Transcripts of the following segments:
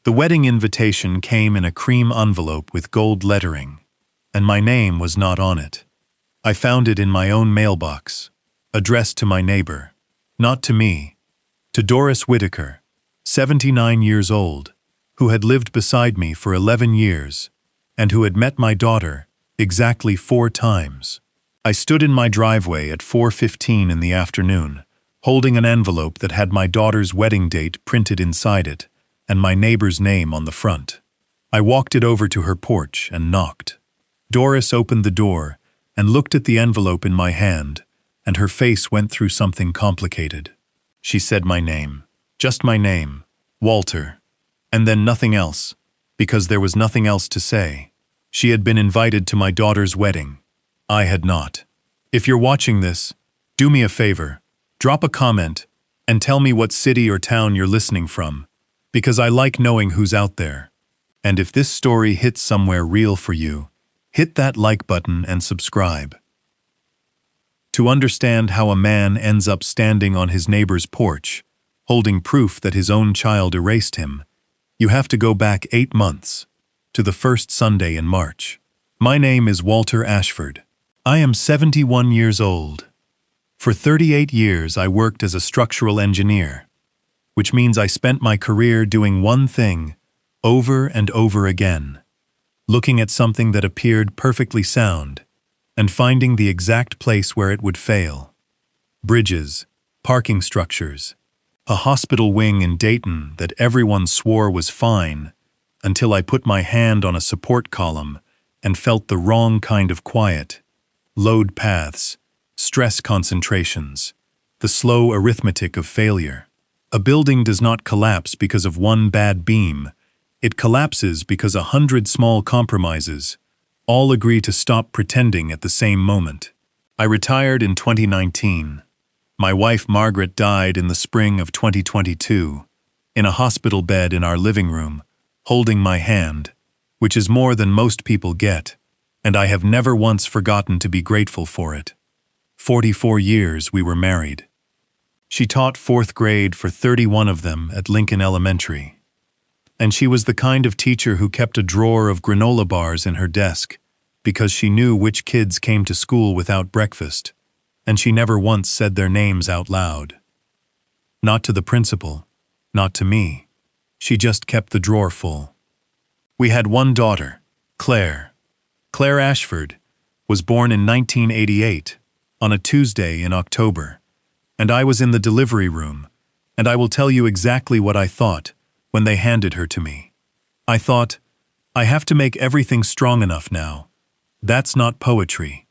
The wedding invitation came in a cream envelope with gold lettering, and my name was not on it. I found it in my own mailbox, addressed to my neighbor, not to me, to Doris Whitaker, 79 years old, who had lived beside me for 11 years, and who had met my daughter exactly 4 times. I stood in my driveway at 4:15 in the afternoon, holding an envelope that had my daughter's wedding date printed inside it, and my neighbor's name on the front. I walked it over to her porch and knocked. Doris opened the door and looked at the envelope in my hand, and her face went through something complicated. She said my name, just my name, Walter, and then nothing else, because there was nothing else to say. She had been invited to my daughter's wedding. I had not. If you're watching this, do me a favor, drop a comment, and tell me what city or town you're listening from, because I like knowing who's out there. And if this story hits somewhere real for you, hit that like button and subscribe. To understand how a man ends up standing on his neighbor's porch, holding proof that his own child erased him, you have to go back 8 months, to the first Sunday in March. My name is Walter Ashford. I am 71 years old. For 38 years I worked as a structural engineer, which means I spent my career doing one thing over and over again, looking at something that appeared perfectly sound and finding the exact place where it would fail. Bridges, parking structures, a hospital wing in Dayton that everyone swore was fine until I put my hand on a support column and felt the wrong kind of quiet. Load paths, stress concentrations, the slow arithmetic of failure. A building does not collapse because of one bad beam. It collapses because 100 small compromises all agree to stop pretending at the same moment. I retired in 2019. My wife Margaret died in the spring of 2022, in a hospital bed in our living room, holding my hand, which is more than most people get, and I have never once forgotten to be grateful for it. 44 years we were married. She taught 4th grade for 31 of them at Lincoln Elementary. And she was the kind of teacher who kept a drawer of granola bars in her desk because she knew which kids came to school without breakfast, and she never once said their names out loud. Not to the principal, not to me. She just kept the drawer full. We had one daughter, Claire. Claire Ashford was born in 1988, on a Tuesday in October, and I was in the delivery room, and I will tell you exactly what I thought when they handed her to me. I thought, I have to make everything strong enough now. That's not poetry.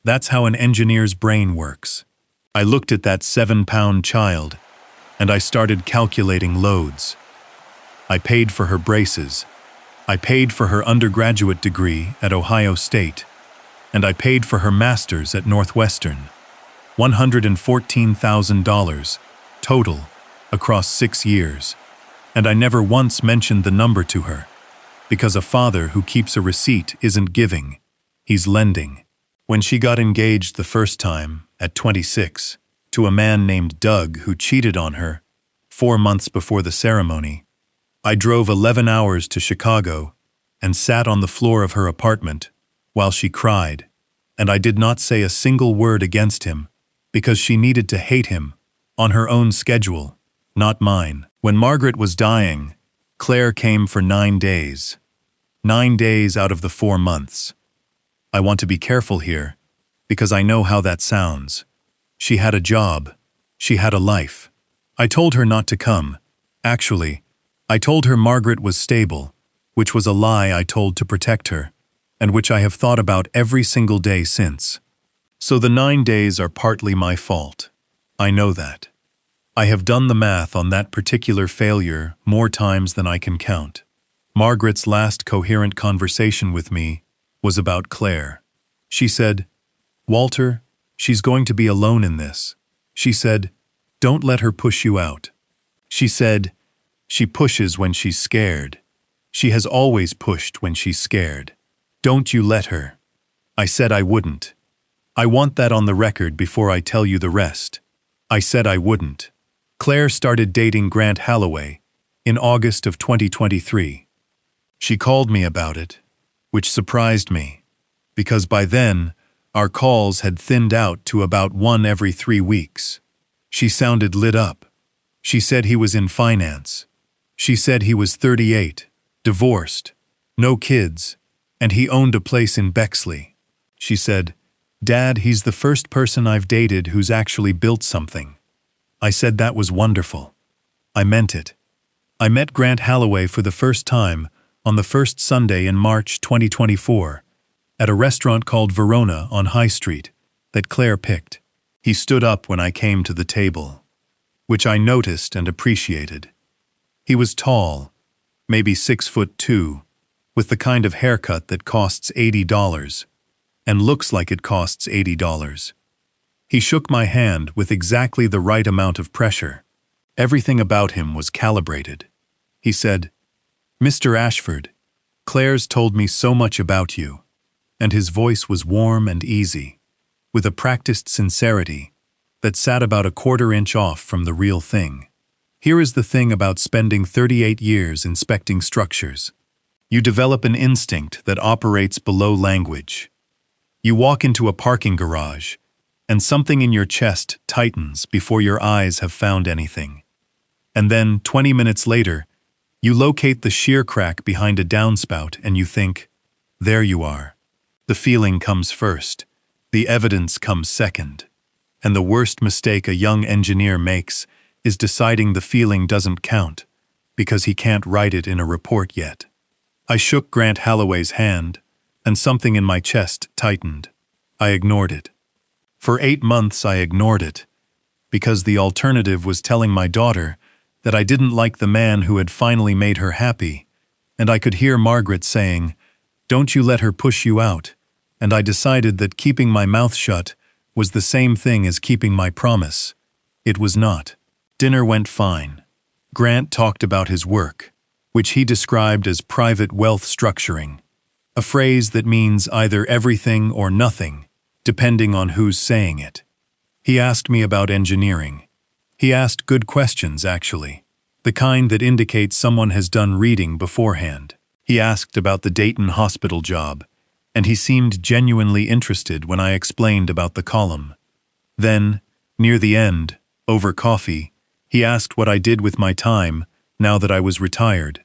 That's how an engineer's brain works. I looked at that 7-pound child, and I started calculating loads. I paid for her braces. I paid for her undergraduate degree at Ohio State, and I paid for her master's at Northwestern. $114,000 total across 6 years. And I never once mentioned the number to her, because a father who keeps a receipt isn't giving, he's lending. When she got engaged the first time, at 26, to a man named Doug who cheated on her 4 months before the ceremony, I drove 11 hours to Chicago and sat on the floor of her apartment while she cried, and I did not say a single word against him because she needed to hate him on her own schedule, not mine. When Margaret was dying, Claire came for 9 days. 9 days out of the 4 months. I want to be careful here, because I know how that sounds. She had a job. She had a life. I told her not to come. Actually, I told her Margaret was stable, which was a lie I told to protect her, and which I have thought about every single day since. So the 9 days are partly my fault. I know that. I have done the math on that particular failure more times than I can count. Margaret's last coherent conversation with me was about Claire. She said, "Walter, she's going to be alone in this." She said, "Don't let her push you out." She said, "She pushes when she's scared. She has always pushed when she's scared. Don't you let her." I said I wouldn't. I want that on the record before I tell you the rest. I said I wouldn't. Claire started dating Grant Holloway in August of 2023. She called me about it, which surprised me, because by then, our calls had thinned out to about one every 3 weeks. She sounded lit up. She said he was in finance. She said he was 38, divorced, no kids, and he owned a place in Bexley. She said, "Dad, he's the first person I've dated who's actually built something." I said that was wonderful. I meant it. I met Grant Holloway for the first time on the first Sunday in March 2024 at a restaurant called Verona on High Street that Claire picked. He stood up when I came to the table, which I noticed and appreciated. He was tall, maybe 6'2", with the kind of haircut that costs $80 and looks like it costs $80. He shook my hand with exactly the right amount of pressure. Everything about him was calibrated. He said, "Mr. Ashford, Claire's told me so much about you," and his voice was warm and easy, with a practiced sincerity that sat about a quarter-inch off from the real thing. Here is the thing about spending 38 years inspecting structures. You develop an instinct that operates below language. You walk into a parking garage, and something in your chest tightens before your eyes have found anything. And then, 20 minutes later, you locate the shear crack behind a downspout and you think, there you are. The feeling comes first. The evidence comes second. And the worst mistake a young engineer makes is deciding the feeling doesn't count because he can't write it in a report yet. I shook Grant Holloway's hand, and something in my chest tightened. I ignored it. For 8 months I ignored it, because the alternative was telling my daughter that I didn't like the man who had finally made her happy, and I could hear Margaret saying, "Don't you let her push you out," and I decided that keeping my mouth shut was the same thing as keeping my promise. It was not. Dinner went fine. Grant talked about his work, which he described as private wealth structuring, a phrase that means either everything or nothing, depending on who's saying it. He asked me about engineering. He asked good questions, actually, the kind that indicates someone has done reading beforehand. He asked about the Dayton hospital job, and he seemed genuinely interested when I explained about the column. Then, near the end, over coffee, he asked what I did with my time now that I was retired.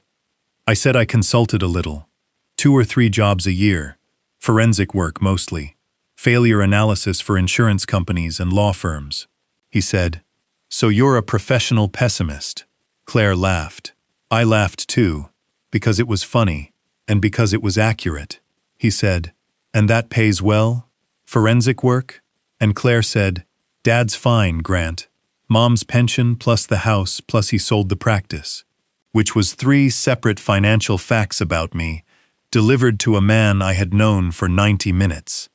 I said I consulted a little, 2 or 3 jobs a year, forensic work mostly, failure analysis for insurance companies and law firms. He said, "So you're a professional pessimist." Claire laughed. I laughed too, because it was funny, and because it was accurate. He said, "And that pays well? Forensic work?" And Claire said, "Dad's fine, Grant. Mom's pension plus the house plus he sold the practice," which was 3 separate financial facts about me, delivered to a man I had known for 90 minutes.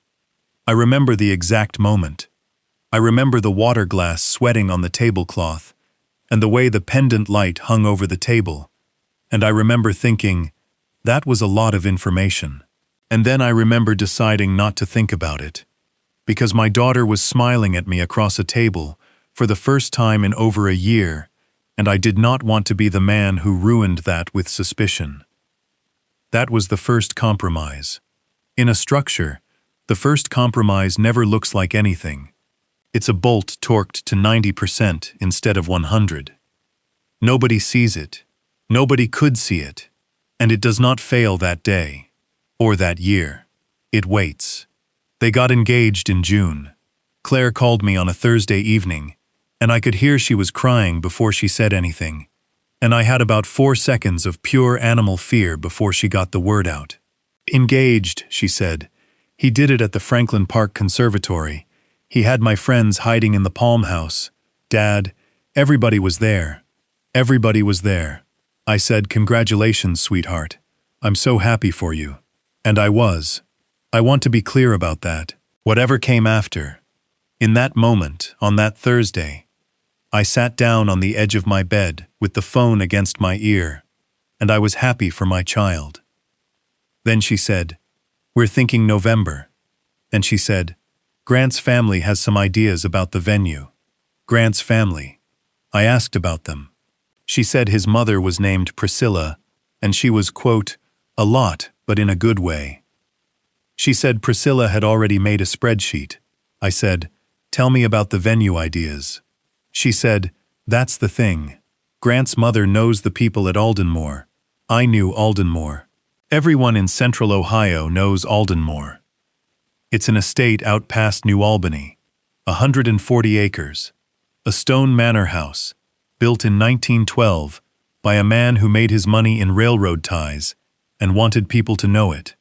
I remember the exact moment. I remember the water glass sweating on the tablecloth, and the way the pendant light hung over the table, and I remember thinking, that was a lot of information. And then I remember deciding not to think about it, because my daughter was smiling at me across a table for the first time in over a year, and I did not want to be the man who ruined that with suspicion. That was the first compromise. In a structure, the first compromise never looks like anything. It's a bolt torqued to 90% instead of 100. Nobody sees it. Nobody could see it. And it does not fail that day, or that year. It waits. They got engaged in June. Claire called me on a Thursday evening, and I could hear she was crying before she said anything, and I had about 4 seconds of pure animal fear before she got the word out. "Engaged," she said. "He did it at the Franklin Park Conservatory. He had my friends hiding in the Palm House. Dad, everybody was there. Everybody was there." I said, "Congratulations, sweetheart. I'm so happy for you." And I was. I want to be clear about that. Whatever came after. In that moment, on that Thursday, I sat down on the edge of my bed with the phone against my ear, and I was happy for my child. Then she said, "We're thinking November." And she said, "Grant's family has some ideas about the venue." Grant's family. I asked about them. She said his mother was named Priscilla, and she was, quote, a lot, but in a good way. She said Priscilla had already made a spreadsheet. I said, tell me about the venue ideas. She said, that's the thing. Grant's mother knows the people at Aldenmore. I knew Aldenmore. Everyone in central Ohio knows Aldenmore. It's an estate out past New Albany, 140 acres, a stone manor house, built in 1912 by a man who made his money in railroad ties and wanted people to know it.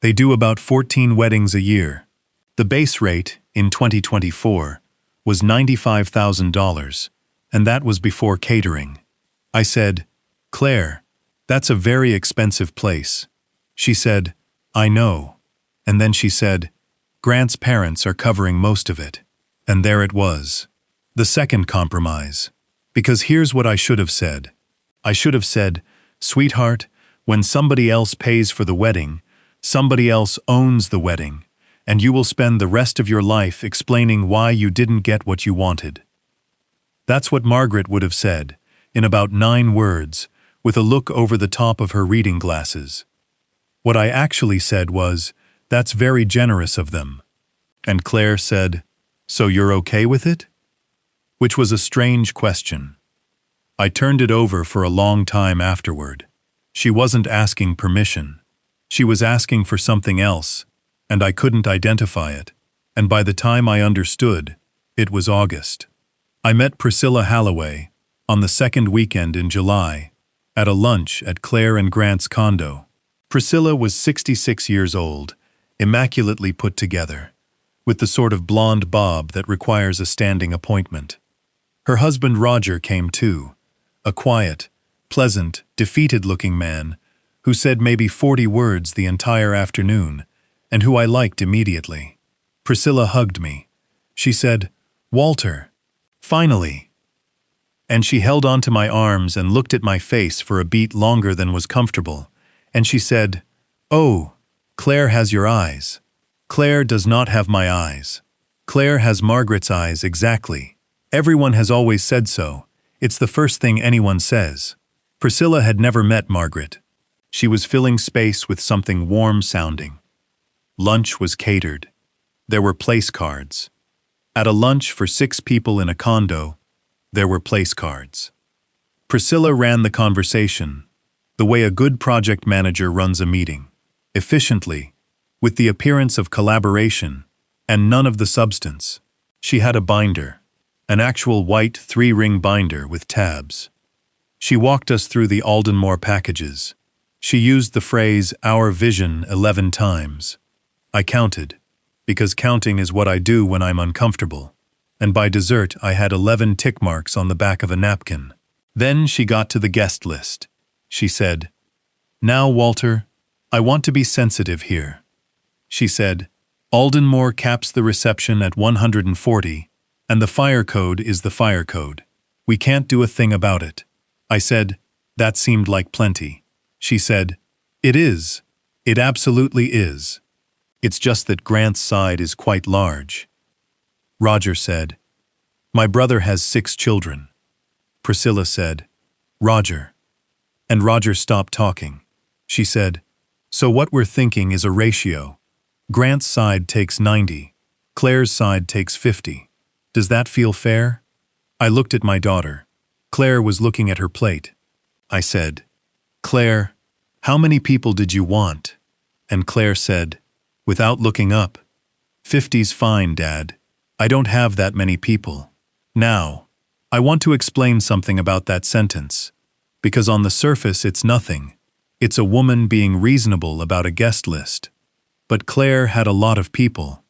They do about 14 weddings a year. The base rate, in 2024, was $95,000, and that was before catering. I said, Claire, that's a very expensive place. She said, I know. And then she said, Grant's parents are covering most of it. And there it was. The second compromise. Because here's what I should have said. I should have said, sweetheart, when somebody else pays for the wedding, somebody else owns the wedding, and you will spend the rest of your life explaining why you didn't get what you wanted. That's what Margaret would have said, in about 9 words, with a look over the top of her reading glasses. What I actually said was, that's very generous of them. And Claire said, so you're okay with it? Which was a strange question. I turned it over for a long time afterward. She wasn't asking permission. She was asking for something else, and I couldn't identify it. And by the time I understood, it was August. I met Priscilla Halloway on the second weekend in July at a lunch at Claire and Grant's condo. Priscilla was 66 years old, immaculately put together, with the sort of blonde bob that requires a standing appointment. Her husband Roger came too, a quiet, pleasant, defeated-looking man who said maybe 40 words the entire afternoon and who I liked immediately. Priscilla hugged me. She said, Walter, finally. And she held onto my arms and looked at my face for a beat longer than was comfortable, and she said, oh, Claire has your eyes. Claire does not have my eyes. Claire has Margaret's eyes exactly. Everyone has always said so. It's the first thing anyone says. Priscilla had never met Margaret. She was filling space with something warm-sounding. Lunch was catered. There were place cards. At a lunch for 6 people in a condo, there were place cards. Priscilla ran the conversation, the way a good project manager runs a meeting, efficiently, with the appearance of collaboration and none of the substance. She had a binder, an actual white 3-ring binder with tabs. She walked us through the Aldenmore packages. She used the phrase, our vision, 11 times. I counted, because counting is what I do when I'm uncomfortable, and by dessert I had 11 tick marks on the back of a napkin. Then she got to the guest list. She said, now, Walter, I want to be sensitive here. She said, Aldenmore caps the reception at 140, and the fire code is the fire code. We can't do a thing about it. I said, that seemed like plenty. She said, it is. It absolutely is. It's just that Grant's side is quite large. Roger said, my brother has 6 children. Priscilla said, Roger. And Roger stopped talking. She said, so what we're thinking is a ratio. Grant's side takes 90. Claire's side takes 50. Does that feel fair? I looked at my daughter. Claire was looking at her plate. I said, Claire, how many people did you want? And Claire said, without looking up, 50's fine, Dad. I don't have that many people. Now, I want to explain something about that sentence, because on the surface it's nothing. It's a woman being reasonable about a guest list. But Claire had a lot of people.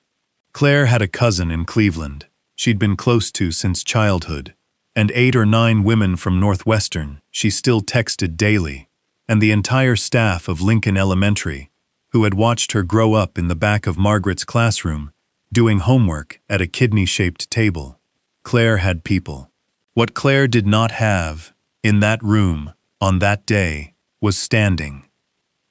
Claire had a cousin in Cleveland she'd been close to since childhood, and 8 or 9 women from Northwestern she still texted daily, and the entire staff of Lincoln Elementary, who had watched her grow up in the back of Margaret's classroom, doing homework at a kidney-shaped table. Claire had people. What Claire did not have, in that room, on that day, was standing.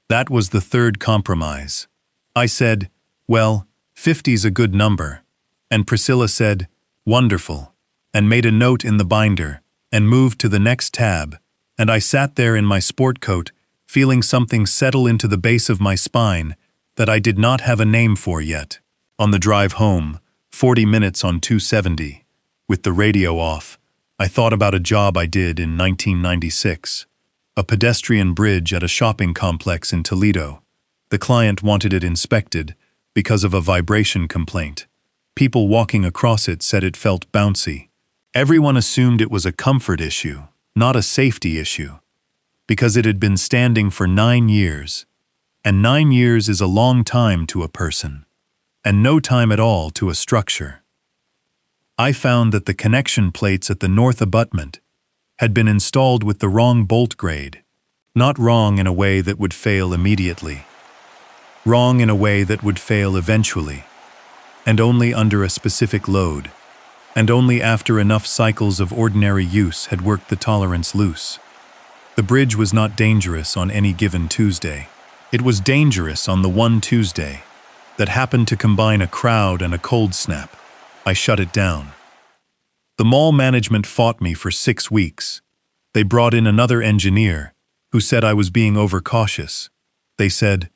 That was the third compromise. I said, well, 50's a good number. And Priscilla said, wonderful, and made a note in the binder, and moved to the next tab, and I sat there in my sport coat, feeling something settle into the base of my spine that I did not have a name for yet. On the drive home, 40 minutes on 270, with the radio off, I thought about a job I did in 1996. A pedestrian bridge at a shopping complex in Toledo. The client wanted it inspected because of a vibration complaint. People walking across it said it felt bouncy. Everyone assumed it was a comfort issue, not a safety issue, because it had been standing for 9 years. And 9 years is a long time to a person, and no time at all to a structure. I found that the connection plates at the north abutment had been installed with the wrong bolt grade, not wrong in a way that would fail immediately, wrong in a way that would fail eventually, and only under a specific load, and only after enough cycles of ordinary use had worked the tolerance loose. The bridge was not dangerous on any given Tuesday. It was dangerous on the one Tuesday that happened to combine a crowd and a cold snap. I shut it down. The mall management fought me for 6 weeks. They brought in another engineer who said I was being overcautious. They said,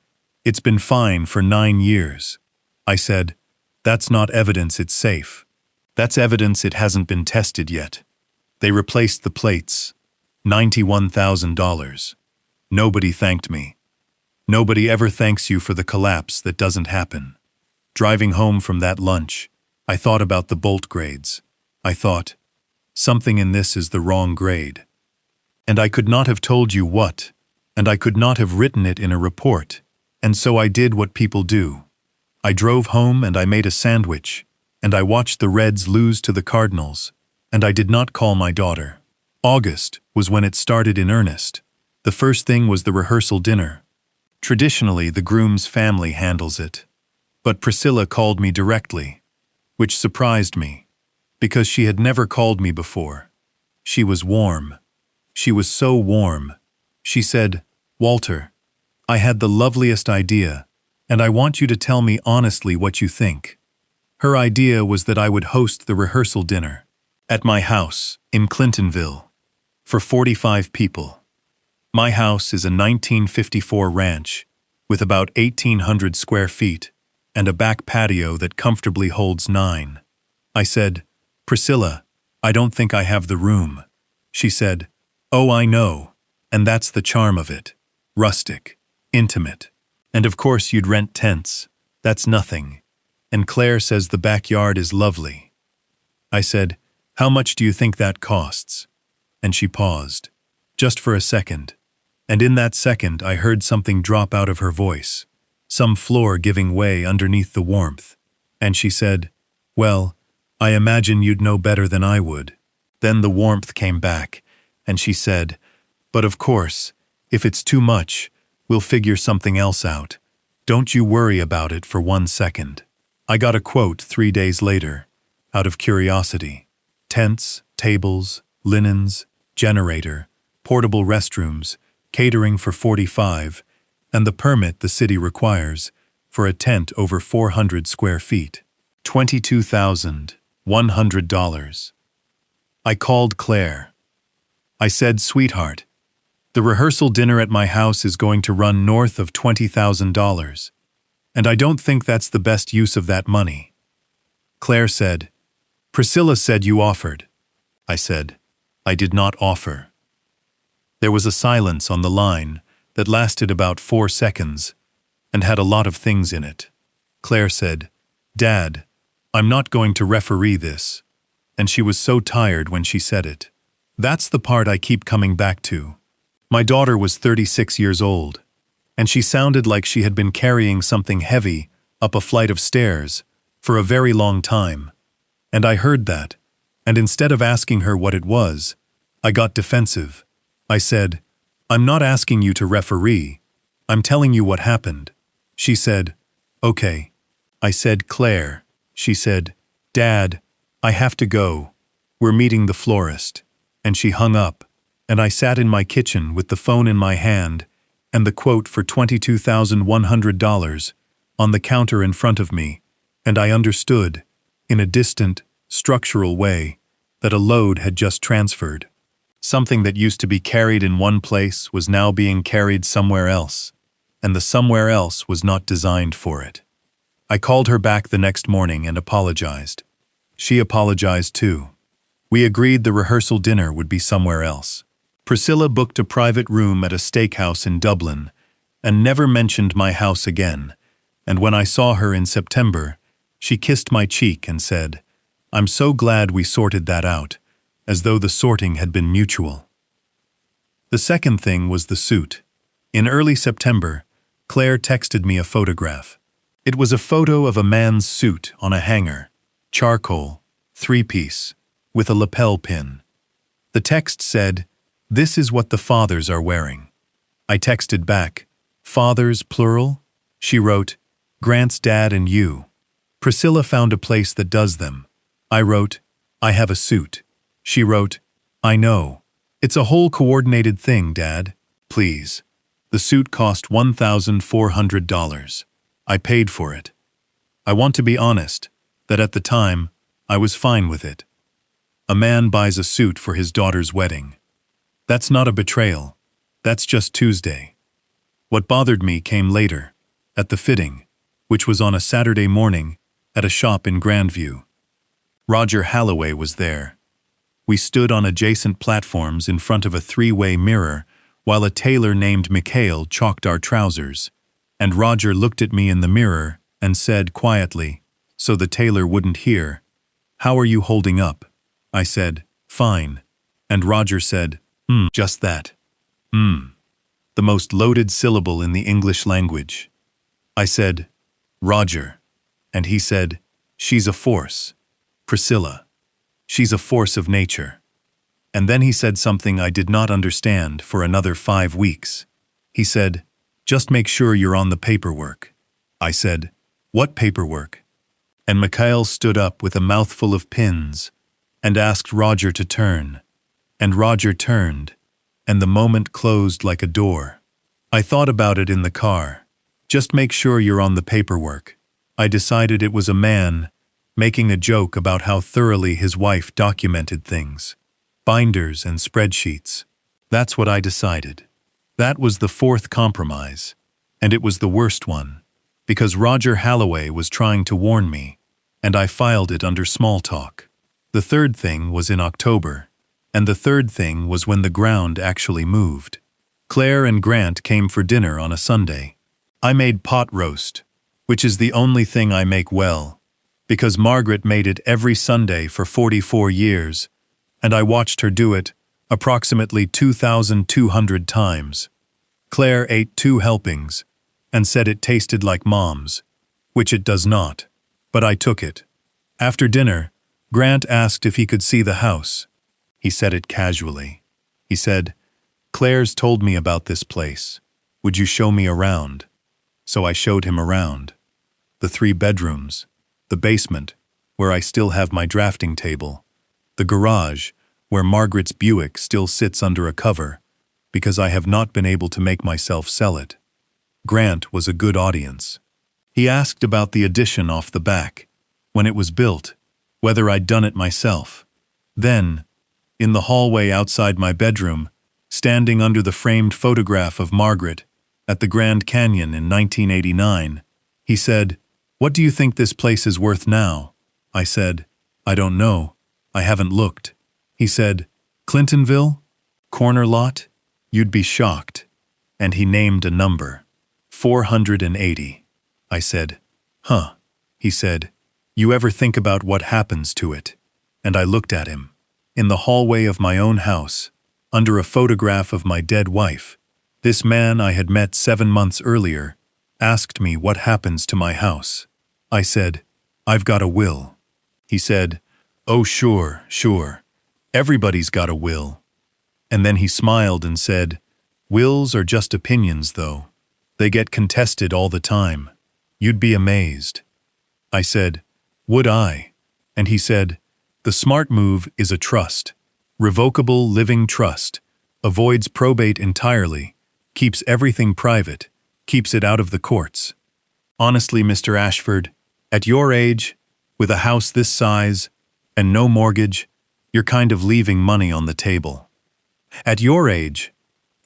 "It's been fine for 9 years." I said, "That's not evidence it's safe. That's evidence it hasn't been tested yet." They replaced the plates. $91,000. Nobody thanked me. Nobody ever thanks you for the collapse that doesn't happen. Driving home from that lunch, I thought about the bolt grades. I thought, something in this is the wrong grade. And I could not have told you what, and I could not have written it in a report, and so I did what people do. I drove home and I made a sandwich, and I watched the Reds lose to the Cardinals, and I did not call my daughter. August was when it started in earnest. The first thing was the rehearsal dinner. Traditionally, the groom's family handles it. But Priscilla called me directly, which surprised me, because she had never called me before. She was warm. She was so warm. She said, "Walter, I had the loveliest idea, and I want you to tell me honestly what you think." Her idea was that I would host the rehearsal dinner at my house in Clintonville for 45 people. My house is a 1954 ranch with about 1,800 square feet and a back patio that comfortably holds 9. I said, "Priscilla, I don't think I have the room." She said, "Oh, I know, and that's the charm of it. Rustic, intimate. And of course you'd rent tents. That's nothing. And Claire says the backyard is lovely." I said, "How much do you think that costs?" And she paused, just for a second. And in that second I heard something drop out of her voice, some floor giving way underneath the warmth. And she said, "Well, I imagine you'd know better than I would." Then the warmth came back, and she said, "But of course, if it's too much, we'll figure something else out. Don't you worry about it for 1 second." I got a quote 3 days later, out of curiosity. Tents, tables, linens, generator, portable restrooms, catering for 45, and the permit the city requires for a tent over 400 square feet. $22,100. I called Claire. I said, "Sweetheart, the rehearsal dinner at my house is going to run north of $20,000, and I don't think that's the best use of that money." Claire said, "Priscilla said you offered." I said, "I did not offer." There was a silence on the line that lasted about 4 seconds and had a lot of things in it. Claire said, "Dad, I'm not going to referee this," and she was so tired when she said it. That's the part I keep coming back to. My daughter was 36 years old, and she sounded like she had been carrying something heavy up a flight of stairs for a very long time. And I heard that, and instead of asking her what it was, I got defensive. I said, "I'm not asking you to referee. I'm telling you what happened." She said, "Okay." I said, "Claire." She said, "Dad, I have to go. We're meeting the florist." And she hung up, and I sat in my kitchen with the phone in my hand and the quote for $22,100 on the counter in front of me, and I understood, in a distant, structural way, that a load had just transferred. Something that used to be carried in one place was now being carried somewhere else, and the somewhere else was not designed for it. I called her back the next morning and apologized. She apologized too. We agreed the rehearsal dinner would be somewhere else. Priscilla booked a private room at a steakhouse in Dublin and never mentioned my house again, and when I saw her in September, she kissed my cheek and said, "I'm so glad we sorted that out," as though the sorting had been mutual. The second thing was the suit. In early September, Claire texted me a photograph. It was a photo of a man's suit on a hanger, charcoal, 3-piece, with a lapel pin. The text said, "This is what the fathers are wearing." I texted back, "Fathers, plural?" She wrote, "Grant's dad and you." Priscilla found a place that does them. I wrote, "I have a suit." She wrote, "I know. It's a whole coordinated thing, Dad. Please." The suit cost $1,400. I paid for it. I want to be honest, that at the time, I was fine with it. A man buys a suit for his daughter's wedding. That's not a betrayal. That's just Tuesday. What bothered me came later, at the fitting, which was on a Saturday morning at a shop in Grandview. Roger Halloway was there. We stood on adjacent platforms in front of a 3-way mirror while a tailor named Mikhail chalked our trousers, and Roger looked at me in the mirror and said quietly, so the tailor wouldn't hear, "How are you holding up?" I said, "Fine." And Roger said, just that. The most loaded syllable in the English language. I said, "Roger." And he said, "She's a force. Priscilla. She's a force of nature." And then he said something I did not understand for another 5 weeks. He said, "Just make sure you're on the paperwork." I said, "What paperwork?" And Mikhail stood up with a mouthful of pins and asked Roger to turn. And Roger turned, and the moment closed like a door. I thought about it in the car. Just make sure you're on the paperwork. I decided it was a man making a joke about how thoroughly his wife documented things. Binders and spreadsheets. That's what I decided. That was the fourth compromise, and it was the worst one, because Roger Halloway was trying to warn me, and I filed it under small talk. The third thing was in October, and the third thing was when the ground actually moved. Claire and Grant came for dinner on a Sunday. I made pot roast, which is the only thing I make well, because Margaret made it every Sunday for 44 years, and I watched her do it approximately 2,200 times. Claire ate 2 helpings and said it tasted like Mom's, which it does not, but I took it. After dinner, Grant asked if he could see the house. He said it casually. He said, "Claire's told me about this place. Would you show me around?" So I showed him around. The 3 bedrooms, the basement, where I still have my drafting table, the garage, where Margaret's Buick still sits under a cover, because I have not been able to make myself sell it. Grant was a good audience. He asked about the addition off the back, when it was built, whether I'd done it myself. Then, in the hallway outside my bedroom, standing under the framed photograph of Margaret at the Grand Canyon in 1989, he said, "What do you think this place is worth now?" I said, "I don't know. I haven't looked." He said, "Clintonville? Corner lot? You'd be shocked." And he named a number. 480. I said, "Huh." He said, "You ever think about what happens to it?" And I looked at him. In the hallway of my own house, under a photograph of my dead wife, this man I had met 7 months earlier asked me what happens to my house. I said, "I've got a will." He said, "Oh, sure, sure. Everybody's got a will." And then he smiled and said, "Wills are just opinions, though. They get contested all the time. You'd be amazed." I said, "Would I?" And he said, "The smart move is a trust. Revocable living trust. Avoids probate entirely. Keeps everything private. Keeps it out of the courts." Honestly, Mr. Ashford, at your age, with a house this size, and no mortgage, you're kind of leaving money on the table. At your age,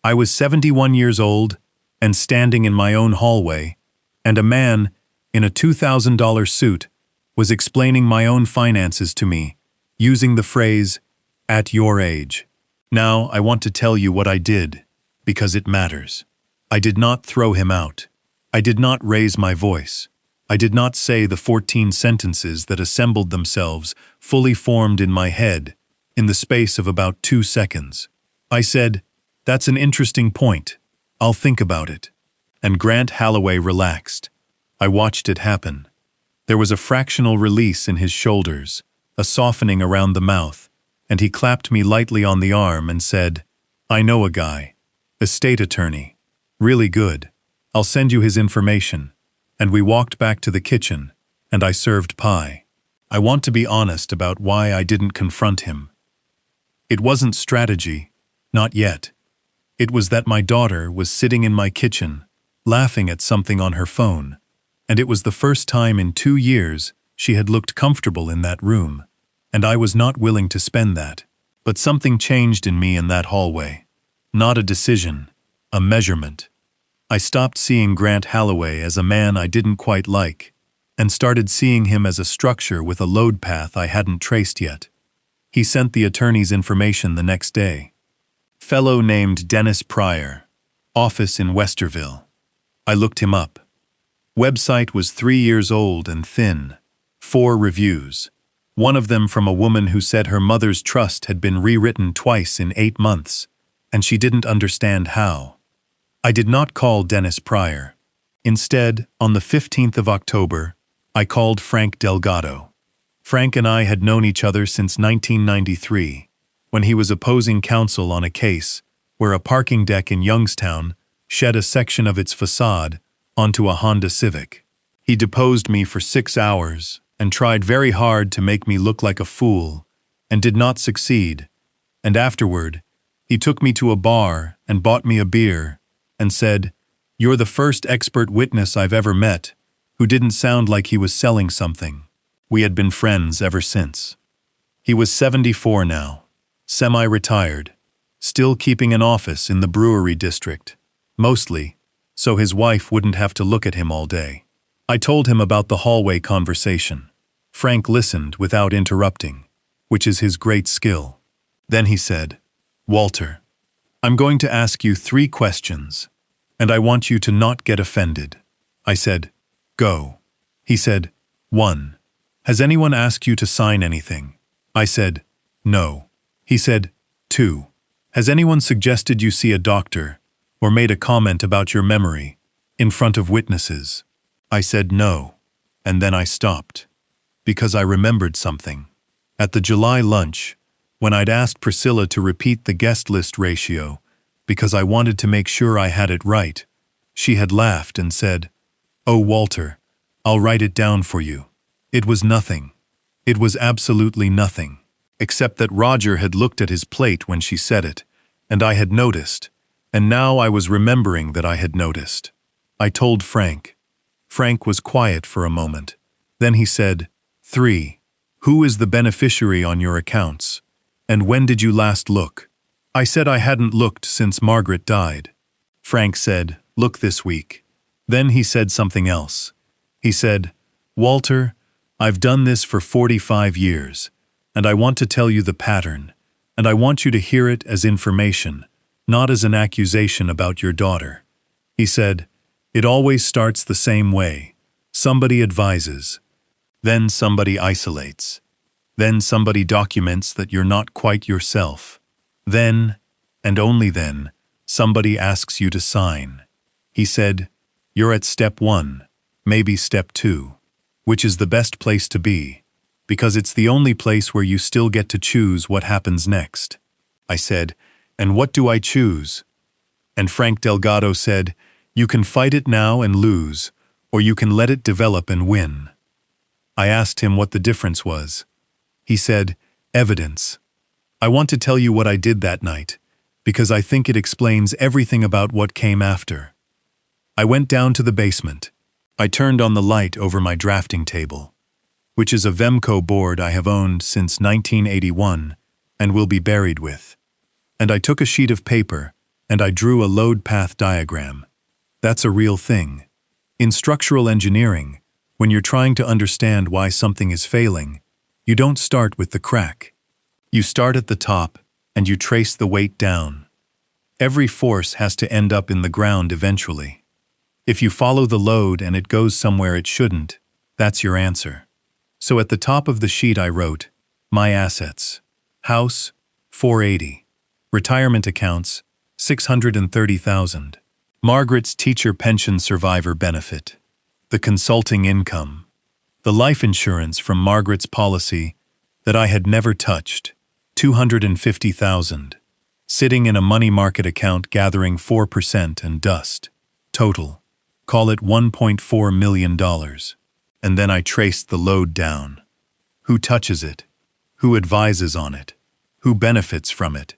I was 71 years old and standing in my own hallway, and a man in a $2,000 suit was explaining my own finances to me, using the phrase, "at your age." Now I want to tell you what I did, because it matters. I did not throw him out. I did not raise my voice. I did not say the 14 sentences that assembled themselves, fully formed in my head, in the space of about 2 seconds. I said, "That's an interesting point. I'll think about it." And Grant Holloway relaxed. I watched it happen. There was a fractional release in his shoulders, a softening around the mouth, and he clapped me lightly on the arm and said, "I know a guy. Estate attorney. Really good. I'll send you his information." And we walked back to the kitchen, and I served pie. I want to be honest about why I didn't confront him. It wasn't strategy, not yet. It was that my daughter was sitting in my kitchen, laughing at something on her phone, and it was the first time in 2 years she had looked comfortable in that room, and I was not willing to spend that. But something changed in me in that hallway. Not a decision, a measurement. I stopped seeing Grant Holloway as a man I didn't quite like, and started seeing him as a structure with a load path I hadn't traced yet. He sent the attorney's information the next day. Fellow named Dennis Pryor, office in Westerville. I looked him up. Website was 3 years old and thin. 4 reviews. One of them from a woman who said her mother's trust had been rewritten twice in 8 months, and she didn't understand how. I did not call Dennis Pryor. Instead, on the 15th of October, I called Frank Delgado. Frank and I had known each other since 1993, when he was opposing counsel on a case where a parking deck in Youngstown shed a section of its facade onto a Honda Civic. He deposed me for 6 hours and tried very hard to make me look like a fool, and did not succeed. And afterward, he took me to a bar and bought me a beer and said, "You're the first expert witness I've ever met who didn't sound like he was selling something." We had been friends ever since. He was 74 now, semi-retired, still keeping an office in the brewery district, mostly so his wife wouldn't have to look at him all day. I told him about the hallway conversation. Frank listened without interrupting, which is his great skill. Then he said, "Walter, I'm going to ask you 3 questions, and I want you to not get offended." I said, "Go." He said, 1. Has anyone asked you to sign anything? I said, "No." He said, 2. Has anyone suggested you see a doctor or made a comment about your memory in front of witnesses? I said no, and then I stopped, because I remembered something. At the July lunch, when I'd asked Priscilla to repeat the guest list ratio because I wanted to make sure I had it right, she had laughed and said, "Oh, Walter, I'll write it down for you." It was nothing. It was absolutely nothing, except that Roger had looked at his plate when she said it, and I had noticed, and now I was remembering that I had noticed. I told Frank. Frank was quiet for a moment. Then he said, 3. Who is the beneficiary on your accounts? And when did you last look? I said I hadn't looked since Margaret died. Frank said, "Look this week." Then he said something else. He said, "Walter, I've done this for 45 years, and I want to tell you the pattern, and I want you to hear it as information, not as an accusation about your daughter." He said, "It always starts the same way. Somebody advises. Then somebody isolates. Then somebody documents that you're not quite yourself. Then, and only then, somebody asks you to sign." He said, "You're at step 1, maybe step 2, which is the best place to be, because it's the only place where you still get to choose what happens next." I said, "And what do I choose?" And Frank Delgado said, "You can fight it now and lose, or you can let it develop and win." I asked him what the difference was. He said, "Evidence." I want to tell you what I did that night, because I think it explains everything about what came after. I went down to the basement. I turned on the light over my drafting table, which is a Vemco board I have owned since 1981 and will be buried with. And I took a sheet of paper, and I drew a load path diagram. That's a real thing. In structural engineering, when you're trying to understand why something is failing, you don't start with the crack. You start at the top, and you trace the weight down. Every force has to end up in the ground eventually. If you follow the load and it goes somewhere it shouldn't, that's your answer. So at the top of the sheet I wrote, my assets. House, $480. Retirement accounts, $630,000. Margaret's teacher pension survivor benefit. The consulting income. The life insurance from Margaret's policy that I had never touched, $250,000. Sitting in a money market account gathering 4% and dust. Total. Call it $1.4 million. And then I traced the load down. Who touches it? Who advises on it? Who benefits from it?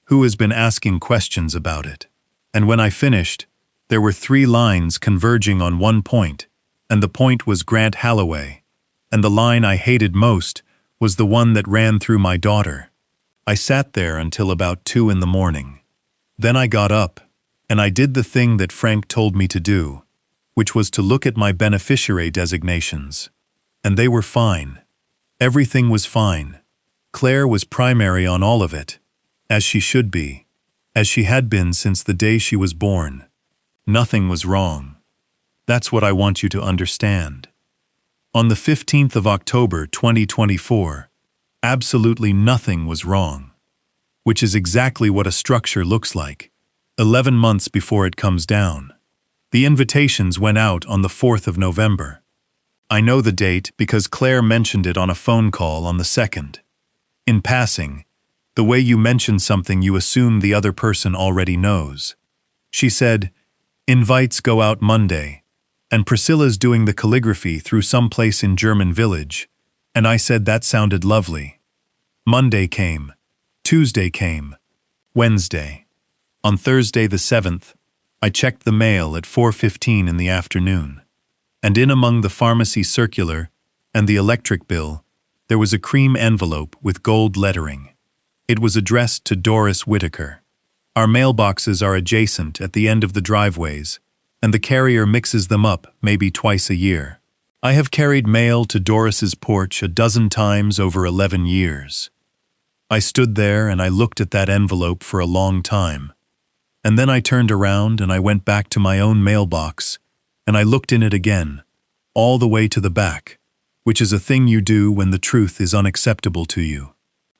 Who has been asking questions about it? And when I finished, there were 3 lines converging on one point, and the point was Grant Holloway, and the line I hated most was the one that ran through my daughter. I sat there until about 2 in the morning. Then I got up, and I did the thing that Frank told me to do, which was to look at my beneficiary designations. And they were fine. Everything was fine. Claire was primary on all of it, as she should be, as she had been since the day she was born. Nothing was wrong. That's what I want you to understand. On the 15th of October 2024, absolutely nothing was wrong, which is exactly what a structure looks like, 11 months before it comes down. The invitations went out on the 4th of November. I know the date because Claire mentioned it on a phone call on the 2nd. In passing, the way you mention something you assume the other person already knows. She said, invites go out Monday, and Priscilla's doing the calligraphy through some place in German Village, and I said that sounded lovely. Monday came, Tuesday came, Wednesday. On Thursday the 7th, I checked the mail at 4:15 in the afternoon, and in among the pharmacy circular and the electric bill, there was a cream envelope with gold lettering. It was addressed to Doris Whitaker. Our mailboxes are adjacent at the end of the driveways, and the carrier mixes them up maybe twice a year. I have carried mail to Doris's porch a dozen times over 11 years. I stood there and I looked at that envelope for a long time. And then I turned around and I went back to my own mailbox, and I looked in it again, all the way to the back, which is a thing you do when the truth is unacceptable to you.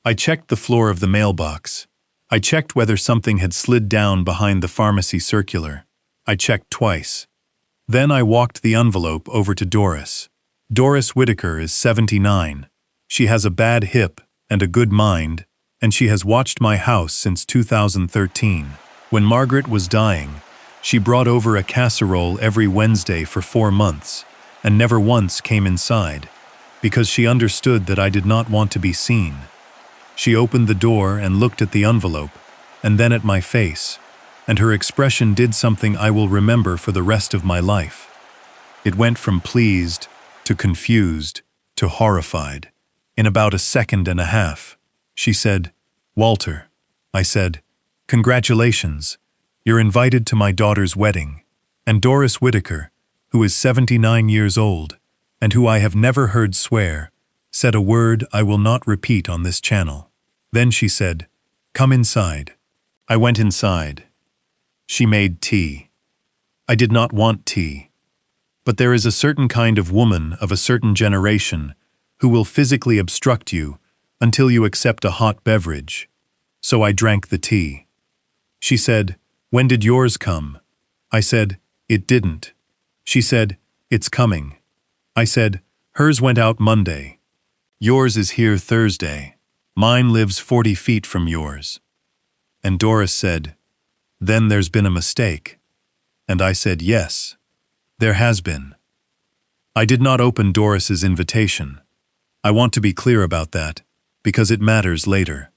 I checked the floor of the mailbox. I checked whether something had slid down behind the pharmacy circular. I checked twice. Then I walked the envelope over to Doris. Doris Whitaker is 79. She has a bad hip and a good mind, and she has watched my house since 2013. When Margaret was dying, she brought over a casserole every Wednesday for 4 months, and never once came inside, because she understood that I did not want to be seen. She opened the door and looked at the envelope, and then at my face, and her expression did something I will remember for the rest of my life. It went from pleased to confused to horrified in about a second and a half. She said, "Walter." I said, "Congratulations. You're invited to my daughter's wedding." And Doris Whitaker, who is 79 years old, and who I have never heard swear, said a word I will not repeat on this channel. Then she said, "Come inside." I went inside. She made tea. I did not want tea. But there is a certain kind of woman of a certain generation who will physically obstruct you until you accept a hot beverage. So I drank the tea. She said, "When did yours come?" I said, "It didn't." She said, "It's coming." I said, "Hers went out Monday. Yours is here Thursday. Mine lives 40 feet from yours." And Doris said, "Then there's been a mistake." And I said, "Yes, there has been." I did not open Doris's invitation. I want to be clear about that, because it matters later.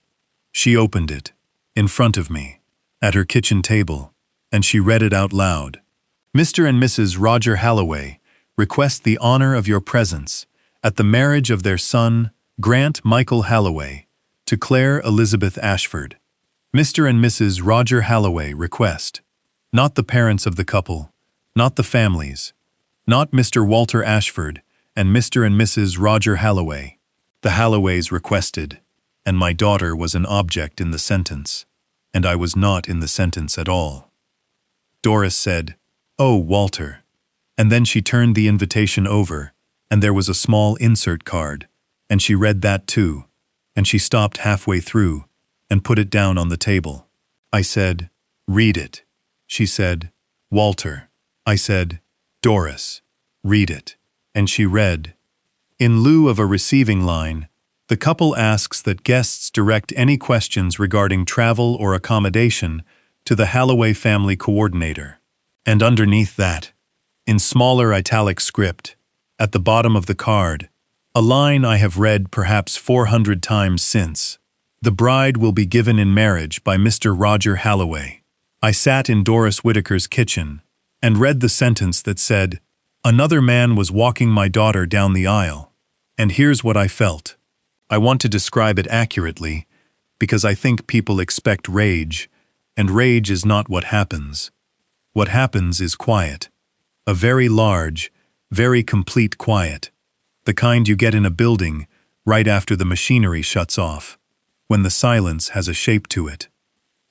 She opened it, in front of me, at her kitchen table, and she read it out loud. "Mr. and Mrs. Roger Holloway request the honor of your presence at the marriage of their son, Grant Michael Holloway, to Claire Elizabeth Ashford. Mr. and Mrs. Roger Halloway request. Not the parents of the couple, not the families, not Mr. Walter Ashford and Mr. and Mrs. Roger Halloway. The Halloways requested, and my daughter was an object in the sentence, and I was not in the sentence at all. Doris said, "Oh, Walter." And then she turned the invitation over, and there was a small insert card, and she read that too, and she stopped halfway through and put it down on the table. I said, "Read it." She said, "Walter." I said, "Doris, read it." And she read, "In lieu of a receiving line, the couple asks that guests direct any questions regarding travel or accommodation to the Halloway family coordinator." And underneath that, in smaller italic script, at the bottom of the card, a line I have read perhaps 400 times since, "The bride will be given in marriage by Mr. Roger Halloway." I sat in Doris Whitaker's kitchen and read the sentence that said, "Another man was walking my daughter down the aisle." And here's what I felt. I want to describe it accurately because I think people expect rage, and rage is not what happens. What happens is quiet. A very large, very complete quiet. The kind you get in a building right after the machinery shuts off, when the silence has a shape to it.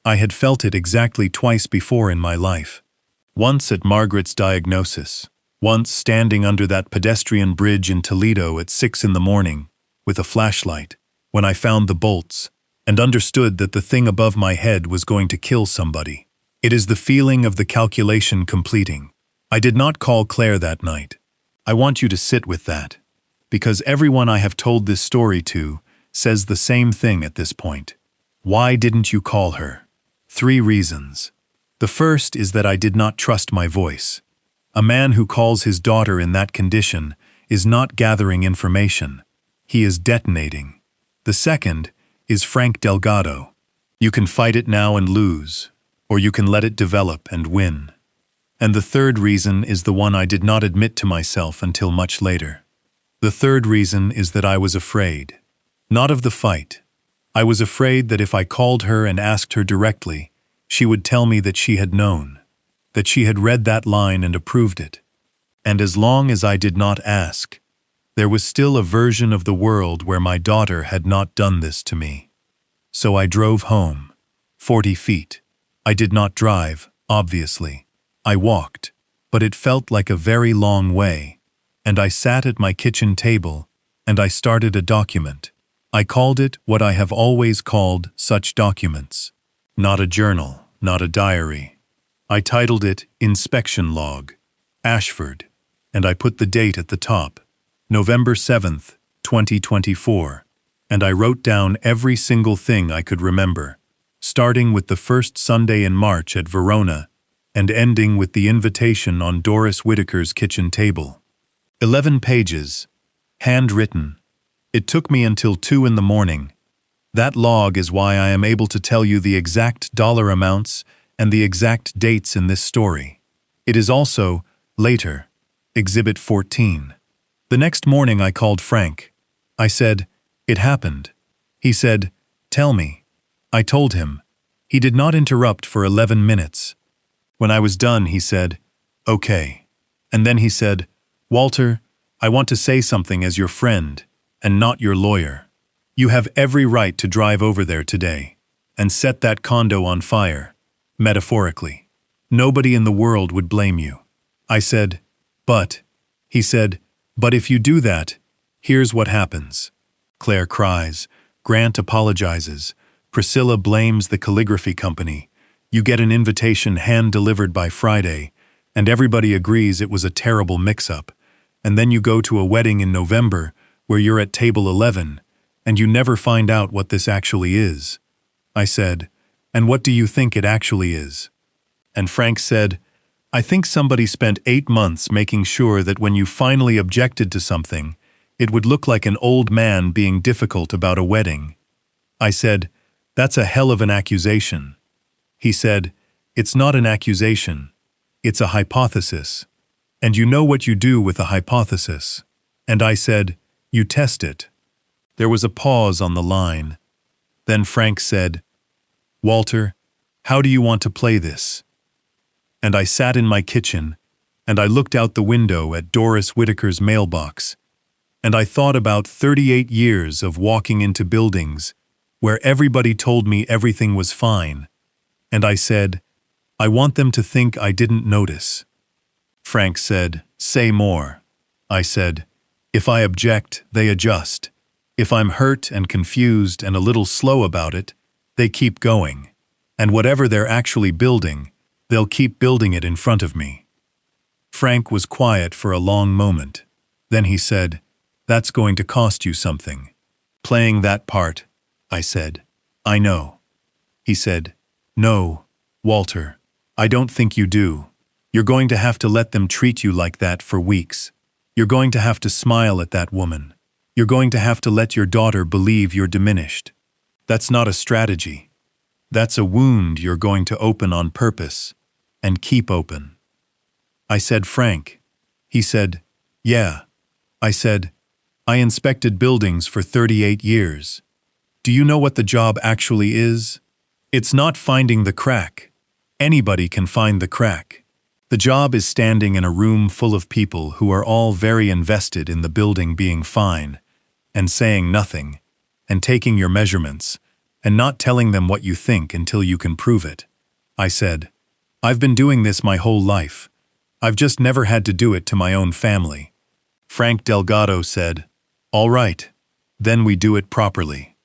I had felt it exactly twice before in my life. Once at Margaret's diagnosis, once standing under that pedestrian bridge in Toledo at 6 in the morning, with a flashlight, when I found the bolts, and understood that the thing above my head was going to kill somebody. It is the feeling of the calculation completing. I did not call Claire that night. I want you to sit with that, because everyone I have told this story to says the same thing at this point. Why didn't you call her? 3 reasons. The first is that I did not trust my voice. A man who calls his daughter in that condition is not gathering information. He is detonating. The second is Frank Delgado. You can fight it now and lose, or you can let it develop and win. And the third reason is the one I did not admit to myself until much later. The third reason is that I was afraid. Not of the fight. I was afraid that if I called her and asked her directly, she would tell me that she had known, that she had read that line and approved it. And as long as I did not ask, there was still a version of the world where my daughter had not done this to me. So I drove home, 40 feet. I did not drive, obviously. I walked, but it felt like a very long way, and I sat at my kitchen table, and I started a document. I called it what I have always called such documents. Not a journal, not a diary. I titled it Inspection Log, Ashford, and I put the date at the top, November 7th, 2024, and I wrote down every single thing I could remember, starting with the first Sunday in March at Verona, and ending with the invitation on Doris Whitaker's kitchen table. 11 pages, handwritten. It took me until 2 in the morning. That log is why I am able to tell you the exact dollar amounts and the exact dates in this story. It is also, later, Exhibit 14. The next morning I called Frank. I said, "It happened." He said, "Tell me." I told him. He did not interrupt for 11 minutes. When I was done, he said, "Okay." And then he said, "Walter, I want to say something as your friend, and not your lawyer. You have every right to drive over there today, and set that condo on fire, metaphorically. Nobody in the world would blame you." I said, "But," he said, "but if you do that, here's what happens." Claire cries, Grant apologizes, Priscilla blames the calligraphy company. You get an invitation hand-delivered by Friday, and everybody agrees it was a terrible mix-up. And then you go to a wedding in November where you're at table 11, and you never find out what this actually is. I said, "And what do you think it actually is?" And Frank said, "I think somebody spent 8 months making sure that when you finally objected to something, it would look like an old man being difficult about a wedding." I said, "That's a hell of an accusation." He said, "It's not an accusation. It's a hypothesis. And you know what you do with a hypothesis." And I said, "You test it." There was a pause on the line. Then Frank said, Walter, how do you want to play this? And I sat in my kitchen, and I looked out the window at Doris Whitaker's mailbox, and I thought about 38 years of walking into buildings where everybody told me everything was fine, and I said, I want them to think I didn't notice. Frank said, say more. I said, if I object, they adjust. If I'm hurt and confused and a little slow about it, they keep going. And whatever they're actually building, they'll keep building it in front of me. Frank was quiet for a long moment. Then he said, that's going to cost you something. Playing that part, I said. I know. He said, no, Walter, I don't think you do. You're going to have to let them treat you like that for weeks. You're going to have to smile at that woman. You're going to have to let your daughter believe you're diminished. That's not a strategy. That's a wound you're going to open on purpose and keep open. I said, Frank. He said, yeah. I said, I inspected buildings for 38 years. Do you know what the job actually is? It's not finding the crack. Anybody can find the crack. The job is standing in a room full of people who are all very invested in the building being fine, and saying nothing, and taking your measurements, and not telling them what you think until you can prove it. I said, I've been doing this my whole life. I've just never had to do it to my own family. Frank Delgado said, all right, then we do it properly.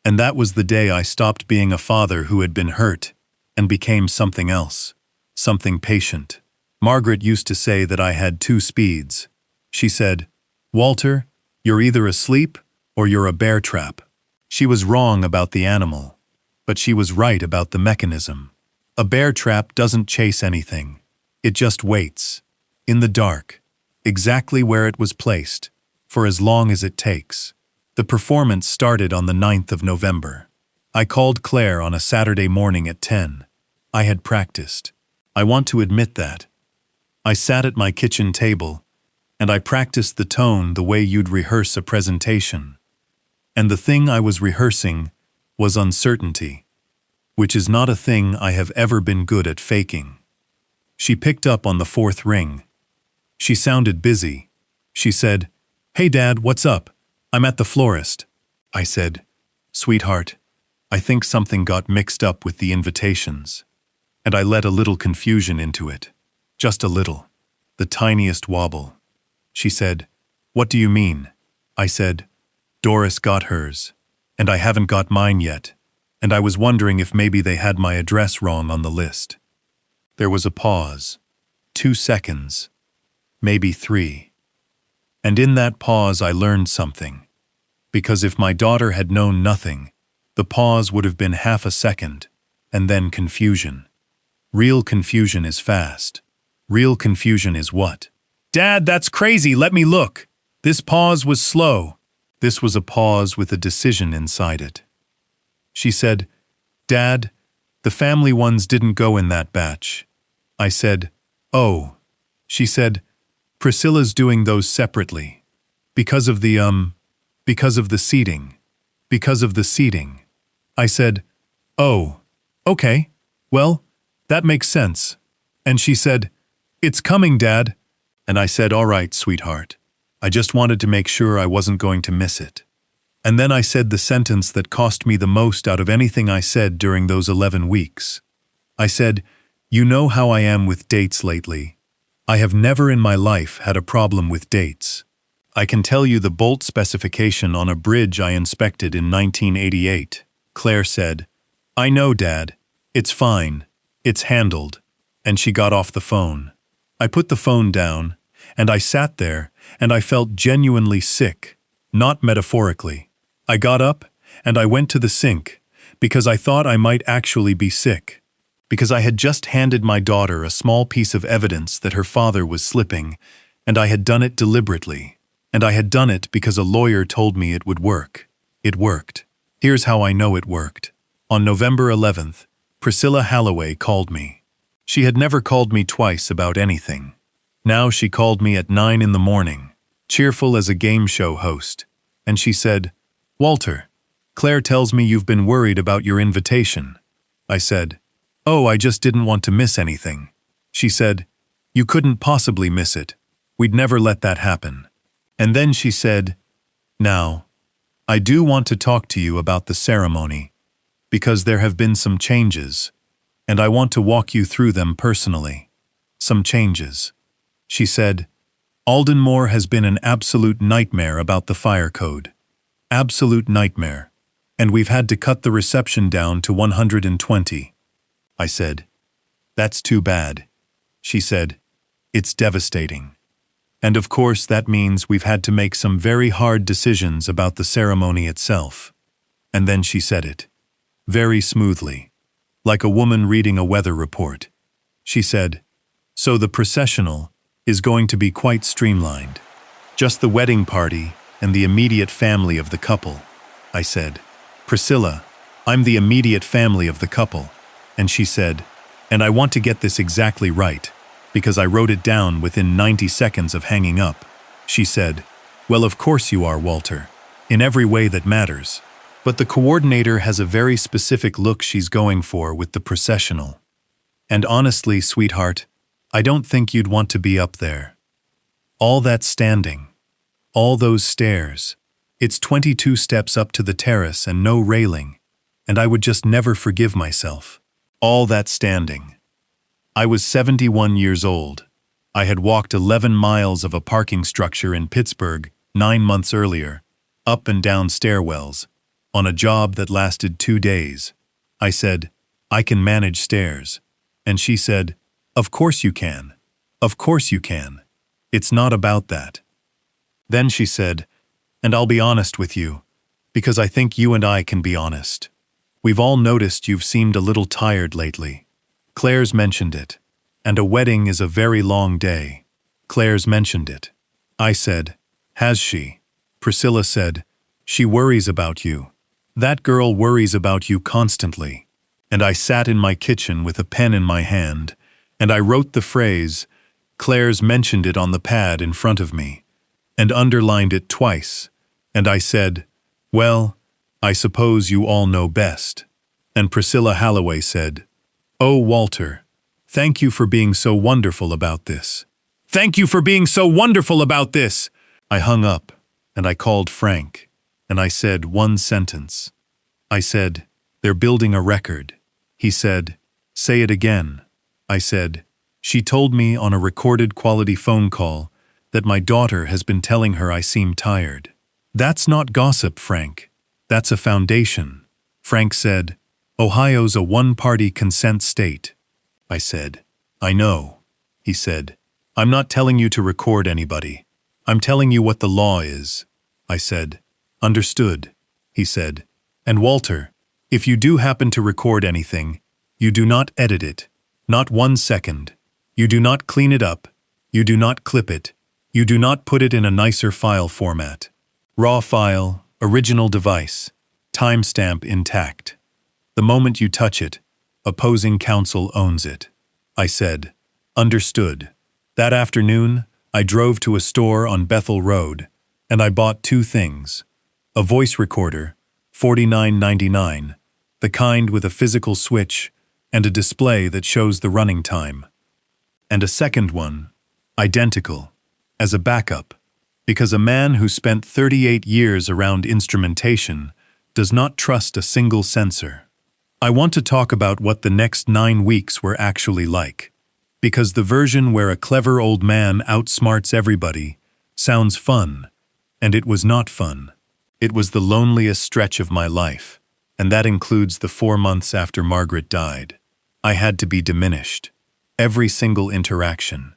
And that was the day I stopped being a father who had been hurt and became something else, something patient. Margaret used to say that I had two speeds. She said, Walter, you're either asleep or you're a bear trap. She was wrong about the animal, but she was right about the mechanism. A bear trap doesn't chase anything. It just waits, in the dark, exactly where it was placed, for as long as it takes. The performance started on the 9th of November. I called Claire on a Saturday morning at 10. I had practiced. I want to admit that. I sat at my kitchen table, and I practiced the tone the way you'd rehearse a presentation. And the thing I was rehearsing was uncertainty, which is not a thing I have ever been good at faking. She picked up on the fourth ring. She sounded busy. She said, Hey Dad, what's up? I'm at the florist. I said, Sweetheart, I think something got mixed up with the invitations. And I let a little confusion into it. Just a little. The tiniest wobble. She said, What do you mean? I said, Doris got hers, and I haven't got mine yet, and I was wondering if maybe they had my address wrong on the list. There was a pause. 2 seconds. Maybe 3. And in that pause I learned something. Because if my daughter had known nothing, the pause would have been half a second, and then confusion. Real confusion is fast. Real confusion is what? Dad, that's crazy, let me look. This pause was slow. This was a pause with a decision inside it. She said, Dad, the family ones didn't go in that batch. I said, Oh. She said, Priscilla's doing those separately. Because of the seating. Because of the seating. I said, Oh, okay. Well, that makes sense. And she said, It's coming, Dad. And I said, All right, sweetheart. I just wanted to make sure I wasn't going to miss it. And then I said the sentence that cost me the most out of anything I said during those 11 weeks. I said, You know how I am with dates lately. I have never in my life had a problem with dates. I can tell you the bolt specification on a bridge I inspected in 1988. Claire said, I know, Dad. It's fine. It's handled. And she got off the phone. I put the phone down, and I sat there, and I felt genuinely sick, not metaphorically. I got up, and I went to the sink, because I thought I might actually be sick. Because I had just handed my daughter a small piece of evidence that her father was slipping, and I had done it deliberately. And I had done it because a lawyer told me it would work. It worked. Here's how I know it worked. On November 11th, Priscilla Halloway called me. She had never called me twice about anything. Now she called me at 9 in the morning, cheerful as a game show host. And she said, Walter, Claire tells me you've been worried about your invitation. I said. Oh, I just didn't want to miss anything. She said, You couldn't possibly miss it. We'd never let that happen. And then she said, Now, I do want to talk to you about the ceremony, because there have been some changes, and I want to walk you through them personally. Some changes. She said, Aldenmore has been an absolute nightmare about the fire code. Absolute nightmare. And we've had to cut the reception down to 120. I said, That's too bad. She said, It's devastating. And of course that means we've had to make some very hard decisions about the ceremony itself. And then she said it. Very smoothly. Like a woman reading a weather report. She said, So the processional is going to be quite streamlined. Just the wedding party and the immediate family of the couple. I said, Priscilla, I'm the immediate family of the couple. And she said, And I want to get this exactly right, because I wrote it down within 90 seconds of hanging up. She said, Well, of course you are, Walter, in every way that matters. But the coordinator has a very specific look she's going for with the processional. And honestly, sweetheart, I don't think you'd want to be up there. All that standing. All those stairs. It's 22 steps up to the terrace and no railing, and I would just never forgive myself. All that standing. I was 71 years old. I had walked 11 miles of a parking structure in Pittsburgh 9 months earlier, up and down stairwells, on a job that lasted 2 days. I said, I can manage stairs. And she said, Of course you can. Of course you can. It's not about that. Then she said, And I'll be honest with you, because I think you and I can be honest. We've all noticed you've seemed a little tired lately. Claire's mentioned it. And a wedding is a very long day. Claire's mentioned it. I said, Has she? Priscilla said, She worries about you. That girl worries about you constantly. And I sat in my kitchen with a pen in my hand, and I wrote the phrase, Claire's mentioned it on the pad in front of me, and underlined it twice. And I said, Well, I suppose you all know best. And Priscilla Halloway said, Oh, Walter, thank you for being so wonderful about this. Thank you for being so wonderful about this! I hung up, and I called Frank, and I said one sentence. I said, They're building a record. He said, Say it again. I said, She told me on a recorded quality phone call that my daughter has been telling her I seem tired. That's not gossip, Frank. That's a foundation. Frank said, Ohio's a one-party consent state. I said, I know. He said, I'm not telling you to record anybody. I'm telling you what the law is. I said, Understood. He said, And Walter, if you do happen to record anything, you do not edit it. Not 1 second. You do not clean it up. You do not clip it. You do not put it in a nicer file format. Raw file, original device, timestamp intact. The moment you touch it, opposing counsel owns it. I said, Understood. That afternoon, I drove to a store on Bethel Road, and I bought 2 things. A voice recorder, $49.99, the kind with a physical switch and a display that shows the running time. And a second one, identical, as a backup, because a man who spent 38 years around instrumentation does not trust a single sensor. I want to talk about what the next 9 weeks were actually like, because the version where a clever old man outsmarts everybody sounds fun, and it was not fun. It was the loneliest stretch of my life, and that includes the 4 months after Margaret died. I had to be diminished. Every single interaction.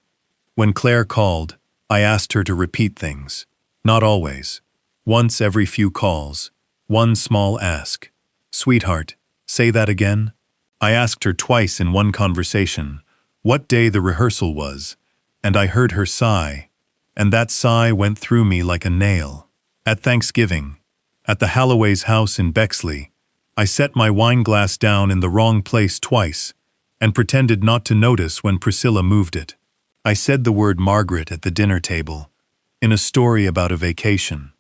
When Claire called, I asked her to repeat things. Not always. Once every few calls. One small ask. Sweetheart, say that again? I asked her twice in one conversation what day the rehearsal was, and I heard her sigh, and that sigh went through me like a nail. At Thanksgiving, at the Halloway's house in Bexley, I set my wine glass down in the wrong place twice and pretended not to notice when Priscilla moved it. I said the word Margaret at the dinner table, in a story about a vacation,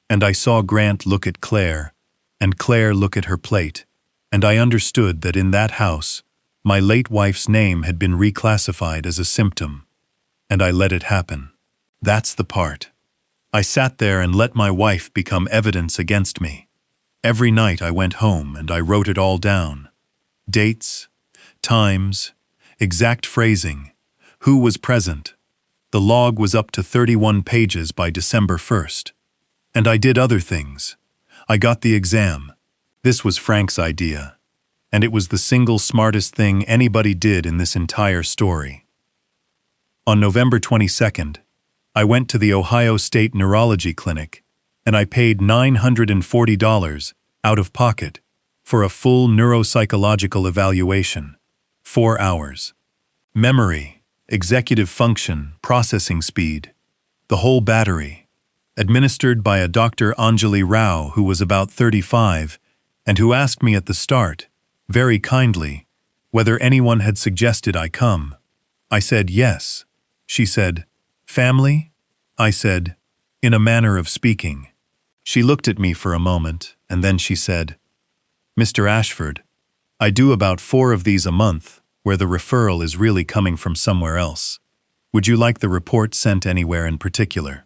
and I saw Grant look at Claire, and Claire look at her plate, and I understood that in that house, my late wife's name had been reclassified as a symptom, and I let it happen. That's the part. I sat there and let my wife become evidence against me. Every night I went home and I wrote it all down. Dates, times, exact phrasing, who was present. The log was up to 31 pages by December 1st. And I did other things. I got the exam. This was Frank's idea. And it was the single smartest thing anybody did in this entire story. On November 22nd, I went to the Ohio State Neurology Clinic, and I paid $940 out of pocket for a full neuropsychological evaluation, 4 hours. Memory, executive function, processing speed, the whole battery, administered by a Dr. Anjali Rao who was about 35 and who asked me at the start, very kindly, whether anyone had suggested I come. I said yes. She said, "Family?" I said, in a manner of speaking. She looked at me for a moment, and then she said, "Mr. Ashford, I do about 4 of these a month, where the referral is really coming from somewhere else. Would you like the report sent anywhere in particular?"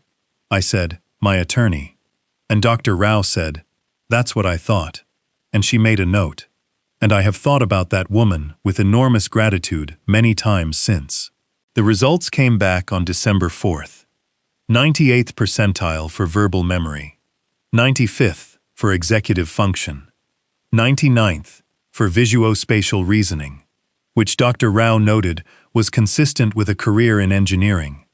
I said, "My attorney." And Dr. Rao said, "That's what I thought." And she made a note. And I have thought about that woman with enormous gratitude many times since. The results came back on December 4th. 98th percentile for verbal memory, 95th for executive function, 99th for visuospatial reasoning, which Dr. Rao noted was consistent with a career in engineering.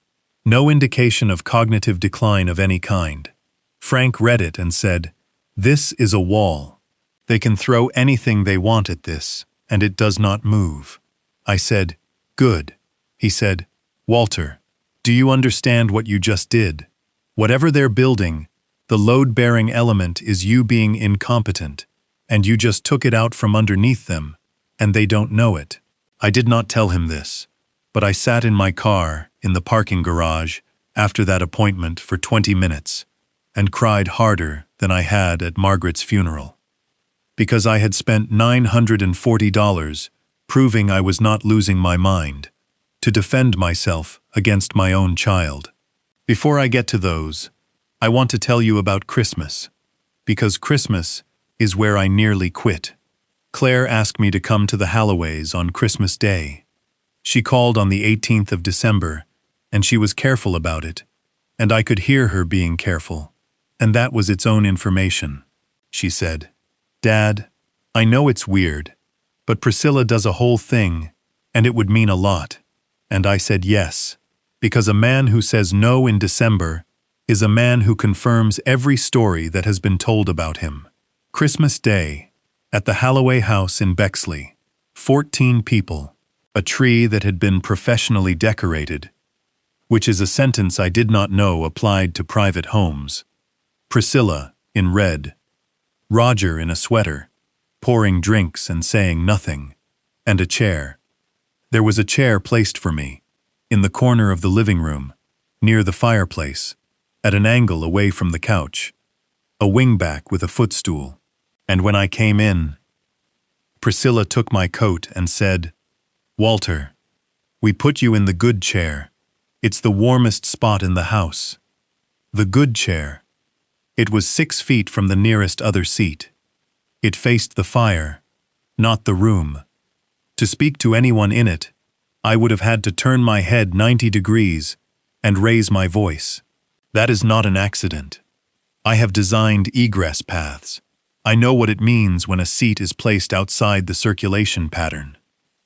No indication of cognitive decline of any kind. Frank read it and said, "This is a wall. They can throw anything they want at this, and it does not move." I said, "Good." He said, "Walter, do you understand what you just did? Whatever they're building, the load-bearing element is you being incompetent, and you just took it out from underneath them, and they don't know it." I did not tell him this, but I sat in my car in the parking garage after that appointment for 20 minutes and cried harder than I had at Margaret's funeral. Because I had spent $940 proving I was not losing my mind, to defend myself against my own child. Before I get to those, I want to tell you about Christmas, because Christmas is where I nearly quit. Claire asked me to come to the Halloways on Christmas Day. She called on the 18th of December, and she was careful about it, and I could hear her being careful, and that was its own information. She said, "Dad, I know it's weird, but Priscilla does a whole thing, and it would mean a lot." And I said yes, because a man who says no in December is a man who confirms every story that has been told about him. Christmas Day, at the Halloway House in Bexley, 14 people, a tree that had been professionally decorated, which is a sentence I did not know applied to private homes. Priscilla, in red. Roger in a sweater, pouring drinks and saying nothing, and a chair. There was a chair placed for me, in the corner of the living room, near the fireplace, at an angle away from the couch, a wingback with a footstool. And when I came in, Priscilla took my coat and said, "Walter, we put you in the good chair. It's the warmest spot in the house." The good chair. It was 6 feet from the nearest other seat. It faced the fire, not the room. To speak to anyone in it, I would have had to turn my head 90 degrees and raise my voice. That is not an accident. I have designed egress paths. I know what it means when a seat is placed outside the circulation pattern.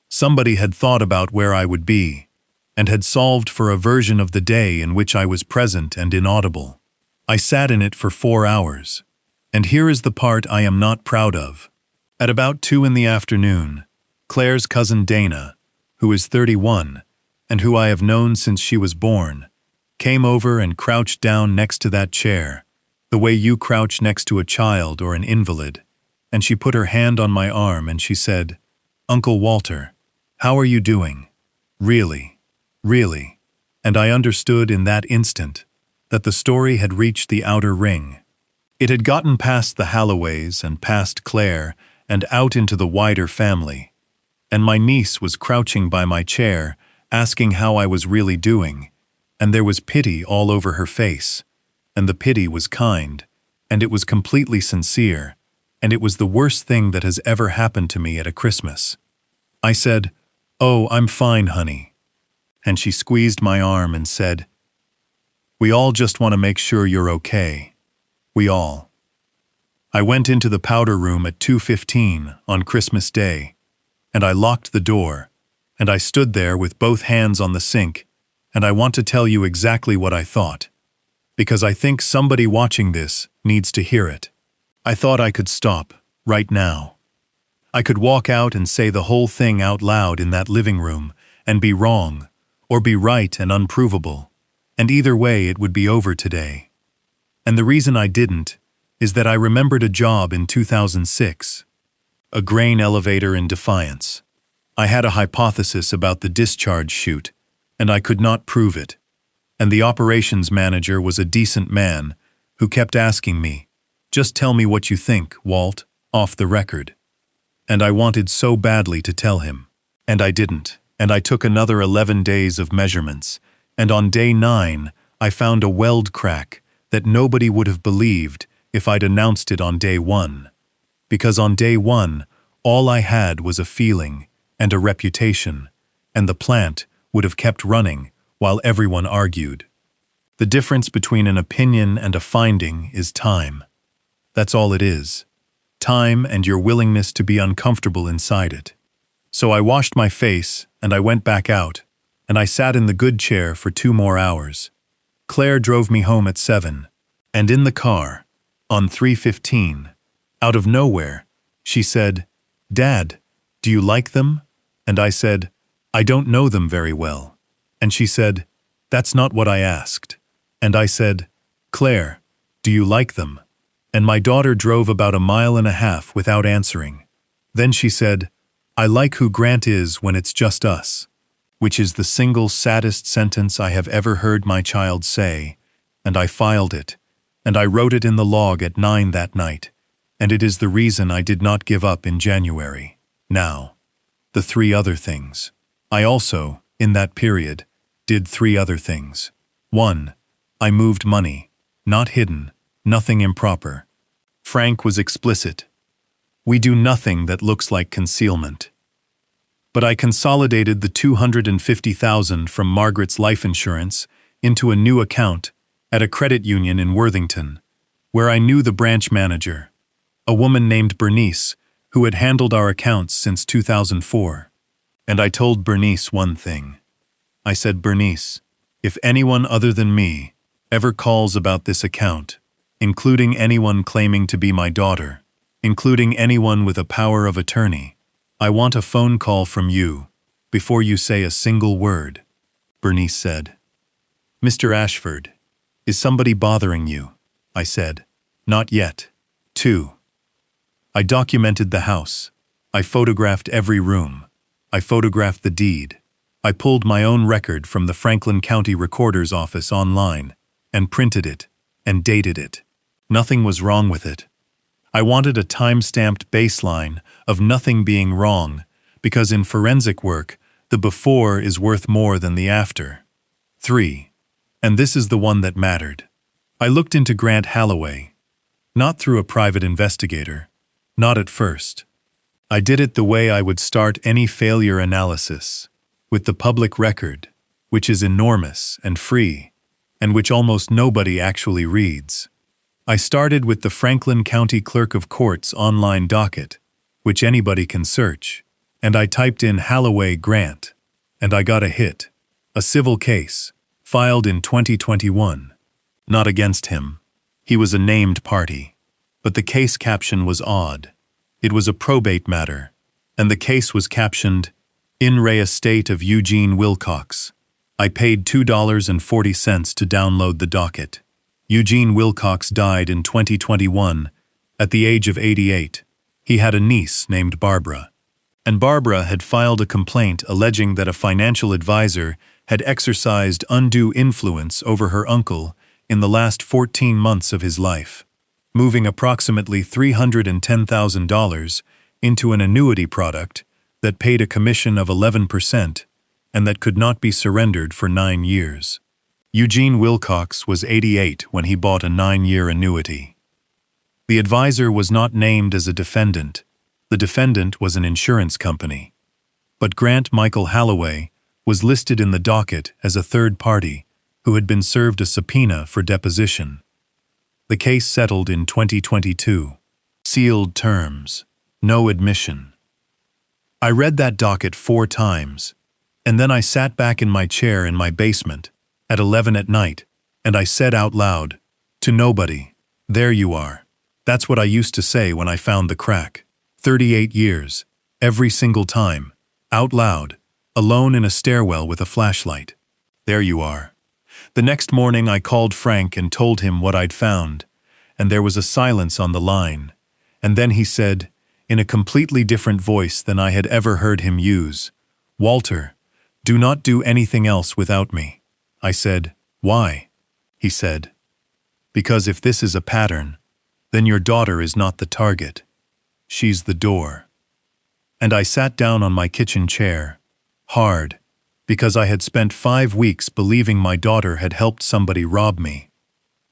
Somebody had thought about where I would be, and had solved for a version of the day in which I was present and inaudible. I sat in it for 4 hours, and here is the part I am not proud of. At about 2 in the afternoon, Claire's cousin Dana, who is 31, and who I have known since she was born, came over and crouched down next to that chair, the way you crouch next to a child or an invalid, and she put her hand on my arm and she said, "Uncle Walter, how are you doing? Really, really." And I understood in that instant that the story had reached the outer ring. It had gotten past the Halloways and past Claire and out into the wider family. And my niece was crouching by my chair, asking how I was really doing, and there was pity all over her face, and the pity was kind, and it was completely sincere, and it was the worst thing that has ever happened to me at a Christmas. I said, "Oh, I'm fine, honey." And she squeezed my arm and said, "We all just want to make sure you're okay. We all." I went into the powder room at 2:15 on Christmas Day, and I locked the door, and I stood there with both hands on the sink, and I want to tell you exactly what I thought, because I think somebody watching this needs to hear it. I thought I could stop, right now. I could walk out and say the whole thing out loud in that living room, and be wrong, or be right and unprovable, and either way it would be over today. And the reason I didn't is that I remembered a job in 2006, a grain elevator in Defiance. I had a hypothesis about the discharge chute, and I could not prove it. And the operations manager was a decent man who kept asking me, "Just tell me what you think, Walt, off the record." And I wanted so badly to tell him. And I didn't, and I took another 11 days of measurements, and on day 9 I found a weld crack that nobody would have believed if I'd announced it on day 1. Because on day 1, all I had was a feeling and a reputation, and the plant would have kept running while everyone argued. The difference between an opinion and a finding is time. That's all it is. Time and your willingness to be uncomfortable inside it. So I washed my face, and I went back out, and I sat in the good chair for 2 more hours. Claire drove me home at 7, and in the car, on 3:15, out of nowhere, she said, "Dad, do you like them?" And I said, "I don't know them very well." And she said, "That's not what I asked." And I said, "Claire, do you like them?" And my daughter drove about 1.5 miles without answering. Then she said, "I like who Grant is when it's just us," which is the single saddest sentence I have ever heard my child say, and I filed it, and I wrote it in the log at 9 that night, and it is the reason I did not give up in January. Now, the 3 other things. I also, in that period, did 3 other things. 1. I moved money, not hidden, nothing improper. Frank was explicit. We do nothing that looks like concealment. But I consolidated the $250,000 from Margaret's life insurance into a new account at a credit union in Worthington, where I knew the branch manager, a woman named Bernice, who had handled our accounts since 2004. And I told Bernice one thing. I said, "Bernice, if anyone other than me ever calls about this account, including anyone claiming to be my daughter, including anyone with a power of attorney, I want a phone call from you before you say a single word." Bernice said, "Mr. Ashford, is somebody bothering you?" I said, "Not yet." 2. I documented the house. I photographed every room. I photographed the deed. I pulled my own record from the Franklin County Recorder's Office online and printed it and dated it. Nothing was wrong with it. I wanted a time-stamped baseline of nothing being wrong, because in forensic work, the before is worth more than the after. 3. And this is the one that mattered. I looked into Grant Holloway, not through a private investigator, not at first. I did it the way I would start any failure analysis, with the public record, which is enormous and free, and which almost nobody actually reads. I started with the Franklin County Clerk of Court's online docket, which anybody can search, and I typed in Holloway Grant, and I got a hit, a civil case, filed in 2021. Not against him. He was a named party. But the case caption was odd. It was a probate matter, and the case was captioned, "In re estate of Eugene Wilcox." I paid $2.40 to download the docket. Eugene Wilcox died in 2021, at the age of 88. He had a niece named Barbara. And Barbara had filed a complaint alleging that a financial advisor had exercised undue influence over her uncle in the last 14 months of his life, moving approximately $310,000 into an annuity product that paid a commission of 11% and that could not be surrendered for 9 years. Eugene Wilcox was 88 when he bought a 9-year annuity. The advisor was not named as a defendant. The defendant was an insurance company. But Grant Michael Halloway was listed in the docket as a third party who had been served a subpoena for deposition. The case settled in 2022. Sealed terms. No admission. I read that docket 4 times, and then I sat back in my chair in my basement at 11 at night, and I said out loud, to nobody, "There you are." That's what I used to say when I found the crack. 38 years, every single time, out loud, alone in a stairwell with a flashlight. There you are. The next morning I called Frank and told him what I'd found, and there was a silence on the line, and then he said, in a completely different voice than I had ever heard him use, "Walter, do not do anything else without me." I said, "Why?" He said, "Because if this is a pattern, then your daughter is not the target. She's the door." And I sat down on my kitchen chair, hard, because I had spent 5 weeks believing my daughter had helped somebody rob me.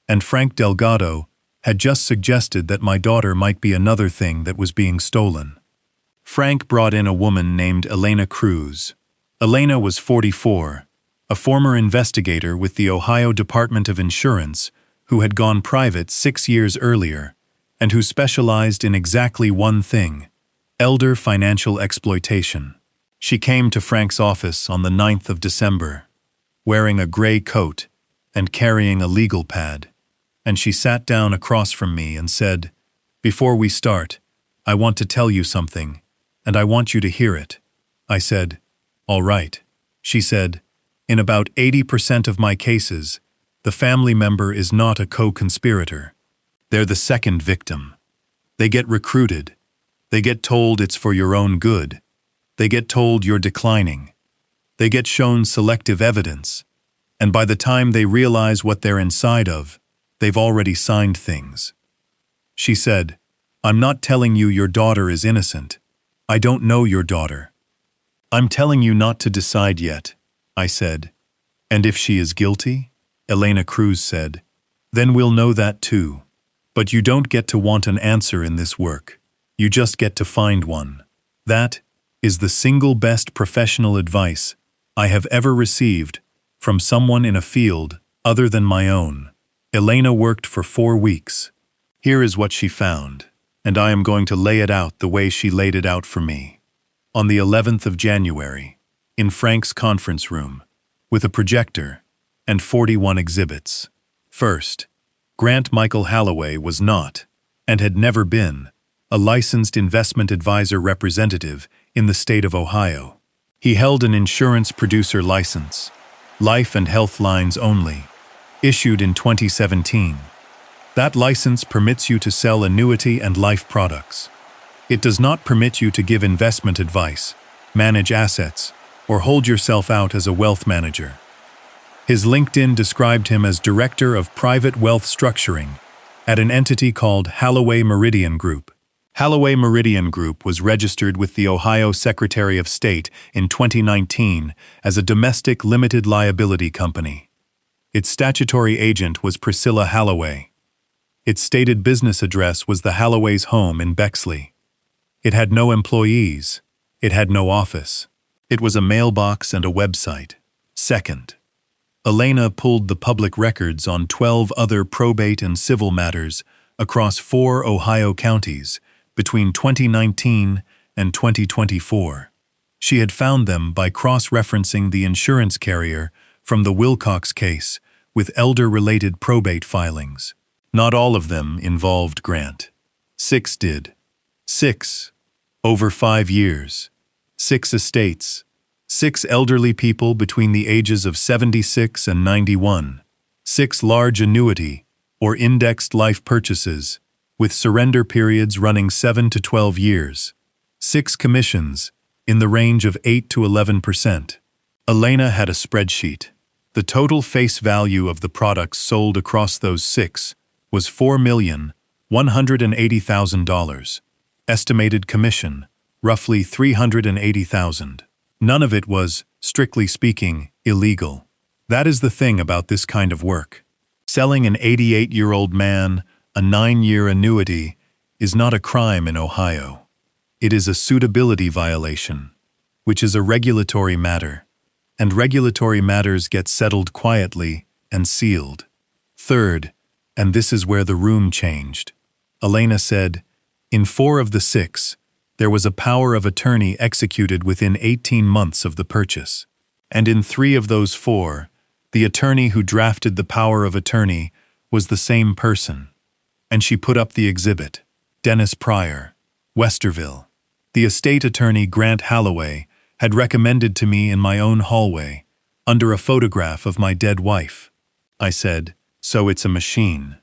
And Frank Delgado had just suggested that my daughter might be another thing that was being stolen. Frank brought in a woman named Elena Cruz. Elena was 44, a former investigator with the Ohio Department of Insurance who had gone private 6 years earlier and who specialized in exactly one thing: elder financial exploitation. She came to Frank's office on the 9th of December, wearing a gray coat and carrying a legal pad, and she sat down across from me and said, "Before we start, I want to tell you something, and I want you to hear it." I said, "All right." She said, "In about 80% of my cases, the family member is not a co-conspirator. They're the second victim. They get recruited. They get told it's for your own good. They get told you're declining. They get shown selective evidence. And by the time they realize what they're inside of, they've already signed things." She said, "I'm not telling you your daughter is innocent. I don't know your daughter. I'm telling you not to decide yet." I said, "And if she is guilty?" Elena Cruz said, "Then we'll know that too. But you don't get to want an answer in this work. You just get to find one. That is the single best professional advice I have ever received from someone in a field other than my own." Elena worked for 4 weeks. Here is what she found, and I am going to lay it out the way she laid it out for me. On the 11th of January, in Frank's conference room, with a projector and 41 exhibits. First, Grant Michael Halloway was not, and had never been, a licensed investment advisor representative in the state of Ohio. He held an insurance producer license, life and health lines only, issued in 2017. That license permits you to sell annuity and life products. It does not permit you to give investment advice, manage assets, or hold yourself out as a wealth manager. His LinkedIn described him as Director of Private Wealth Structuring at an entity called Halloway Meridian Group. Halloway Meridian Group was registered with the Ohio Secretary of State in 2019 as a domestic limited liability company. Its statutory agent was Priscilla Halloway. Its stated business address was the Halloway's home in Bexley. It had no employees. It had no office. It was a mailbox and a website. Second, Elena pulled the public records on 12 other probate and civil matters across 4 Ohio counties between 2019 and 2024. She had found them by cross-referencing the insurance carrier from the Wilcox case with elder-related probate filings. Not all of them involved Grant. 6 did. 6, over 5 years. 6 estates. 6 elderly people between the ages of 76 and 91. 6 large annuity or indexed life purchases with surrender periods running 7 to 12 years. 6 commissions in the range of 8 to 11%. Elena had a spreadsheet. The total face value of the products sold across those 6 was $4,180,000. Estimated commission, roughly $380,000. None of it was, strictly speaking, illegal. That is the thing about this kind of work. Selling an 88-year-old man a 9-year annuity is not a crime in Ohio. It is a suitability violation, which is a regulatory matter, and regulatory matters get settled quietly and sealed. Third, and this is where the room changed. Elena said, in 4 of the 6, there was a power of attorney executed within 18 months of the purchase. And in 3 of those 4, the attorney who drafted the power of attorney was the same person. And she put up the exhibit. Dennis Pryor, Westerville. The estate attorney Grant Halloway had recommended to me in my own hallway, under a photograph of my dead wife. I said, so it's a machine.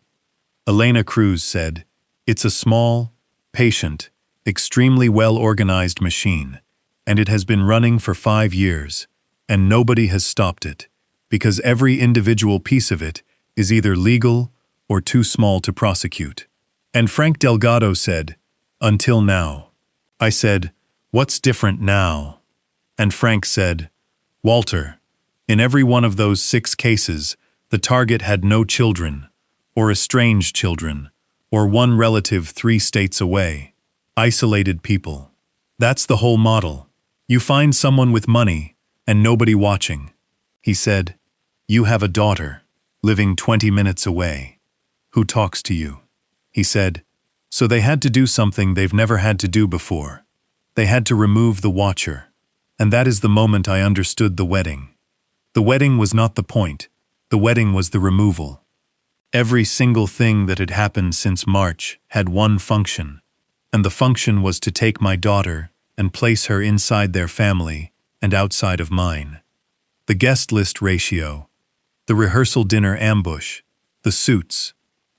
Elena Cruz said, it's a small, patient, extremely well-organized machine, and it has been running for 5 years, and nobody has stopped it, because every individual piece of it is either legal or too small to prosecute. And Frank Delgado said, until now. I said, what's different now? And Frank said, Walter, in every one of those 6 cases, the target had no children, or estranged children, or one relative 3 states away. Isolated people. That's the whole model. You find someone with money, and nobody watching. He said, you have a daughter, living 20 minutes away. Who talks to you? He said, so they had to do something they've never had to do before. They had to remove the watcher. And that is the moment I understood the wedding. The wedding was not the point. The wedding was the removal. Every single thing that had happened since March had one function, and the function was to take my daughter and place her inside their family and outside of mine. The guest list ratio, the rehearsal dinner ambush, the suits,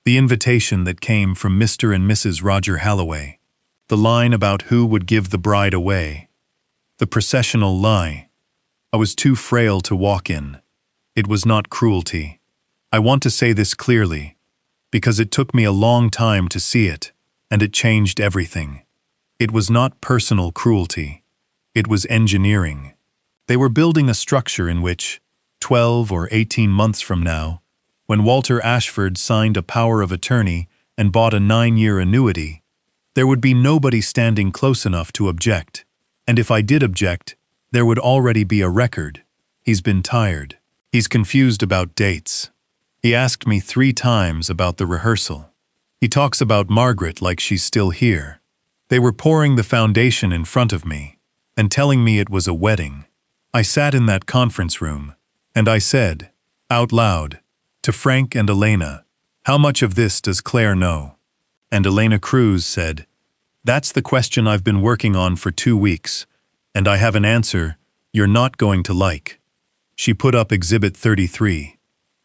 the invitation that came from Mr. and Mrs. Roger Halloway, the line about who would give the bride away, the processional lie. I was too frail to walk in. It was not cruelty. I want to say this clearly, because it took me a long time to see it, and it changed everything. It was not personal cruelty. It was engineering. They were building a structure in which, 12 or 18 months from now, when Walter Ashford signed a power of attorney and bought a 9-year annuity, there would be nobody standing close enough to object. And if I did object, there would already be a record. He's been tired. He's confused about dates. He asked me 3 times about the rehearsal. He talks about Margaret like she's still here. They were pouring the foundation in front of me and telling me it was a wedding. I sat in that conference room, and I said, out loud, to Frank and Elena, how much of this does Claire know? And Elena Cruz said, that's the question I've been working on for 2 weeks, and I have an answer you're not going to like. She put up Exhibit 33.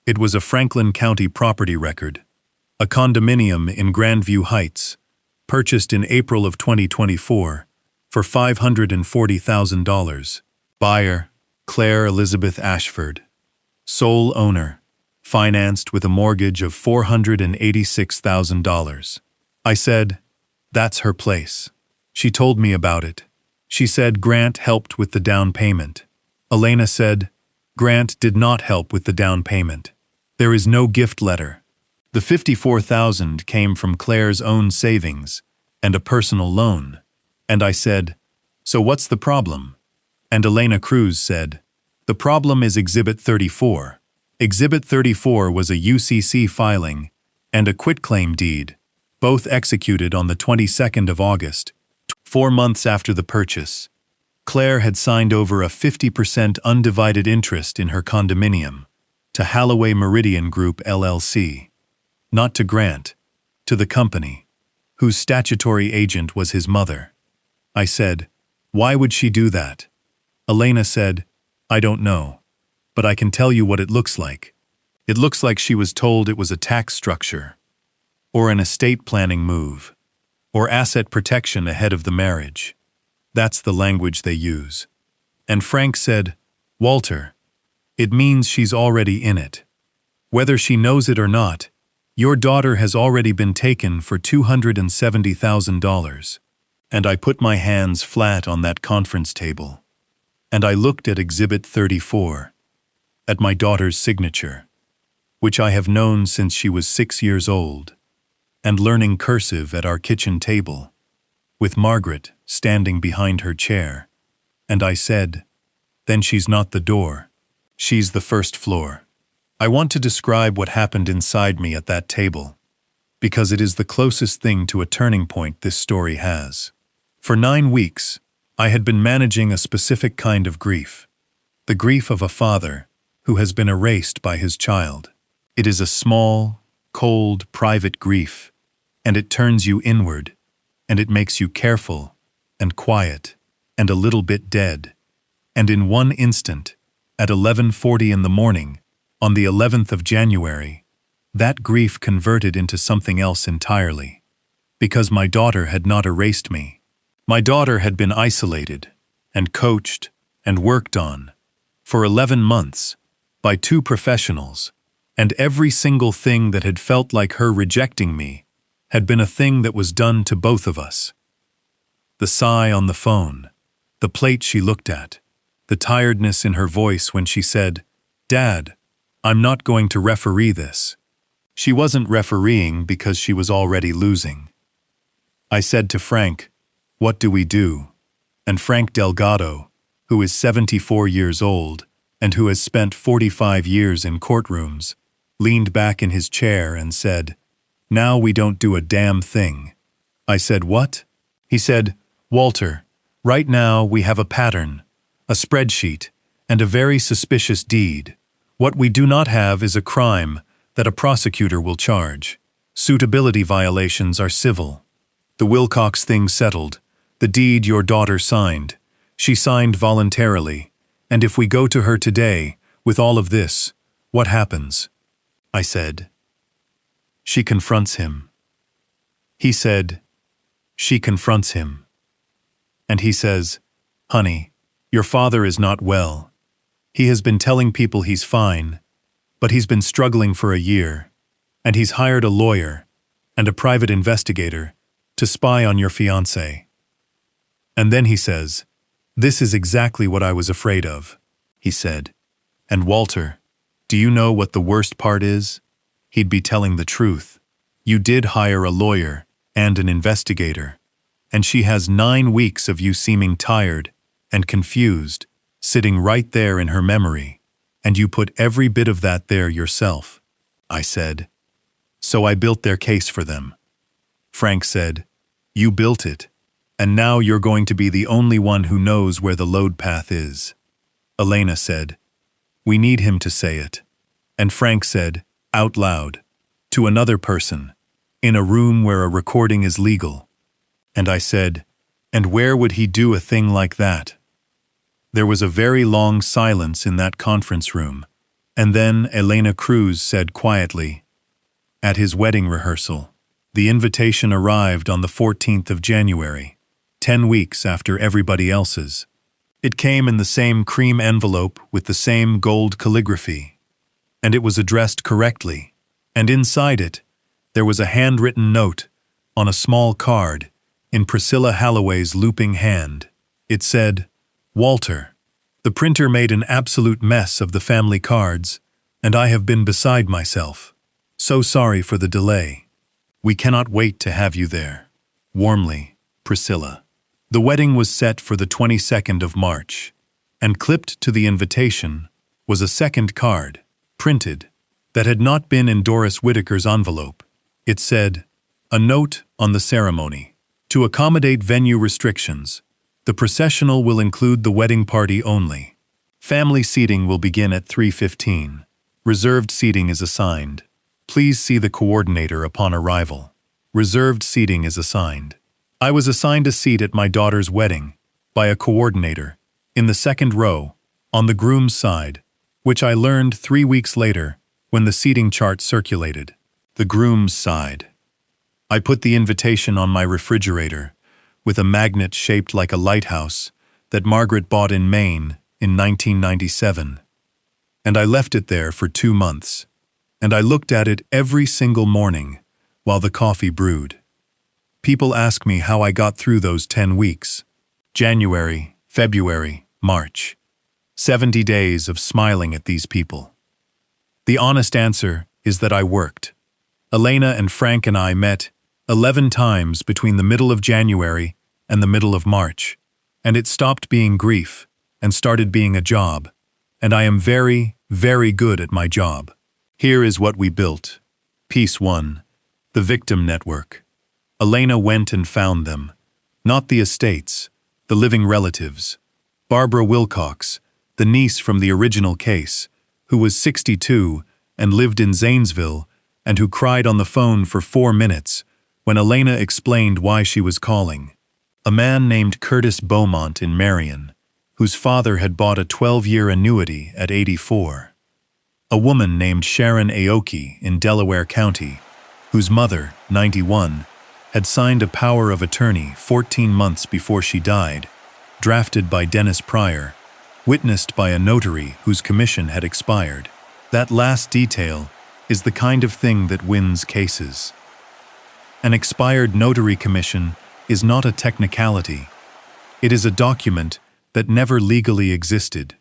It was a Franklin County property record. A condominium in Grandview Heights, purchased in April of 2024 for $540,000. Buyer, Claire Elizabeth Ashford. Sole owner, financed with a mortgage of $486,000. I said, that's her place. She told me about it. She said Grant helped with the down payment. Elena said, Grant did not help with the down payment. There is no gift letter. The $54,000 came from Claire's own savings and a personal loan. And I said, so what's the problem? And Elena Cruz said, the problem is Exhibit 34. Exhibit 34 was a UCC filing and a quitclaim deed, both executed on the 22nd of August, 4 months after the purchase. Claire had signed over a 50% undivided interest in her condominium to Halloway Meridian Group LLC. Not to Grant, to the company, whose statutory agent was his mother. I said, why would she do that? Elena said, I don't know, but I can tell you what it looks like. It looks like she was told it was a tax structure, or an estate planning move, or asset protection ahead of the marriage. That's the language they use. And Frank said, Walter, it means she's already in it. Whether she knows it or not, your daughter has already been taken for $270,000. And I put my hands flat on that conference table. And I looked at Exhibit 34, at my daughter's signature, which I have known since she was 6 years old, and learning cursive at our kitchen table, with Margaret standing behind her chair. And I said, then she's not the door, she's the first floor. I want to describe what happened inside me at that table, because it is the closest thing to a turning point this story has. For 9 weeks, I had been managing a specific kind of grief, the grief of a father who has been erased by his child. It is a small, cold, private grief, and it turns you inward, and it makes you careful and quiet and a little bit dead. And in one instant, at 11:40 in the morning, on the 11th of January, that grief converted into something else entirely, because my daughter had not erased me. My daughter had been isolated and coached and worked on for 11 months by 2 professionals, and every single thing that had felt like her rejecting me had been a thing that was done to both of us. The sigh on the phone, the plate she looked at, the tiredness in her voice when she said, "Dad, I'm not going to referee this." She wasn't refereeing because she was already losing. I said to Frank, "What do we do?" And Frank Delgado, who is 74 years old and who has spent 45 years in courtrooms, leaned back in his chair and said, "Now we don't do a damn thing." I said, "What?" He said, "Walter, right now we have a pattern, a spreadsheet, and a very suspicious deed. What we do not have is a crime that a prosecutor will charge. Suitability violations are civil. The Wilcox thing settled. The deed your daughter signed. She signed voluntarily. And if we go to her today, with all of this, what happens?" I said. "She confronts him." He said, "She confronts him." And he says, "Honey, your father is not well. He has been telling people he's fine, but he's been struggling for a year, and he's hired a lawyer and a private investigator to spy on your fiancé." And then he says, "This is exactly what I was afraid of," he said. "And Walter, do you know what the worst part is?" He'd be telling the truth. "You did hire a lawyer and an investigator, and she has 9 weeks of you seeming tired and confused, sitting right there in her memory, and you put every bit of that there yourself." I said, "So I built their case for them." Frank said, "You built it, and now you're going to be the only one who knows where the load path is." Elena said, "We need him to say it." And Frank said, out loud, to another person, in a room where a recording is legal. And I said, "And where would he do a thing like that?" There was a very long silence in that conference room, and then Elena Cruz said quietly, "At his wedding rehearsal, the invitation arrived on the 14th of January. 10 weeks after everybody else's. It came in the same cream envelope with the same gold calligraphy, and it was addressed correctly, and inside it, there was a handwritten note on a small card in Priscilla Halloway's looping hand. It said, "Walter, the printer made an absolute mess of the family cards, and I have been beside myself. So sorry for the delay. We cannot wait to have you there. Warmly, Priscilla." The wedding was set for the 22nd of March, and clipped to the invitation was a second card, printed, that had not been in Doris Whitaker's envelope. It said, "A note on the ceremony. To accommodate venue restrictions, the processional will include the wedding party only. Family seating will begin at 3:15. Reserved seating is assigned. Please see the coordinator upon arrival. Reserved seating is assigned." I was assigned a seat at my daughter's wedding by a coordinator in the second row on the groom's side, which I learned 3 weeks later when the seating chart circulated. The groom's side. I put the invitation on my refrigerator with a magnet shaped like a lighthouse that Margaret bought in Maine in 1997. And I left it there for 2 months, and I looked at it every single morning while the coffee brewed. People ask me how I got through those 10 weeks. January, February, March. 70 days of smiling at these people. The honest answer is that I worked. Elena and Frank and I met 11 times between the middle of January and the middle of March, and it stopped being grief and started being a job, and I am very, very good at my job. Here is what we built. Piece 1. The victim network. Elena went and found them. Not the estates, the living relatives. Barbara Wilcox, the niece from the original case, who was 62 and lived in Zanesville, and who cried on the phone for 4 minutes when Elena explained why she was calling. A man named Curtis Beaumont in Marion, whose father had bought a 12-year annuity at 84. A woman named Sharon Aoki in Delaware County, whose mother, 91, had signed a power of attorney 14 months before she died, drafted by Dennis Pryor, witnessed by a notary whose commission had expired. That last detail is the kind of thing that wins cases. An expired notary commission is not a technicality. It is a document that never legally existed.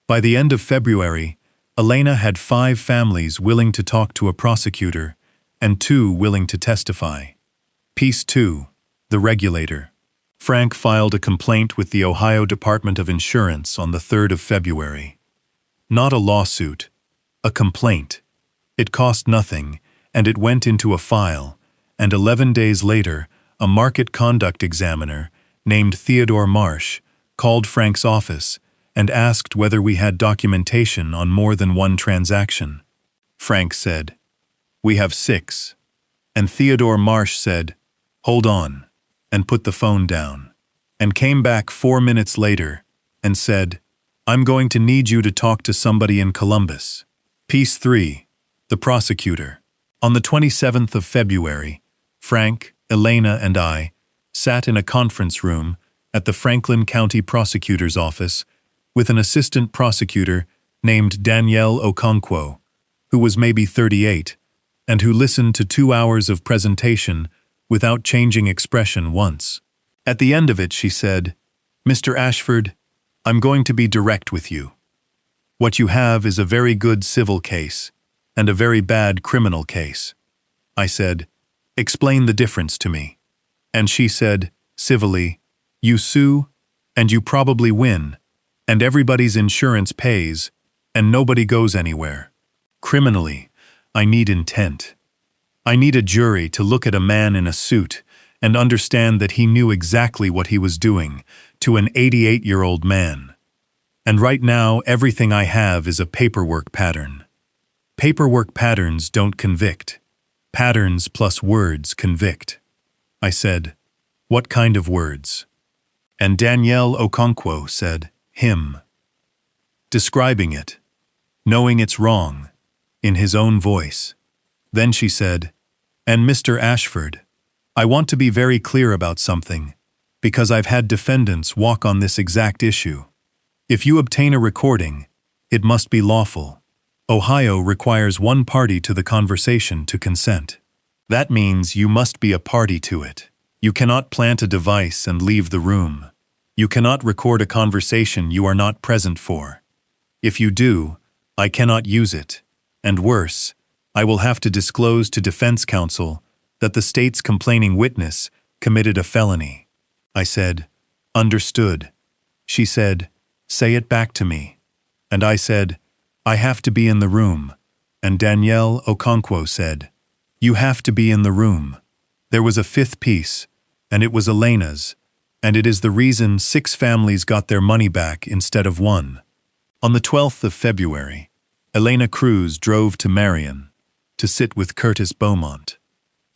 By the end of February, Elena had 5 families willing to talk to a prosecutor and 2 willing to testify. Piece 2. The regulator. Frank filed a complaint with the Ohio Department of Insurance on the 3rd of February. Not a lawsuit, a complaint. It cost nothing, and it went into a file, and 11 days later, a market conduct examiner named Theodore Marsh called Frank's office and asked whether we had documentation on more than one transaction. Frank said, "We have 6. And Theodore Marsh said, "Hold on," and put the phone down, and came back 4 minutes later and said, "I'm going to need you to talk to somebody in Columbus." Piece 3. The prosecutor. On the 27th of February, Frank, Elena, and I sat in a conference room at the Franklin County Prosecutor's Office with an assistant prosecutor named Danielle Okonkwo, who was maybe 38, and who listened to 2 hours of presentation without changing expression once. At the end of it, she said, "Mr. Ashford, I'm going to be direct with you. What you have is a very good civil case and a very bad criminal case." I said, "Explain the difference to me." And she said, civilly, "You sue, and you probably win, and everybody's insurance pays, and nobody goes anywhere. Criminally, I need intent. I need a jury to look at a man in a suit and understand that he knew exactly what he was doing to an 88-year-old man. And right now, everything I have is a paperwork pattern. Paperwork patterns don't convict. Patterns plus words convict." I said, "What kind of words?" And Danielle Okonkwo said, "Him." Describing it, knowing it's wrong, in his own voice. Then she said, "And Mr. Ashford, I want to be very clear about something, because I've had defendants walk on this exact issue. If you obtain a recording, it must be lawful. Ohio requires one party to the conversation to consent. That means you must be a party to it. You cannot plant a device and leave the room. You cannot record a conversation you are not present for. If you do, I cannot use it, and worse, I will have to disclose to defense counsel that the state's complaining witness committed a felony." I said, "Understood." She said, "Say it back to me." And I said, "I have to be in the room." And Danielle Okonkwo said, "You have to be in the room." There was a 5th piece, and it was Elena's, and it is the reason 6 families got their money back instead of 1. On the 12th of February, Elena Cruz drove to Marion to sit with Curtis Beaumont,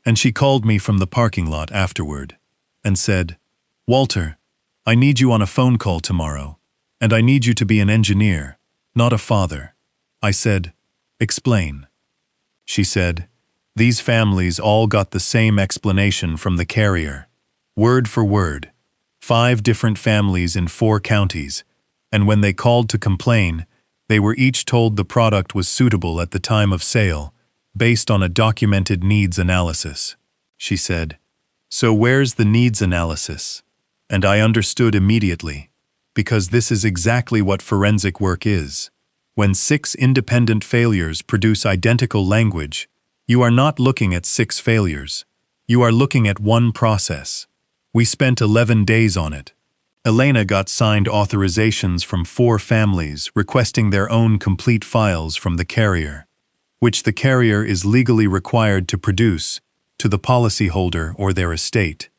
and she called me from the parking lot afterward and said, "Walter, I need you on a phone call tomorrow, and I need you to be an engineer, not a father." I said, "Explain." She said, "These families all got the same explanation from the carrier, word for word, 5 different families in 4 counties, and when they called to complain, they were each told the product was suitable at the time of sale, based on a documented needs analysis." She said, So where's the needs analysis? And I understood immediately, because this is exactly what forensic work is. When 6 independent failures produce identical language, you are not looking at 6 failures. You are looking at one process. We spent 11 days on it. Elena got signed authorizations from 4 families requesting their own complete files from the carrier, which the carrier is legally required to produce to the policyholder or their estate.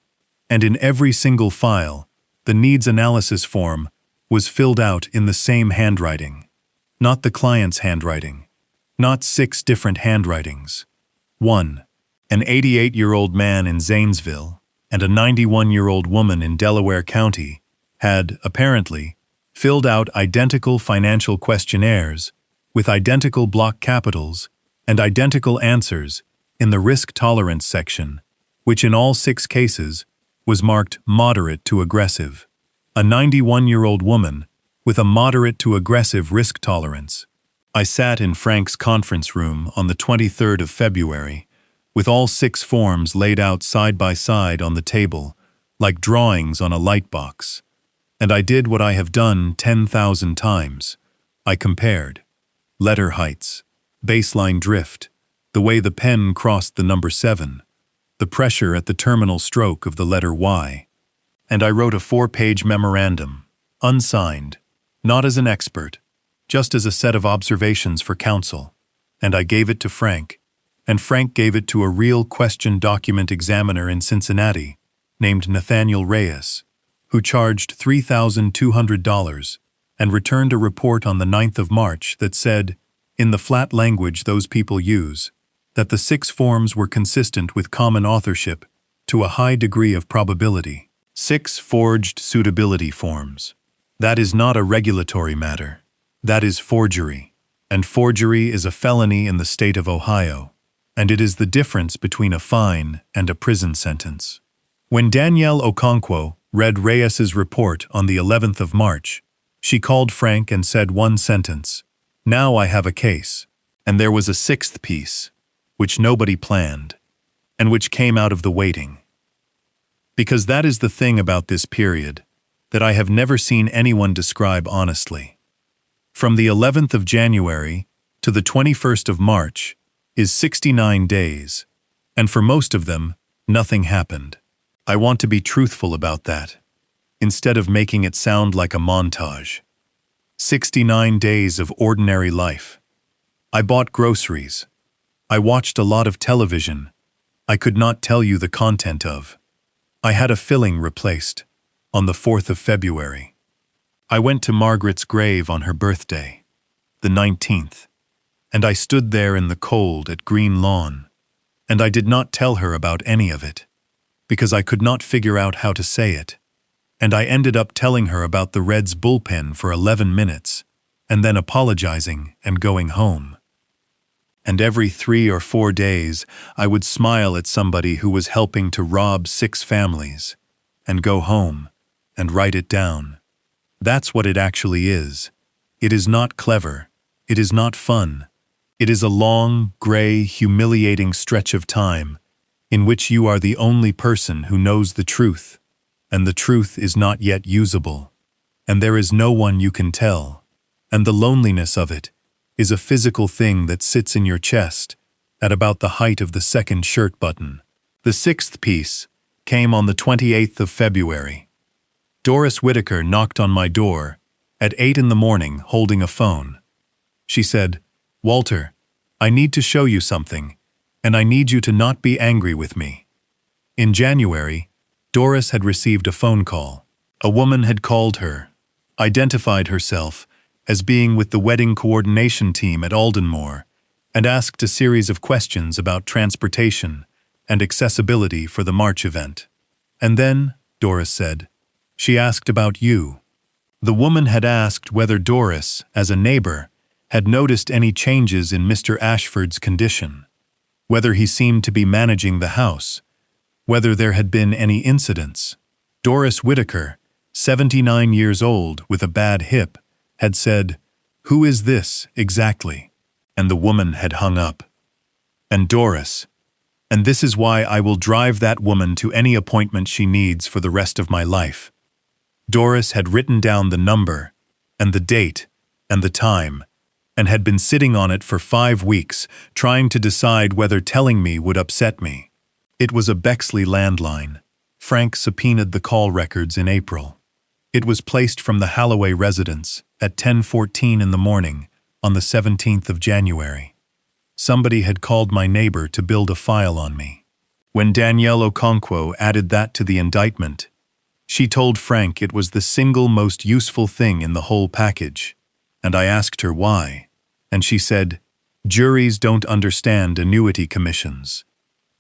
And in every single file, the needs analysis form was filled out in the same handwriting. Not the client's handwriting. Not 6 different handwritings. 1. An 88-year-old man in Zanesville and a 91-year-old woman in Delaware County had, apparently, filled out identical financial questionnaires with identical block capitals and identical answers in the risk tolerance section, which in all 6 cases was marked moderate to aggressive. A 91-year-old woman with a moderate to aggressive risk tolerance. I sat in Frank's conference room on the 23rd of February, with all 6 forms laid out side by side on the table, like drawings on a light box. And I did what I have done 10,000 times. I compared letter heights, baseline drift, the way the pen crossed the number 7, the pressure at the terminal stroke of the letter Y. And I wrote a 4-page memorandum, unsigned, not as an expert, just as a set of observations for counsel. And I gave it to Frank, and Frank gave it to a real question document examiner in Cincinnati named Nathaniel Reyes, who charged $3,200 and returned a report on the 9th of March that said, in the flat language those people use, that the 6 forms were consistent with common authorship to a high degree of probability. 6 forged suitability forms. That is not a regulatory matter. That is forgery. And forgery is a felony in the state of Ohio. And it is the difference between a fine and a prison sentence. When Danielle Okonkwo read Reyes's report on the 11th of March, she called Frank and said one sentence, "Now I have a case." And there was a 6th piece, which nobody planned, and which came out of the waiting. Because that is the thing about this period that I have never seen anyone describe honestly. From the 11th of January to the 21st of March is 69 days, and for most of them, nothing happened. I want to be truthful about that, instead of making it sound like a montage. 69 days of ordinary life. I bought groceries. I watched a lot of television I could not tell you the content of. I had a filling replaced on the 4th of February. I went to Margaret's grave on her birthday, the 19th, and I stood there in the cold at Green Lawn, and I did not tell her about any of it, because I could not figure out how to say it, and I ended up telling her about the Reds bullpen for 11 minutes, and then apologizing and going home. And every 3 or 4 days, I would smile at somebody who was helping to rob 6 families, and go home, and write it down. That's what it actually is. It is not clever. It is not fun. It is a long, gray, humiliating stretch of time in which you are the only person who knows the truth, and the truth is not yet usable, and there is no one you can tell, and the loneliness of it is a physical thing that sits in your chest at about the height of the 2nd shirt button. The 6th piece came on the 28th of February. Doris Whitaker knocked on my door at 8 in the morning holding a phone. She said, "Walter, I need to show you something, and I need you to not be angry with me." In January, Doris had received a phone call. A woman had called her, identified herself as being with the wedding coordination team at Aldenmore, and asked a series of questions about transportation and accessibility for the March event. And then, Doris said, she asked about you. The woman had asked whether Doris, as a neighbor, had noticed any changes in Mr. Ashford's condition, whether he seemed to be managing the house, whether there had been any incidents. Doris Whitaker, 79 years old with a bad hip, had said, "Who is this, exactly?" And the woman had hung up. And Doris and this is why I will drive that woman to any appointment she needs for the rest of my life." Doris had written down the number, and the date, and the time, and had been sitting on it for 5 weeks, trying to decide whether telling me would upset me. It was a Bexley landline. Frank subpoenaed the call records in April. It was placed from the Holloway residence at 10:14 in the morning on the 17th of January. Somebody had called my neighbor to build a file on me. When Danielle Okonkwo added that to the indictment, she told Frank it was the single most useful thing in the whole package, and I asked her why, and she said, "Juries don't understand annuity commissions.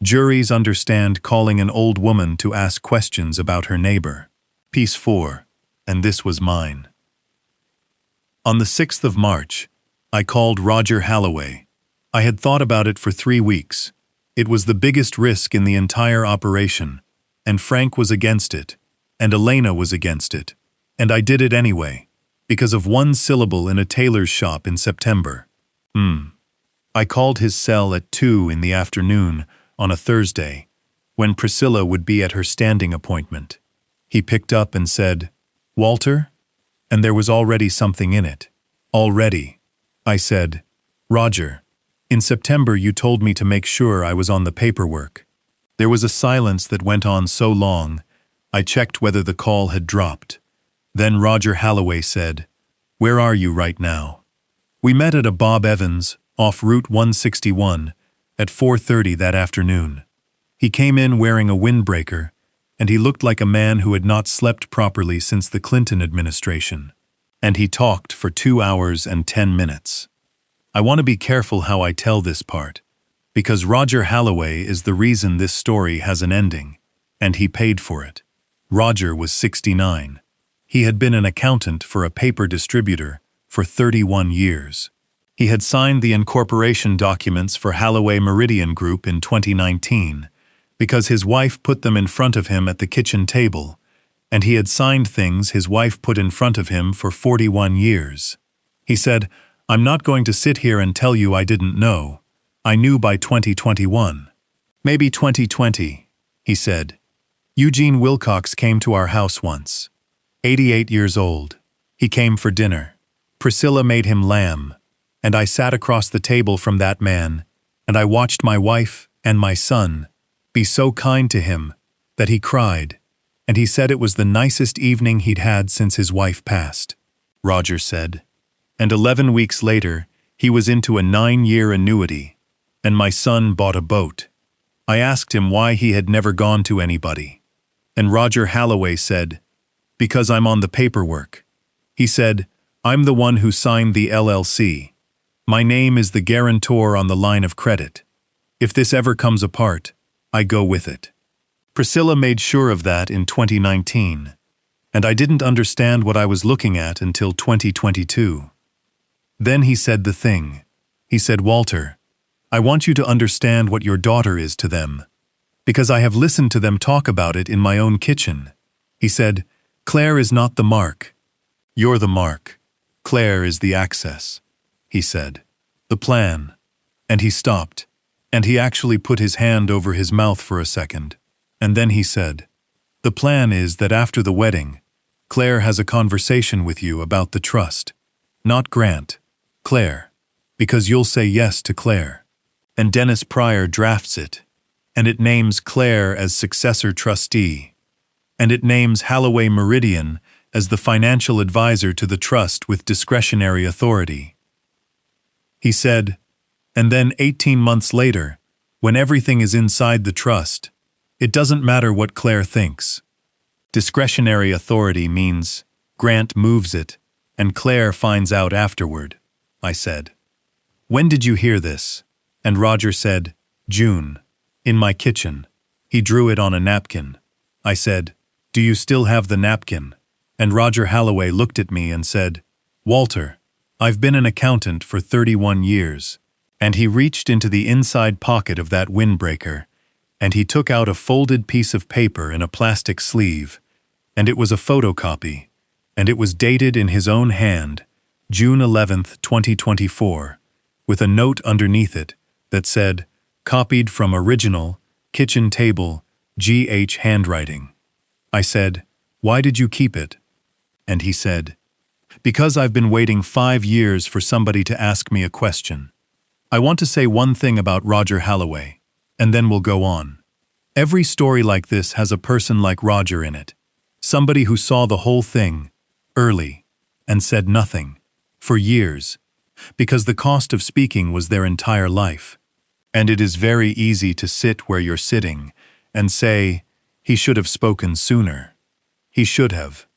Juries understand calling an old woman to ask questions about her neighbor." Piece 4, and this was mine. On the 6th of March, I called Roger Holloway. I had thought about it for 3 weeks. It was the biggest risk in the entire operation, and Frank was against it, and Elena was against it, and I did it anyway, because of one syllable in a tailor's shop in September. I called his cell at 2 in the afternoon on a Thursday, when Priscilla would be at her standing appointment. He picked up and said, "Walter?" And there was already something in it. Already. I said, "Roger, in September you told me to make sure I was on the paperwork." There was a silence that went on so long, I checked whether the call had dropped. Then Roger Holloway said, "Where are you right now?" We met at a Bob Evans, off Route 161, at 4:30 that afternoon. He came in wearing a windbreaker, and he looked like a man who had not slept properly since the Clinton administration. And he talked for 2 hours and 10 minutes. I want to be careful how I tell this part, because Roger Holloway is the reason this story has an ending, and he paid for it. Roger was 69. He had been an accountant for a paper distributor for 31 years. He had signed the incorporation documents for Holloway Meridian Group in 2019 because his wife put them in front of him at the kitchen table, and he had signed things his wife put in front of him for 41 years. He said, "I'm not going to sit here and tell you I didn't know. I knew by 2021. Maybe 2020, he said. Eugene Wilcox came to our house once. 88 years old. He came for dinner. Priscilla made him lamb, and I sat across the table from that man, and I watched my wife and my son be so kind to him that he cried, and he said it was the nicest evening he'd had since his wife passed," Roger said. And 11 weeks later, he was into a 9-year annuity, and my son bought a boat. I asked him why he had never gone to anybody, and Roger Holloway said, "Because I'm on the paperwork." He said, "I'm the one who signed the LLC. My name is the guarantor on the line of credit. If this ever comes apart, I go with it." Priscilla made sure of that in 2019, and I didn't understand what I was looking at until 2022. Then he said the thing. He said, "Walter, I want you to understand what your daughter is to them, because I have listened to them talk about it in my own kitchen." He said, "Claire is not the mark. You're the mark. Claire is the access," he said. "The plan." And he stopped, and he actually put his hand over his mouth for a second, and then he said, "The plan is that after the wedding, Claire has a conversation with you about the trust. Not Grant, Claire, because you'll say yes to Claire. And Dennis Pryor drafts it, and it names Claire as successor trustee, and it names Holloway Meridian as the financial advisor to the trust with discretionary authority." He said, "And then 18 months later, when everything is inside the trust, it doesn't matter what Claire thinks. Discretionary authority means Grant moves it, and Claire finds out afterward," I said. "When did you hear this?" And Roger said, "June. In my kitchen." He drew it on a napkin. I said, "Do you still have the napkin?" And Roger Holloway looked at me and said, "Walter, I've been an accountant for 31 years." And he reached into the inside pocket of that windbreaker, and he took out a folded piece of paper in a plastic sleeve, and it was a photocopy, and it was dated in his own hand, June 11th, 2024, with a note underneath it that said, "Copied from original kitchen table, GH handwriting. I said, "Why did you keep it?" And he said, "Because I've been waiting 5 years for somebody to ask me a question. I want to say one thing about Roger Holloway, and then we'll go on. Every story like this has a person like Roger in it. Somebody who saw the whole thing, early, and said nothing, for years, because the cost of speaking was their entire life. And it is very easy to sit where you're sitting and say, he should have spoken sooner. He should have.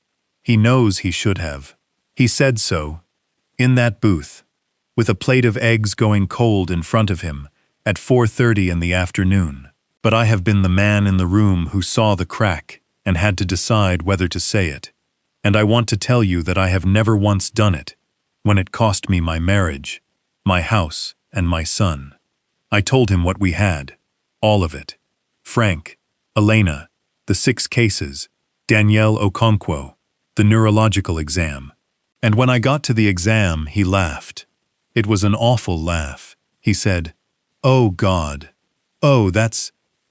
He knows he should have. He said so, in that booth, with a plate of eggs going cold in front of him at 4:30 in the afternoon. But I have been the man in the room who saw the crack and had to decide whether to say it. And I want to tell you that I have never once done it, when it cost me my marriage, my house, and my son. I told him what we had, all of it. Frank, Elena, the 6 cases, Danielle Okonkwo, the neurological exam. And when I got to the exam, he laughed. It was an awful laugh. He said, "Oh God. Oh,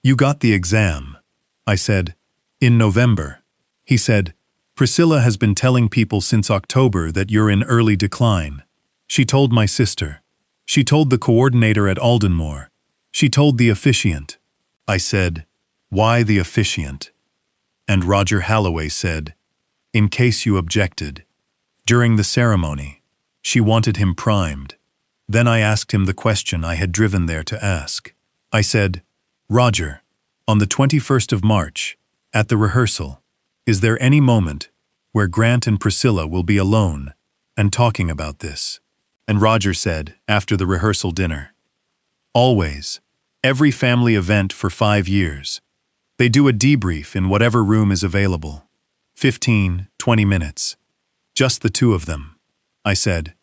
you got the exam." I said, "In November." He said, "Priscilla has been telling people since October that you're in early decline. She told my sister. She told the coordinator at Aldenmore. She told the officiant." I said, "Why the officiant?" And Roger Holloway said, "In case you objected. During the ceremony, she wanted him primed. Then I asked him the question I had driven there to ask. I said, 'Roger, on the 21st of March, at the rehearsal, is there any moment where Grant and Priscilla will be alone and talking about this?' And Roger said, after the rehearsal dinner, 'Always. Every family event for 5 years. They do a debrief in whatever room is available. 15, 20 minutes. Just the 2 of them.' I said,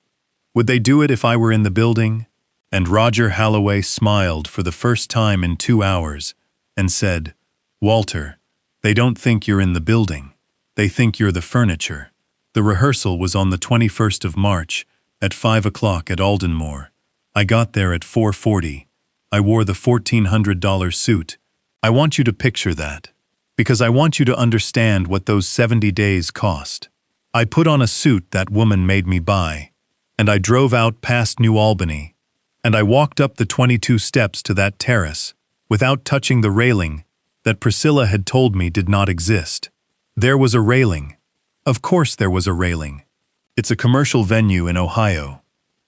'Would they do it if I were in the building?' And Roger Holloway smiled for the first time in 2 hours and said, 'Walter, they don't think you're in the building. They think you're the furniture.' The rehearsal was on the 21st of March at 5 o'clock at Aldenmore. I got there at 4:40. I wore the $1,400 suit. I want you to picture that, because I want you to understand what those 70 days cost. I put on a suit that woman made me buy, and I drove out past New Albany, and I walked up the 22 steps to that terrace without touching the railing that Priscilla had told me did not exist. There was a railing. Of course there was a railing. It's a commercial venue in Ohio.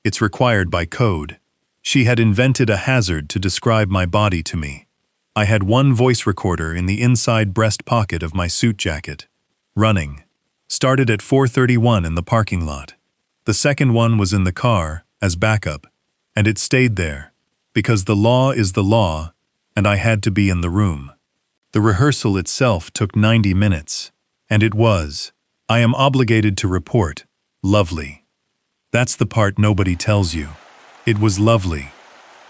It's required by code. She had invented a hazard to describe my body to me. I had one voice recorder in the inside breast pocket of my suit jacket. Running. Started at 4:31 in the parking lot. The second one was in the car, as backup, and it stayed there, because the law is the law, and I had to be in the room. The rehearsal itself took 90 minutes, and it was, I am obligated to report, lovely. That's the part nobody tells you. It was lovely.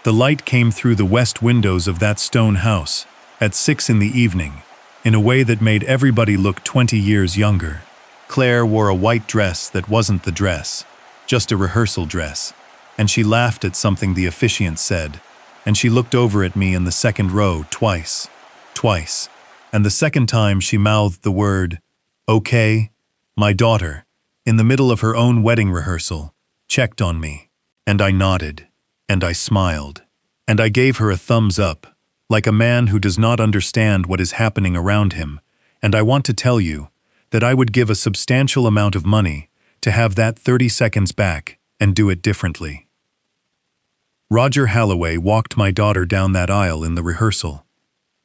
The light came through the west windows of that stone house, at 6 in the evening, in a way that made everybody look 20 years younger. Claire wore a white dress that wasn't the dress, just a rehearsal dress, and she laughed at something the officiant said, and she looked over at me in the second row twice, and the second time she mouthed the word, "Okay." My daughter, in the middle of her own wedding rehearsal, checked on me, and I nodded, and I smiled, and I gave her a thumbs up, like a man who does not understand what is happening around him, and I want to tell you that I would give a substantial amount of money to have that 30 seconds back and do it differently. Roger Holloway walked my daughter down that aisle in the rehearsal.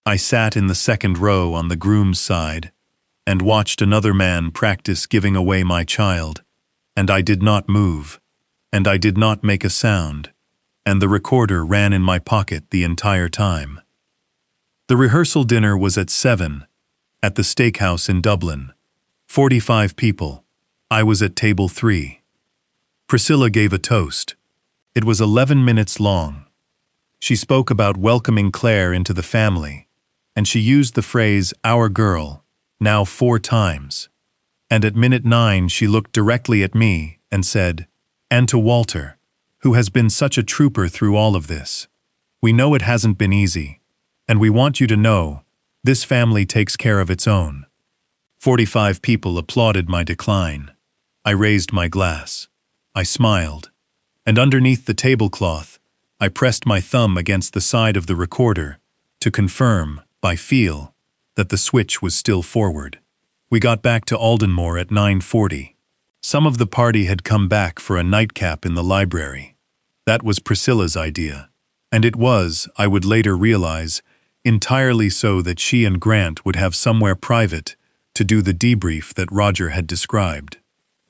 I sat in the second row on the groom's side and watched another man practice giving away my child, and I did not move, and I did not make a sound, and the recorder ran in my pocket the entire time. The rehearsal dinner was at 7, at the steakhouse in Dublin. 45 people. I was at table 3. Priscilla gave a toast. It was 11 minutes long. She spoke about welcoming Claire into the family, and she used the phrase, "our girl," now 4 times. And at minute 9 she looked directly at me and said, "And to Walter, who has been such a trooper through all of this. We know it hasn't been easy, And we want you to know, this family takes care of its own." 45 people applauded my decline. I raised my glass. I smiled. And underneath the tablecloth, I pressed my thumb against the side of the recorder to confirm, by feel, that the switch was still forward. We got back to Aldenmore at 9:40. Some of the party had come back for a nightcap in the library. That was Priscilla's idea. And it was, I would later realize, entirely so that she and Grant would have somewhere private to do the debrief that Roger had described.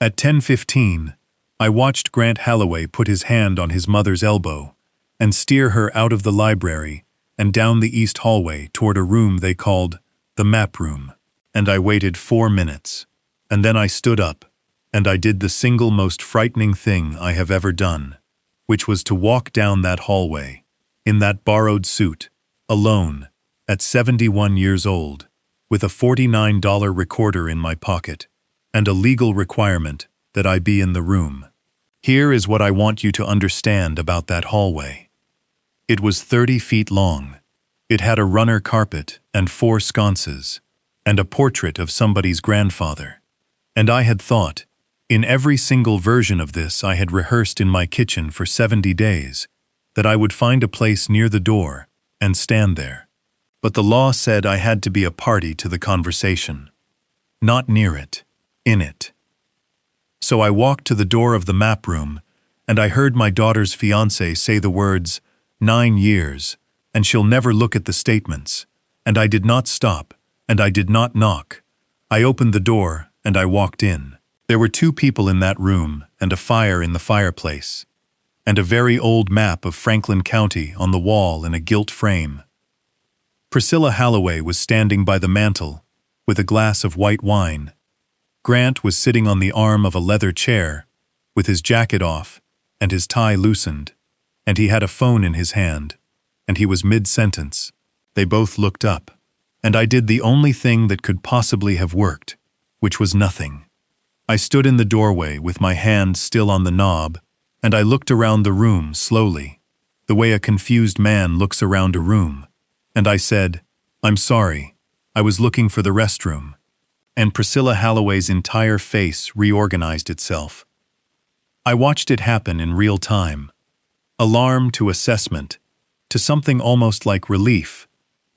At 10:15, I watched Grant Halloway put his hand on his mother's elbow and steer her out of the library and down the east hallway toward a room they called the map room. And I waited 4 minutes. And then I stood up, and I did the single most frightening thing I have ever done, which was to walk down that hallway, in that borrowed suit, alone, at 71 years old, with a $49 recorder in my pocket, and a legal requirement that I be in the room. Here is what I want you to understand about that hallway. It was 30 feet long. It had a runner carpet and 4 sconces, and a portrait of somebody's grandfather. And I had thought, in every single version of this I had rehearsed in my kitchen for 70 days, that I would find a place near the door and stand there. But the law said I had to be a party to the conversation. Not near it, in it. So I walked to the door of the map room, and I heard my daughter's fiancé say the words, 9 years, and she'll never look at the statements. And I did not stop, and I did not knock. I opened the door, and I walked in. There were 2 people in that room, and a fire in the fireplace, and a very old map of Franklin County on the wall in a gilt frame. Priscilla Halloway was standing by the mantel, with a glass of white wine. Grant was sitting on the arm of a leather chair, with his jacket off and his tie loosened, and he had a phone in his hand, and he was mid-sentence. They both looked up, and I did the only thing that could possibly have worked, which was nothing. I stood in the doorway with my hand still on the knob, and I looked around the room slowly, the way a confused man looks around a room, and I said, "I'm sorry, I was looking for the restroom." And Priscilla Halloway's entire face reorganized itself. I watched it happen in real time. Alarm to assessment, to something almost like relief,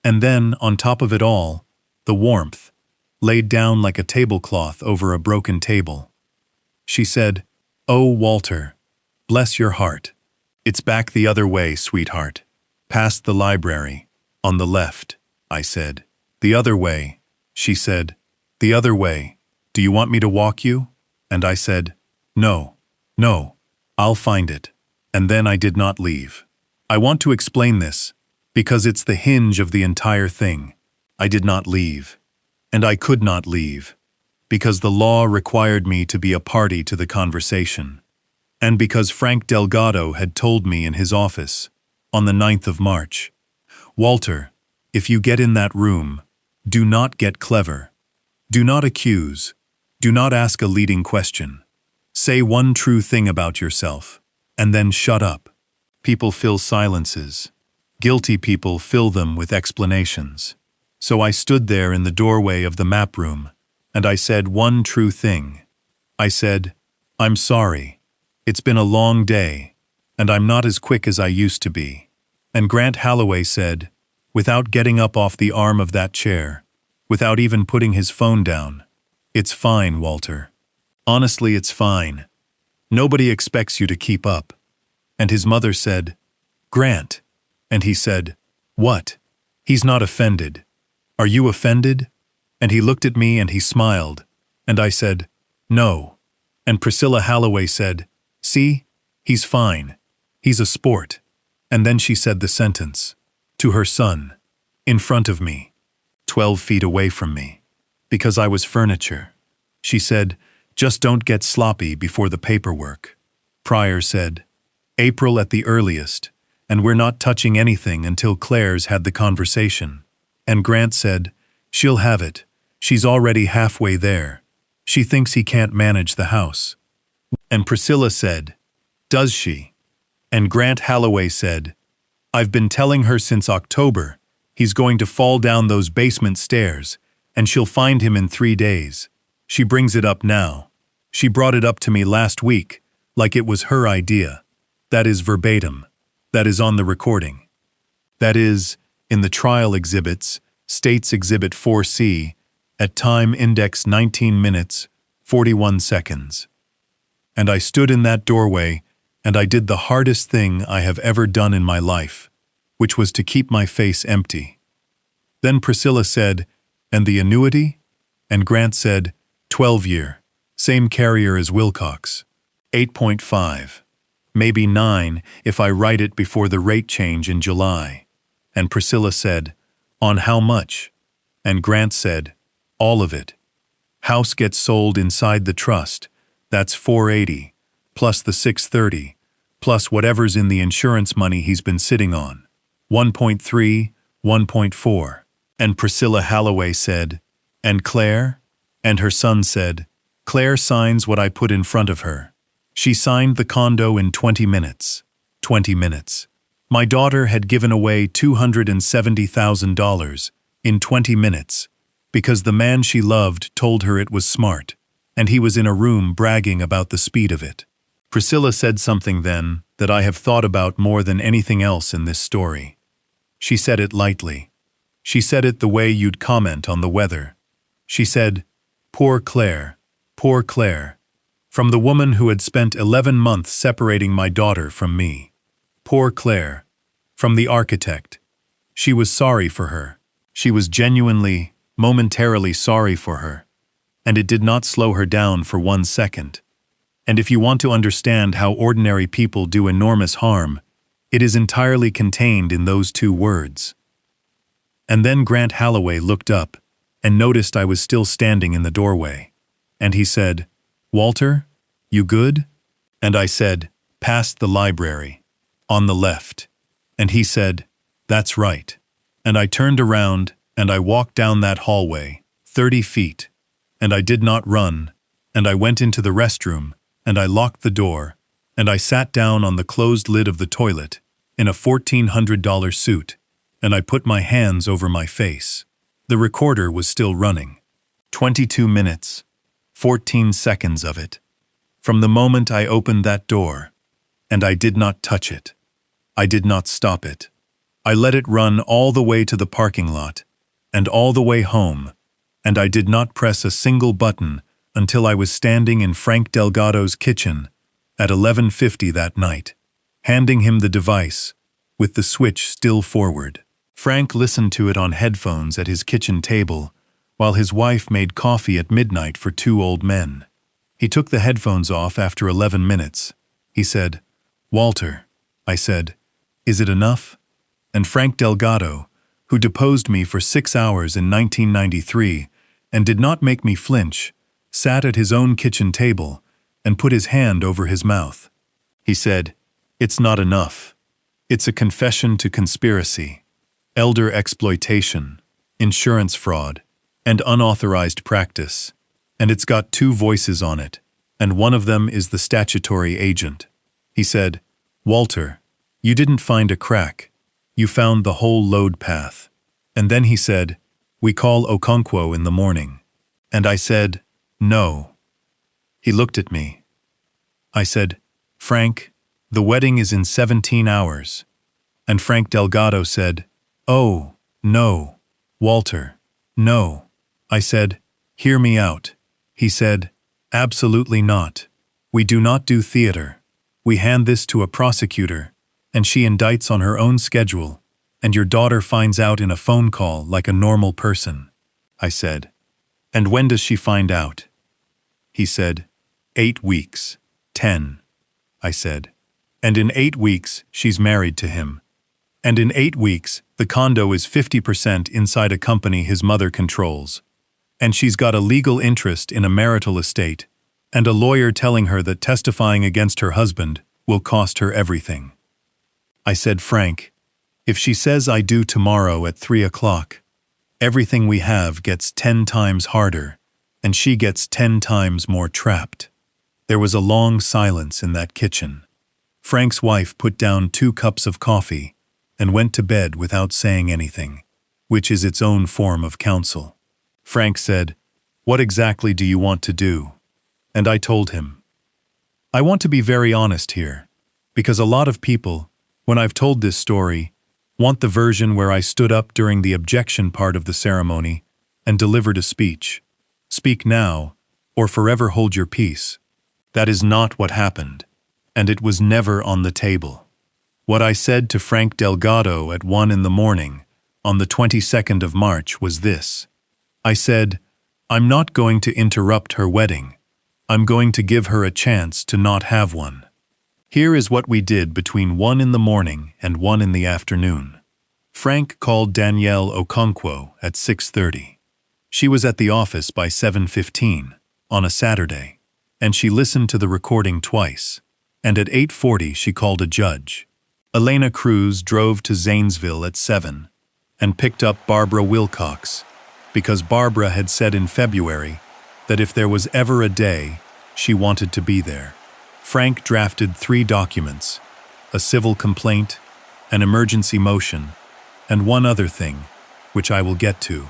and then, on top of it all, the warmth, laid down like a tablecloth over a broken table. She said, "Oh, Walter, bless your heart. It's back the other way, sweetheart. Past the library, on the left," I said. "The other way," she said. "The other way. Do you want me to walk you?" And I said, "No, no, I'll find it." And then I did not leave. I want to explain this, because it's the hinge of the entire thing. I did not leave. And I could not leave, because the law required me to be a party to the conversation, and because Frank Delgado had told me in his office, on the 9th of March, "Walter, if you get in that room, do not get clever. Do not accuse. Do not ask a leading question. Say one true thing about yourself, and then shut up." People fill silences. Guilty people fill them with explanations. So I stood there in the doorway of the map room, and I said one true thing. I said, "I'm sorry. It's been a long day, and I'm not as quick as I used to be." And Grant Halloway said, without getting up off the arm of that chair, without even putting his phone down, "It's fine, Walter. Honestly, it's fine. Nobody expects you to keep up." And his mother said, "Grant." And he said, "What? He's not offended. Are you offended?" And he looked at me and he smiled, and I said, "No." And Priscilla Halloway said, "See, he's fine. He's a sport." And then she said the sentence, to her son, in front of me, 12 feet away from me, because I was furniture. She said, "Just don't get sloppy before the paperwork." Pryor said, "April at the earliest, and we're not touching anything until Claire's had the conversation." And Grant said, "She'll have it. She's already halfway there. She thinks he can't manage the house." And Priscilla said, "Does she?" And Grant Halloway said, "I've been telling her since October He's going to fall down those basement stairs, and she'll find him in 3 days. She brings it up now. She brought it up to me last week, like it was her idea. That is verbatim. That is on the recording. That is, in the trial exhibits, States Exhibit 4C, at time index 19 minutes, 41 seconds. And I stood in that doorway, and I did the hardest thing I have ever done in my life, which was to keep my face empty. Then Priscilla said, "And the annuity?" And Grant said, 12-year, same carrier as Wilcox, 8.5, maybe 9 if I write it before the rate change in July. And Priscilla said, "On how much?" And Grant said, "All of it. House gets sold inside the trust, that's 480, plus the 630, plus whatever's in the insurance money he's been sitting on, 1.3, 1.4. And Priscilla Halloway said, "And Claire?" And her son said, "Claire signs what I put in front of her. She signed the condo in 20 minutes. 20 minutes. My daughter had given away $270,000 in 20 minutes because the man she loved told her it was smart, and he was in a room bragging about the speed of it." Priscilla said something then that I have thought about more than anything else in this story. She said it lightly. She said it the way you'd comment on the weather. She said, "Poor Claire, poor Claire," from the woman who had spent 11 months separating my daughter from me. Poor Claire, from the architect. She was sorry for her. She was genuinely, momentarily sorry for her. And it did not slow her down for 1 second. And if you want to understand how ordinary people do enormous harm, it is entirely contained in those 2 words. And then Grant Halloway looked up and noticed I was still standing in the doorway. And he said, "Walter, you good?" And I said, "Past the library. On the left." And he said, "That's right." And I turned around and I walked down that hallway, 30 feet. And I did not run. And I went into the restroom and I locked the door and I sat down on the closed lid of the toilet in a $1,400 suit and I put my hands over my face. The recorder was still running. 22 minutes, 14 seconds of it. From the moment I opened that door, and I did not touch it. I did not stop it. I let it run all the way to the parking lot, and all the way home, and I did not press a single button until I was standing in Frank Delgado's kitchen at 11:50 that night, handing him the device, with the switch still forward. Frank listened to it on headphones at his kitchen table, while his wife made coffee at midnight for 2 old men. He took the headphones off after 11 minutes. He said, "Walter," I said, "is it enough?" And Frank Delgado, who deposed me for 6 hours in 1993 and did not make me flinch, sat at his own kitchen table and put his hand over his mouth. He said, "It's not enough. It's a confession to conspiracy, elder exploitation, insurance fraud, and unauthorized practice, and it's got 2 voices on it, and one of them is the statutory agent." He said, "Walter, you didn't find a crack. You found the whole load path." And then he said, "We call Okonkwo in the morning." And I said, "No." He looked at me. I said, "Frank, the wedding is in 17 hours. And Frank Delgado said, "Oh, no, Walter, no." I said, "Hear me out." He said, "Absolutely not. We do not do theater. We hand this to a prosecutor, and she indicts on her own schedule, and your daughter finds out in a phone call like a normal person." I said, "And when does she find out?" He said, 8 weeks, 10. I said, "And in 8 weeks, she's married to him. And in 8 weeks, the condo is 50% inside a company his mother controls. And she's got a legal interest in a marital estate, and a lawyer telling her that testifying against her husband will cost her everything." I said, "Frank, if she says I do tomorrow at 3 o'clock, everything we have gets 10 times harder, and she gets 10 times more trapped." There was a long silence in that kitchen. Frank's wife put down 2 cups of coffee and went to bed without saying anything. which is its own form of counsel. Frank said, "What exactly do you want to do?" And I told him, "I want to be very honest here, because a lot of people, when I've told this story, want the version where I stood up during the objection part of the ceremony and delivered a speech. Speak now, or forever hold your peace. That is not what happened, and it was never on the table. What I said to Frank Delgado at 1 in the morning, on the 22nd of March, was this. I said, I'm not going to interrupt her wedding. I'm going to give her a chance to not have one. Here is what we did between 1 in the morning and 1 in the afternoon. Frank called Danielle Okonkwo at 6:30. She was at the office by 7:15 on a Saturday, and she listened to the recording twice, and at 8:40 she called a judge. Elena Cruz drove to Zanesville at 7 and picked up Barbara Wilcox, because Barbara had said in February that if there was ever a day, she wanted to be there. Frank drafted 3 documents, a civil complaint, an emergency motion, and one other thing, which I will get to.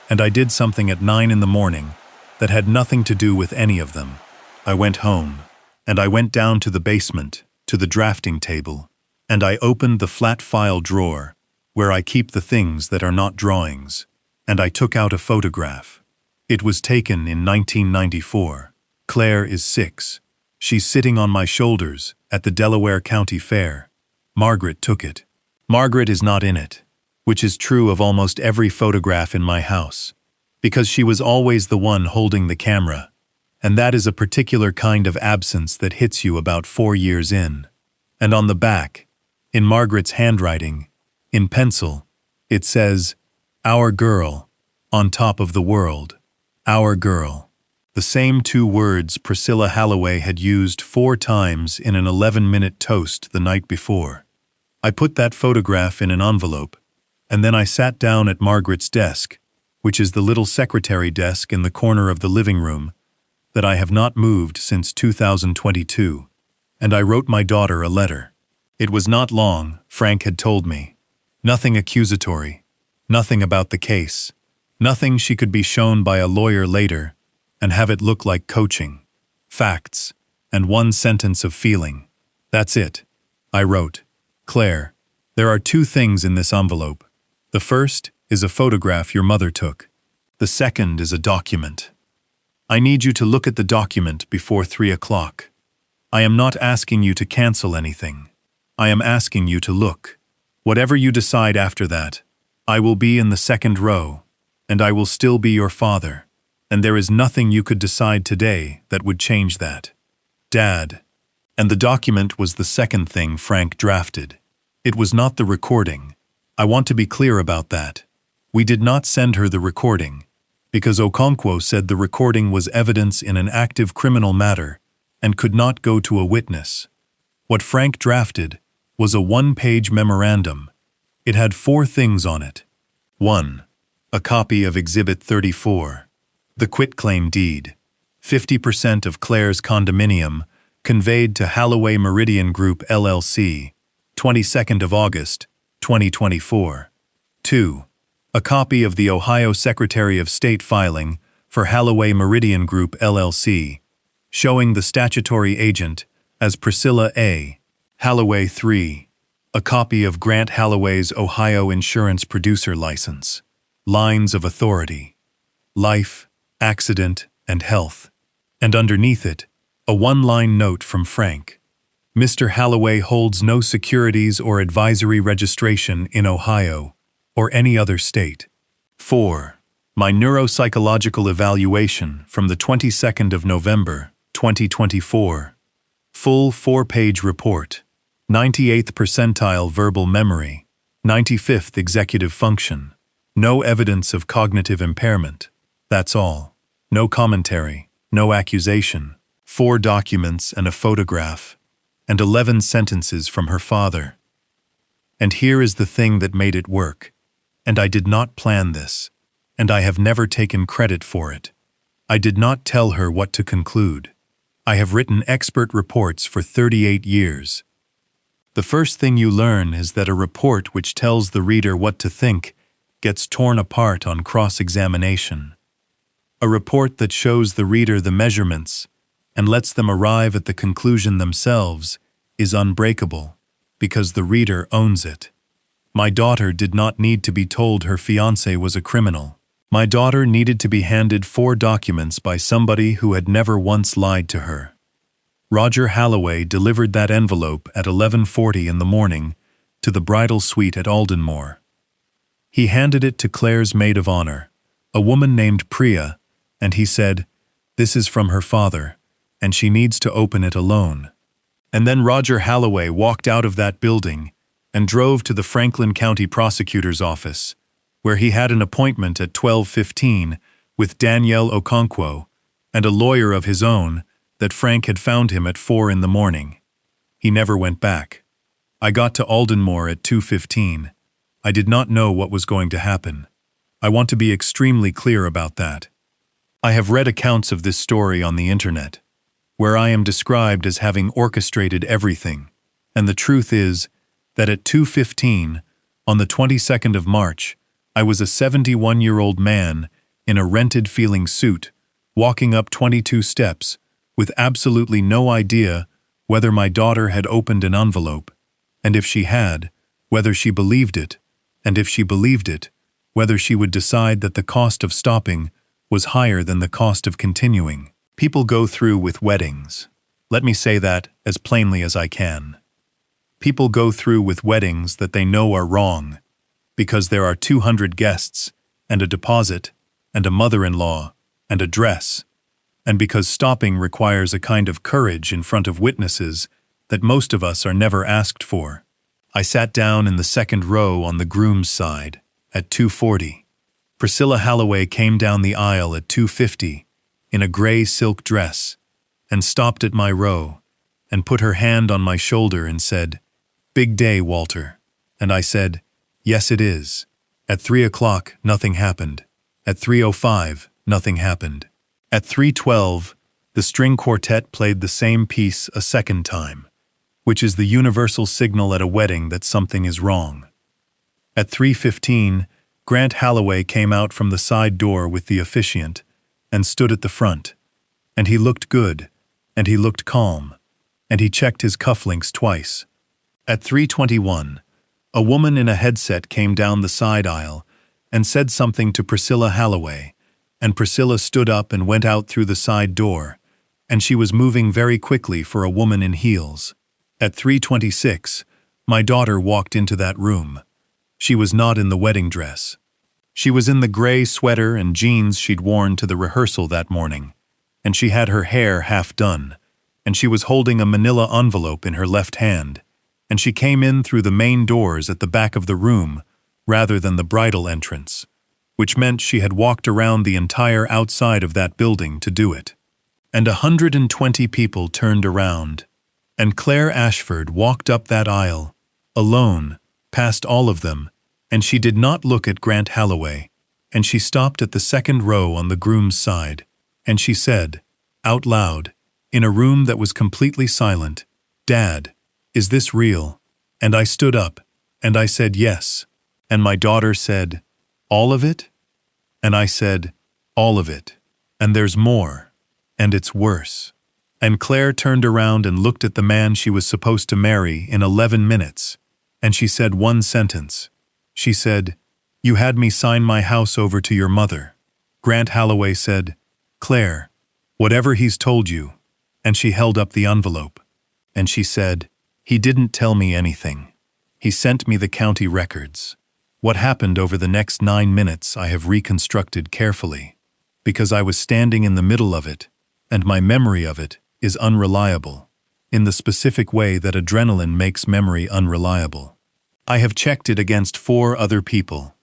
And I did something at 9 in the morning that had nothing to do with any of them. I went home, and I went down to the basement, to the drafting table, and I opened the flat file drawer, where I keep the things that are not drawings, and I took out a photograph. It was taken in 1994. Claire is 6. She's sitting on my shoulders at the Delaware County Fair. Margaret took it. Margaret is not in it, which is true of almost every photograph in my house, because she was always the one holding the camera, and that is a particular kind of absence that hits you about 4 years in. And on the back, in Margaret's handwriting, in pencil, it says, "Our girl," on top of the world. Our girl. The same 2 words Priscilla Halloway had used 4 times in an 11-minute toast the night before. I put that photograph in an envelope, and then I sat down at Margaret's desk, which is the little secretary desk in the corner of the living room that I have not moved since 2022, and I wrote my daughter a letter. It was not long, Frank had told me. Nothing accusatory, nothing about the case, nothing she could be shown by a lawyer later and have it look like coaching. Facts, and 1 sentence of feeling. That's it. I wrote, "Claire, there are 2 things in this envelope. The first is a photograph your mother took. The second is a document. I need you to look at the document before 3 o'clock. I am not asking you to cancel anything. I am asking you to look. Whatever you decide after that, I will be in the 2nd row, and I will still be your father. And there is nothing you could decide today that would change that. Dad." And the document was the second thing Frank drafted. It was not the recording. I want to be clear about that. We did not send her the recording, because Okonkwo said the recording was evidence in an active criminal matter and could not go to a witness. What Frank drafted was a 1-page memorandum. It had 4 things on it. 1. A copy of Exhibit 34. The quitclaim deed, 50% of Claire's condominium, conveyed to Halloway Meridian Group LLC, 22nd of August, 2024. 2. A copy of the Ohio Secretary of State filing for Halloway Meridian Group LLC, showing the statutory agent as Priscilla A. Halloway. 3. A copy of Grant Halloway's Ohio Insurance Producer License, lines of authority, life, accident, and health, and underneath it, a 1-line note from Frank. Mr. Halloway holds no securities or advisory registration in Ohio or any other state. 4. My neuropsychological evaluation from the 22nd of November, 2024. Full 4-page report. 98th percentile verbal memory. 95th executive function. No evidence of cognitive impairment. That's all. No commentary, no accusation. 4 documents and a photograph, and 11 sentences from her father. And here is the thing that made it work. And I did not plan this, and I have never taken credit for it. I did not tell her what to conclude. I have written expert reports for 38 years. The first thing you learn is that a report which tells the reader what to think gets torn apart on cross-examination. A report that shows the reader the measurements and lets them arrive at the conclusion themselves is unbreakable because the reader owns it. My daughter did not need to be told her fiancé was a criminal. My daughter needed to be handed 4 documents by somebody who had never once lied to her. Roger Halloway delivered that envelope at 11:40 in the morning to the bridal suite at Aldenmore. He handed it to Claire's maid of honor, a woman named Priya, and he said, "This is from her father, and she needs to open it alone." And then Roger Halloway walked out of that building and drove to the Franklin County Prosecutor's office, where he had an appointment at 12:15 with Danielle Okonkwo and a lawyer of his own that Frank had found him at 4 in the morning. He never went back. I got to Aldenmore at 2:15. I did not know what was going to happen. I want to be extremely clear about that. I have read accounts of this story on the internet, where I am described as having orchestrated everything, and the truth is that at 2:15, on the 22nd of March, I was a 71-year-old man in a rented feeling suit, walking up 22 steps, with absolutely no idea whether my daughter had opened an envelope, and if she had, whether she believed it, and if she believed it, whether she would decide that the cost of stopping was higher than the cost of continuing. People go through with weddings. Let me say that as plainly as I can. People go through with weddings that they know are wrong, because there are 200 guests, and a deposit, and a mother-in-law, and a dress, and because stopping requires a kind of courage in front of witnesses that most of us are never asked for. I sat down in the second row on the groom's side at 2:40. Priscilla Halloway came down the aisle at 2:50 in a gray silk dress and stopped at my row and put her hand on my shoulder and said, "Big day, Walter." And I said, "Yes, it is." At 3 o'clock, nothing happened. At 3:05, nothing happened. At 3:12, the string quartet played the same piece a second time, which is the universal signal at a wedding that something is wrong. At 3:15, Grant Halloway came out from the side door with the officiant and stood at the front, and he looked good, and he looked calm, and he checked his cufflinks twice. At 3:21, a woman in a headset came down the side aisle and said something to Priscilla Halloway, and Priscilla stood up and went out through the side door, and she was moving very quickly for a woman in heels. At 3:26, my daughter walked into that room. She was not in the wedding dress. She was in the gray sweater and jeans she'd worn to the rehearsal that morning, and she had her hair half done, and she was holding a manila envelope in her left hand, and she came in through the main doors at the back of the room rather than the bridal entrance, which meant she had walked around the entire outside of that building to do it. And 120 people turned around, and Claire Ashford walked up that aisle, alone, past all of them, and she did not look at Grant Halloway, and she stopped at the second row on the groom's side, and she said, out loud, in a room that was completely silent, "Dad, is this real?" And I stood up, and I said yes, and my daughter said, "All of it?" And I said, "All of it. And there's more. And it's worse." And Claire turned around and looked at the man she was supposed to marry in 11 minutes, and she said one sentence. She said, "You had me sign my house over to your mother." Grant Halloway said, "Claire, whatever he's told you," and she held up the envelope, and she said, "He didn't tell me anything. He sent me the county records. What happened over the next 9 minutes I have reconstructed carefully, because I was standing in the middle of it, and my memory of it is unreliable, in the specific way that adrenaline makes memory unreliable. I have checked it against 4 other people.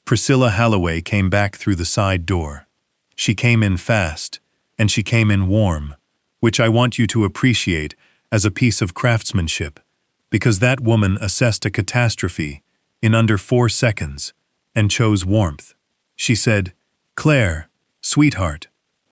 Priscilla Halloway came back through the side door. She came in fast, and she came in warm, which I want you to appreciate as a piece of craftsmanship, because that woman assessed a catastrophe in under 4 seconds and chose warmth. She said, "Claire, sweetheart,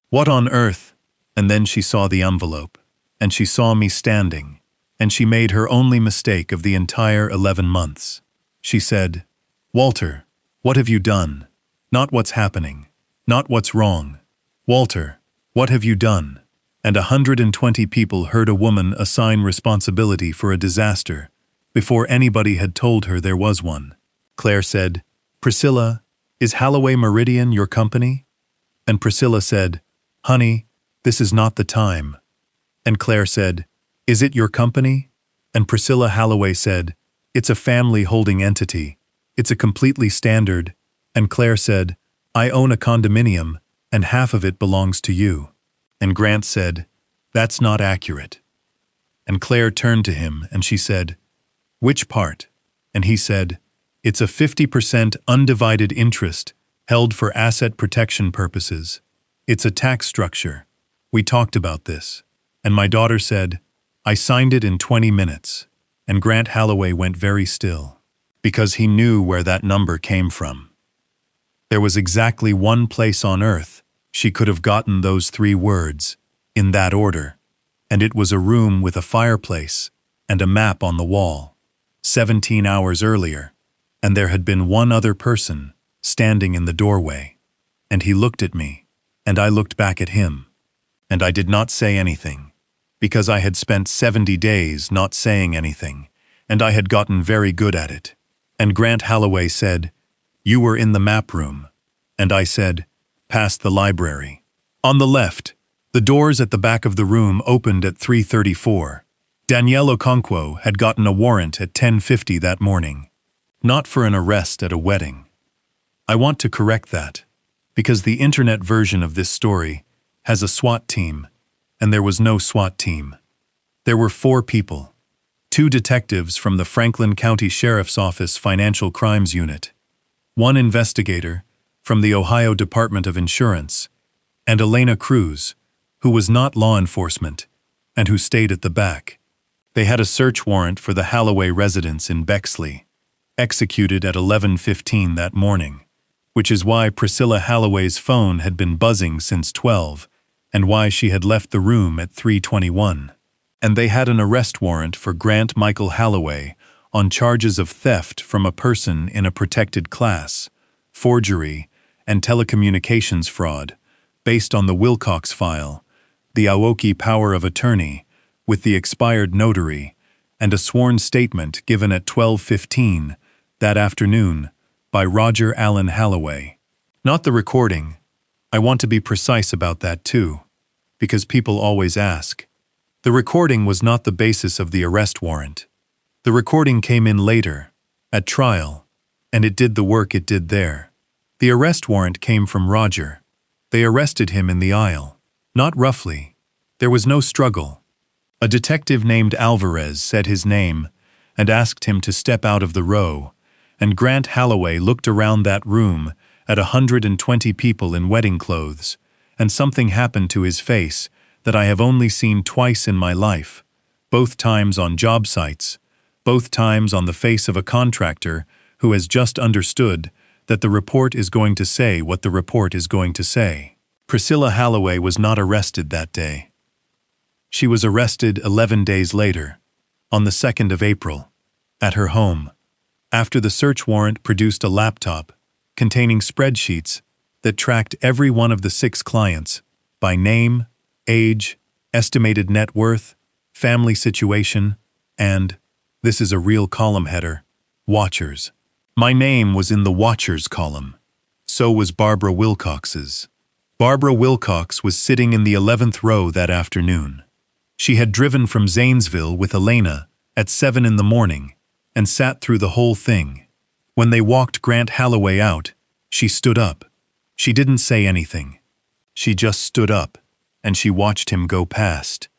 what on earth?" And then she saw the envelope, and she saw me standing, and she made her only mistake of the entire 11 months. She said, "Walter, What have you done? Not what's happening. Not what's wrong. Walter, what have you done? And 120 people heard a woman assign responsibility for a disaster before anybody had told her there was one. Claire said, Priscilla, is Holloway Meridian your company? And Priscilla said, Honey, this is not the time. And Claire said, Is it your company? And Priscilla Holloway said, It's a family holding entity. It's a completely standard. And Claire said, I own a condominium, and half of it belongs to you. And Grant said, That's not accurate. And Claire turned to him and she said, Which part? And he said, It's a 50% undivided interest held for asset protection purposes. It's a tax structure. We talked about this. And my daughter said, I signed it in 20 minutes. And Grant Holloway went very still, because he knew where that number came from. There was exactly one place on earth she could have gotten those 3 words, in that order, and it was a room with a fireplace and a map on the wall, 17 hours earlier, and there had been one other person standing in the doorway. And he looked at me, and I looked back at him, and I did not say anything, because I had spent 70 days not saying anything, and I had gotten very good at it. And Grant Holloway said, You were in the map room. And I said, Past the library. On the left, the doors at the back of the room opened at 3:34. Danielle Okonkwo had gotten a warrant at 10:50 that morning. Not for an arrest at a wedding. I want to correct that, because the internet version of this story has a SWAT team, and there was no SWAT team. There were 4 people, 2 detectives from the Franklin County Sheriff's Office Financial Crimes Unit, 1 investigator from the Ohio Department of Insurance, and Elena Cruz, who was not law enforcement and who stayed at the back. They had a search warrant for the Holloway residence in Bexley, executed at 11:15 that morning, which is why Priscilla Holloway's phone had been buzzing since 12 and why she had left the room at 3:21. And they had an arrest warrant for Grant Michael Holloway on charges of theft from a person in a protected class, forgery, and telecommunications fraud, based on the Wilcox file, the Aoki power of attorney, with the expired notary, and a sworn statement given at 12:15 that afternoon by Roger Allen Holloway. Not the recording. I want to be precise about that too, because people always ask. The recording was not the basis of the arrest warrant. The recording came in later, at trial, and it did the work it did there. The arrest warrant came from Roger. They arrested him in the aisle. Not roughly. There was no struggle. A detective named Alvarez said his name and asked him to step out of the row, and Grant Holloway looked around that room at 120 people in wedding clothes, and something happened to his face that I have only seen twice in my life, both times on job sites, both times on the face of a contractor who has just understood that the report is going to say what the report is going to say. Priscilla Holloway was not arrested that day. She was arrested 11 days later, on the 2nd of April, at her home, after the search warrant produced a laptop containing spreadsheets that tracked every one of the 6 clients by name, age, estimated net worth, family situation, and, this is a real column header, watchers. My name was in the Watchers column. So was Barbara Wilcox's. Barbara Wilcox was sitting in the 11th row that afternoon. She had driven from Zanesville with Elena at 7 in the morning and sat through the whole thing. When they walked Grant Holloway out, she stood up. She didn't say anything. She just stood up, and she watched him go past.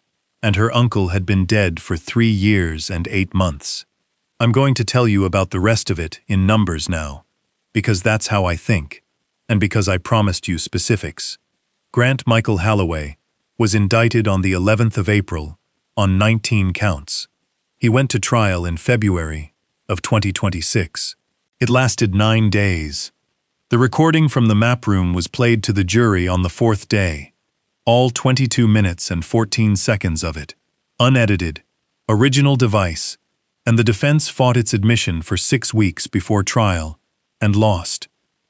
And her uncle had been dead for 3 years and 8 months. I'm going to tell you about the rest of it in numbers now, because that's how I think, and because I promised you specifics. Grant Michael Holloway was indicted on the 11th of April on 19 counts. He went to trial in February of 2026. It lasted 9 days. The recording from the map room was played to the jury on the 4th day, all 22 minutes and 14 seconds of it, unedited, original device, and the defense fought its admission for 6 weeks before trial and lost.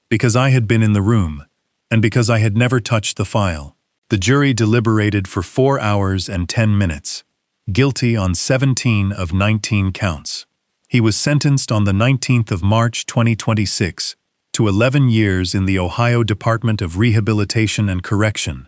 because I had been in the room, and because I had never touched the file. The jury deliberated for 4 hours and 10 minutes, guilty on 17 of 19 counts. He was sentenced on the 19th of March 2026 to 11 years in the Ohio Department of Rehabilitation and Correction,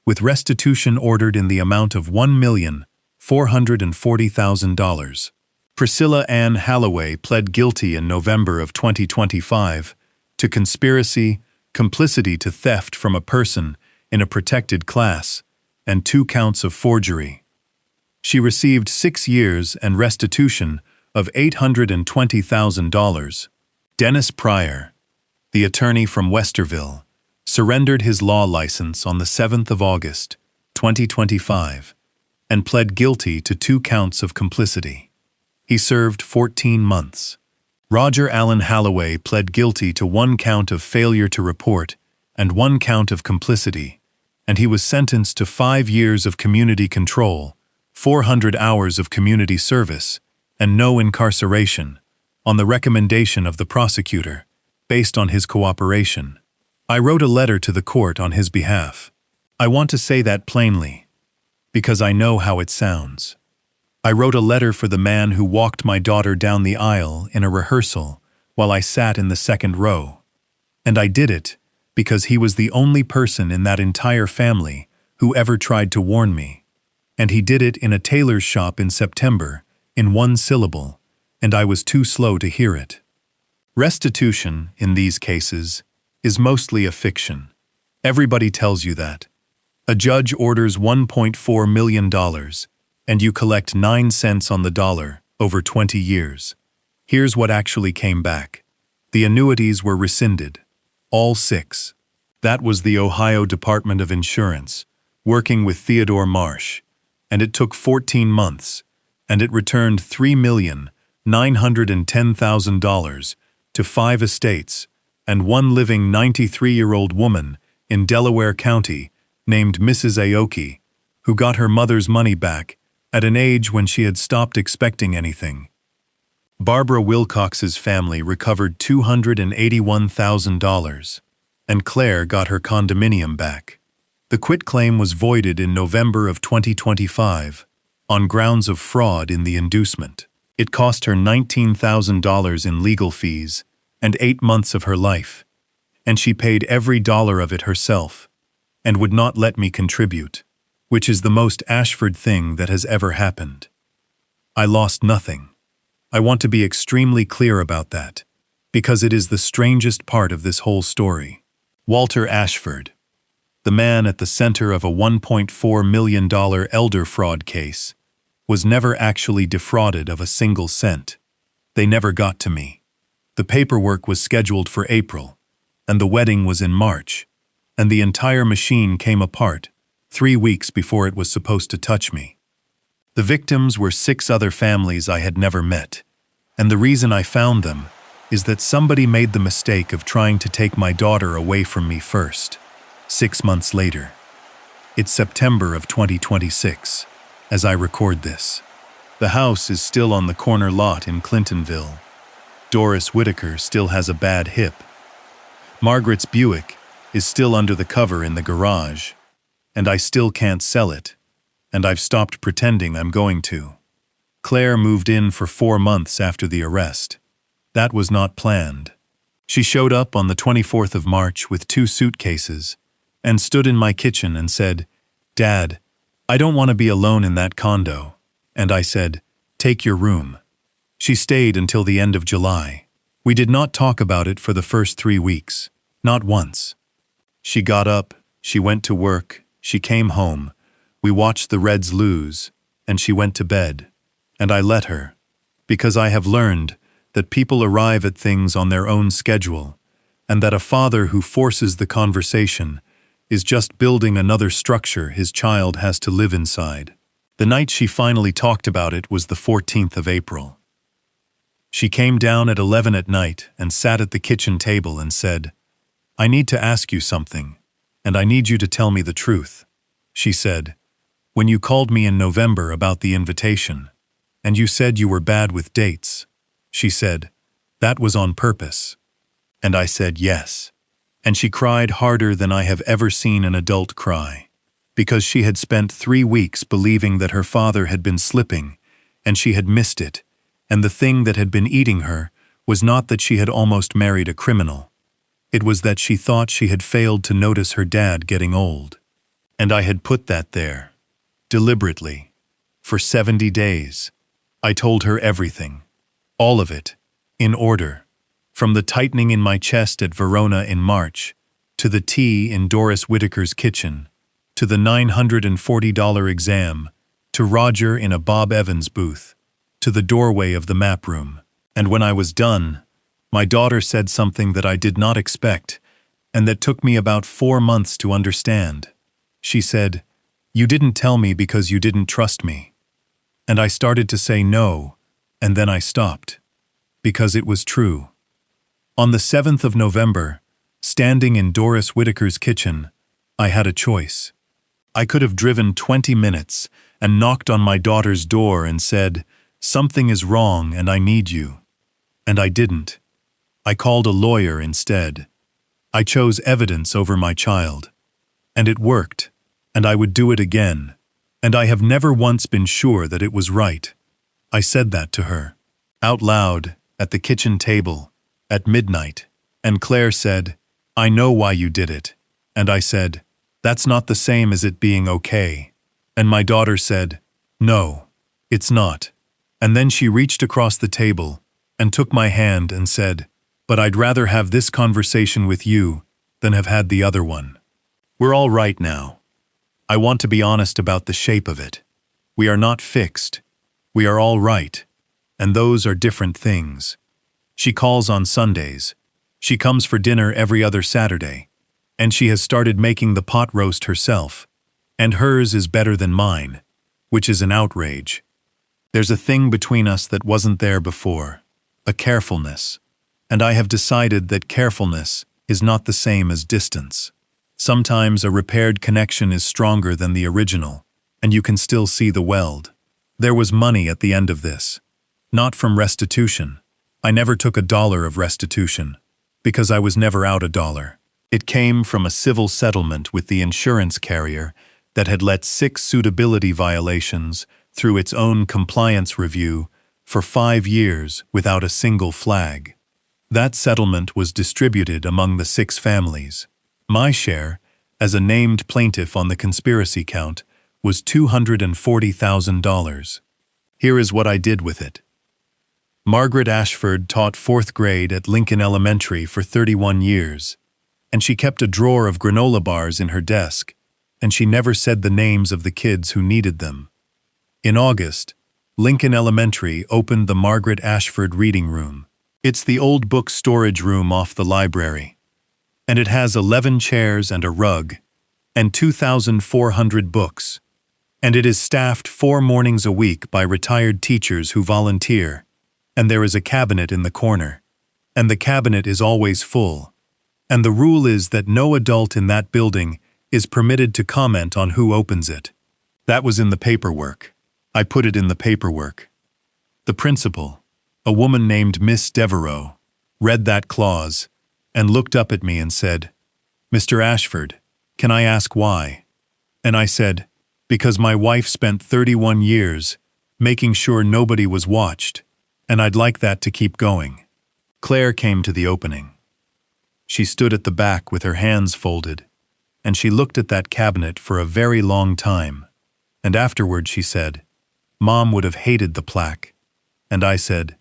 with restitution ordered in the amount of $1,440,000. Priscilla Ann Halloway pled guilty in November of 2025 to conspiracy, complicity to theft from a person in a protected class, and 2 counts of forgery. She received 6 years and restitution of $820,000. Dennis Pryor, the attorney from Westerville, surrendered his law license on the 7th of August, 2025, and pled guilty to 2 counts of complicity. He served 14 months. Roger Allen Halloway pled guilty to 1 count of failure to report and 1 count of complicity, and he was sentenced to 5 years of community control, 400 hours of community service, and no incarceration, on the recommendation of the prosecutor, based on his cooperation. I wrote a letter to the court on his behalf. I want to say that plainly, because I know how it sounds. I wrote a letter for the man who walked my daughter down the aisle in a rehearsal while I sat in the 2nd row. And I did it because he was the only person in that entire family who ever tried to warn me. And he did it in a tailor's shop in September, in 1 syllable, and I was too slow to hear it. Restitution, in these cases, is mostly a fiction. Everybody tells you that. A judge orders $1.4 million, and you collect 9 cents on the dollar over 20 years. Here's what actually came back. The annuities were rescinded. All 6. That was the Ohio Department of Insurance, working with Theodore Marsh, and it took 14 months, and it returned $3,910,000 to 5 estates and 1 living 93-year-old woman in Delaware County named Mrs. Aoki, who got her mother's money back at an age when she had stopped expecting anything. Barbara Wilcox's family recovered $281,000, and Claire got her condominium back. The quitclaim was voided in November of 2025 on grounds of fraud in the inducement. It cost her $19,000 in legal fees and 8 months of her life, and she paid every dollar of it herself and would not let me contribute, which is the most Ashford thing that has ever happened. I lost nothing. I want to be extremely clear about that, because it is the strangest part of this whole story. Walter Ashford, the man at the center of a $1.4 million elder fraud case, was never actually defrauded of a single cent. They never got to me. The paperwork was scheduled for April, and the wedding was in March, and the entire machine came apart 3 weeks before it was supposed to touch me. The victims were 6 other families I had never met, and the reason I found them is that somebody made the mistake of trying to take my daughter away from me first, 6 months later. It's September of 2026, as I record this. The house is still on the corner lot in Clintonville. Doris Whitaker still has a bad hip. Margaret's Buick is still under the cover in the garage, and I still can't sell it, and I've stopped pretending I'm going to. Claire moved in for 4 months after the arrest. That was not planned. She showed up on the 24th of March with 2 suitcases and stood in my kitchen and said, "Dad, I don't want to be alone in that condo." And I said, "Take your room." She stayed until the end of July. We did not talk about it for the first 3 weeks, not once. She got up, she went to work, she came home, we watched the Reds lose, and she went to bed. And I let her, because I have learned that people arrive at things on their own schedule, and that a father who forces the conversation is just building another structure his child has to live inside. The night she finally talked about it was the 14th of April. She came down at 11 at night and sat at the kitchen table and said, "I need to ask you something, and I need you to tell me the truth." She said, "When you called me in November about the invitation, and you said you were bad with dates," she said, "that was on purpose." And I said, "Yes." and she cried harder than I have ever seen an adult cry, because she had spent 3 weeks believing that her father had been slipping, and she had missed it, and the thing that had been eating her was not that she had almost married a criminal. It was that she thought she had failed to notice her dad getting old. And I had put that there, deliberately, for 70 days. I told her everything, all of it, in order, from the tightening in my chest at Verona in March, to the tea in Doris Whitaker's kitchen, to the $940 exam, to Roger in a Bob Evans booth, to the doorway of the map room. And when I was done, my daughter said something that I did not expect, and that took me about 4 months to understand. She said, "You didn't tell me because you didn't trust me." And I started to say no, and then I stopped, because it was true. On the 7th of November, standing in Doris Whitaker's kitchen, I had a choice. I could have driven 20 minutes and knocked on my daughter's door and said, "Something is wrong and I need you." And I didn't. I called a lawyer instead. I chose evidence over my child. And it worked, and I would do it again, and I have never once been sure that it was right. I said that to her, out loud, at the kitchen table, at midnight, and Claire said, "I know why you did it." And I said, "That's not the same as it being okay." And my daughter said, "No, it's not." And then she reached across the table and took my hand and said, "But I'd rather have this conversation with you than have had the other one. We're all right now. I want to be honest about the shape of it. We are not fixed. We are all right. And those are different things. She calls on Sundays. She comes for dinner every other Saturday. And she has started making the pot roast herself. And hers is better than mine, which is an outrage. There's a thing between us that wasn't there before, a carefulness. And I have decided that carefulness is not the same as distance. Sometimes a repaired connection is stronger than the original, and you can still see the weld. There was money at the end of this. Not from restitution. I never took $1 of restitution, because I was never out $1. It came from a civil settlement with the insurance carrier that had let 6 suitability violations through its own compliance review for 5 years without a single flag. That settlement was distributed among the 6 families. My share, as a named plaintiff on the conspiracy count, was $240,000. Here is what I did with it. Margaret Ashford taught 4th grade at Lincoln Elementary for 31 years, and she kept a drawer of granola bars in her desk, and she never said the names of the kids who needed them. In August, Lincoln Elementary opened the Margaret Ashford Reading Room. It's the old book storage room off the library. And it has 11 chairs and a rug, and 2,400 books. And it is staffed 4 mornings a week by retired teachers who volunteer. And there is a cabinet in the corner. And the cabinet is always full. And the rule is that no adult in that building is permitted to comment on who opens it. That was in the paperwork. I put it in the paperwork. The principal, a woman named Miss Devereaux, read that clause and looked up at me and said, "Mr. Ashford, can I ask why?" And I said, "Because my wife spent 31 years making sure nobody was watched, and I'd like that to keep going." Claire came to the opening. She stood at the back with her hands folded, and she looked at that cabinet for a very long time, and afterward she said, "Mom would have hated the plaque." And I said,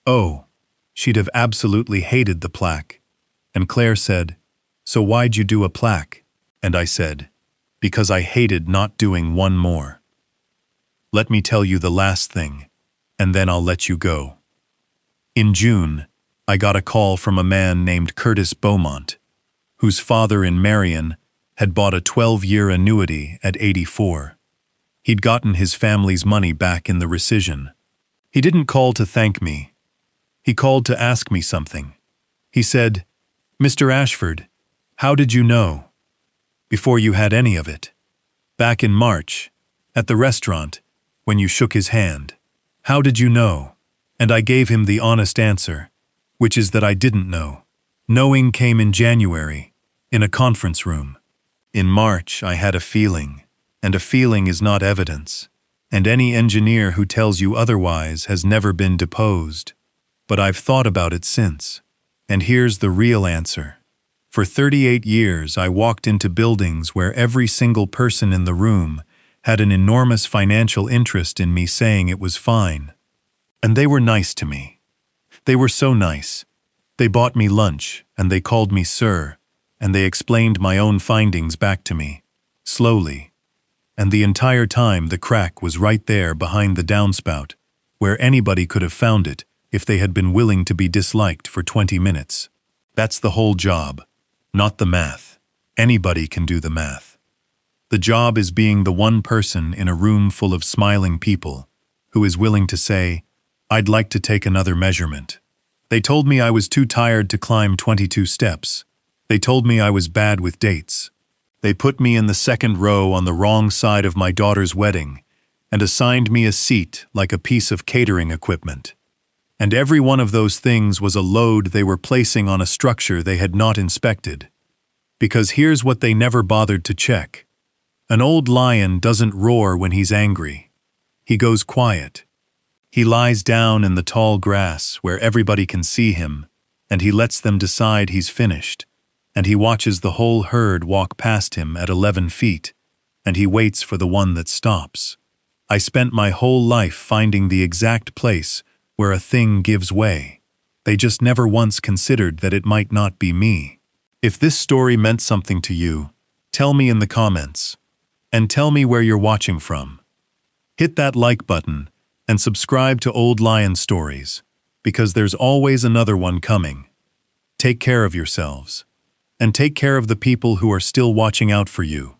"Oh, she'd have absolutely hated the plaque." And Claire said, "So why'd you do a plaque?" And I said, "Because I hated not doing one more." Let me tell you the last thing, and then I'll let you go. In June, I got a call from a man named Curtis Beaumont, whose father in Marion had bought a 12-year annuity at 84. He'd gotten his family's money back in the rescission. He didn't call to thank me. He called to ask me something. He said, "Mr. Ashford, how did you know?" Before you had any of it. Back in March, at the restaurant, when you shook his hand. How did you know? And I gave him the honest answer, which is that I didn't know. Knowing came in January, in a conference room. In March, I had a feeling, and a feeling is not evidence, and any engineer who tells you otherwise has never been deposed. But I've thought about it since, and here's the real answer. For 38 years, I walked into buildings where every single person in the room had an enormous financial interest in me saying it was fine. And they were nice to me. They were so nice. They bought me lunch, and they called me sir, and they explained my own findings back to me, slowly. And the entire time the crack was right there behind the downspout, where anybody could have found it if they had been willing to be disliked for 20 minutes. That's the whole job, not the math. Anybody can do the math. The job is being the one person in a room full of smiling people who is willing to say, "I'd like to take another measurement." They told me I was too tired to climb 22 steps. They told me I was bad with dates. They put me in the second row on the wrong side of my daughter's wedding and assigned me a seat like a piece of catering equipment. And every one of those things was a load they were placing on a structure they had not inspected. Because here's what they never bothered to check. An old lion doesn't roar when he's angry. He goes quiet. He lies down in the tall grass where everybody can see him, and he lets them decide he's finished, and he watches the whole herd walk past him at 11 feet, and he waits for the one that stops. I spent my whole life finding the exact place where a thing gives way. They just never once considered that it might not be me. If this story meant something to you, tell me in the comments. And tell me where you're watching from. Hit that like button and subscribe to Old Lion Stories, because there's always another one coming. Take care of yourselves. And take care of the people who are still watching out for you.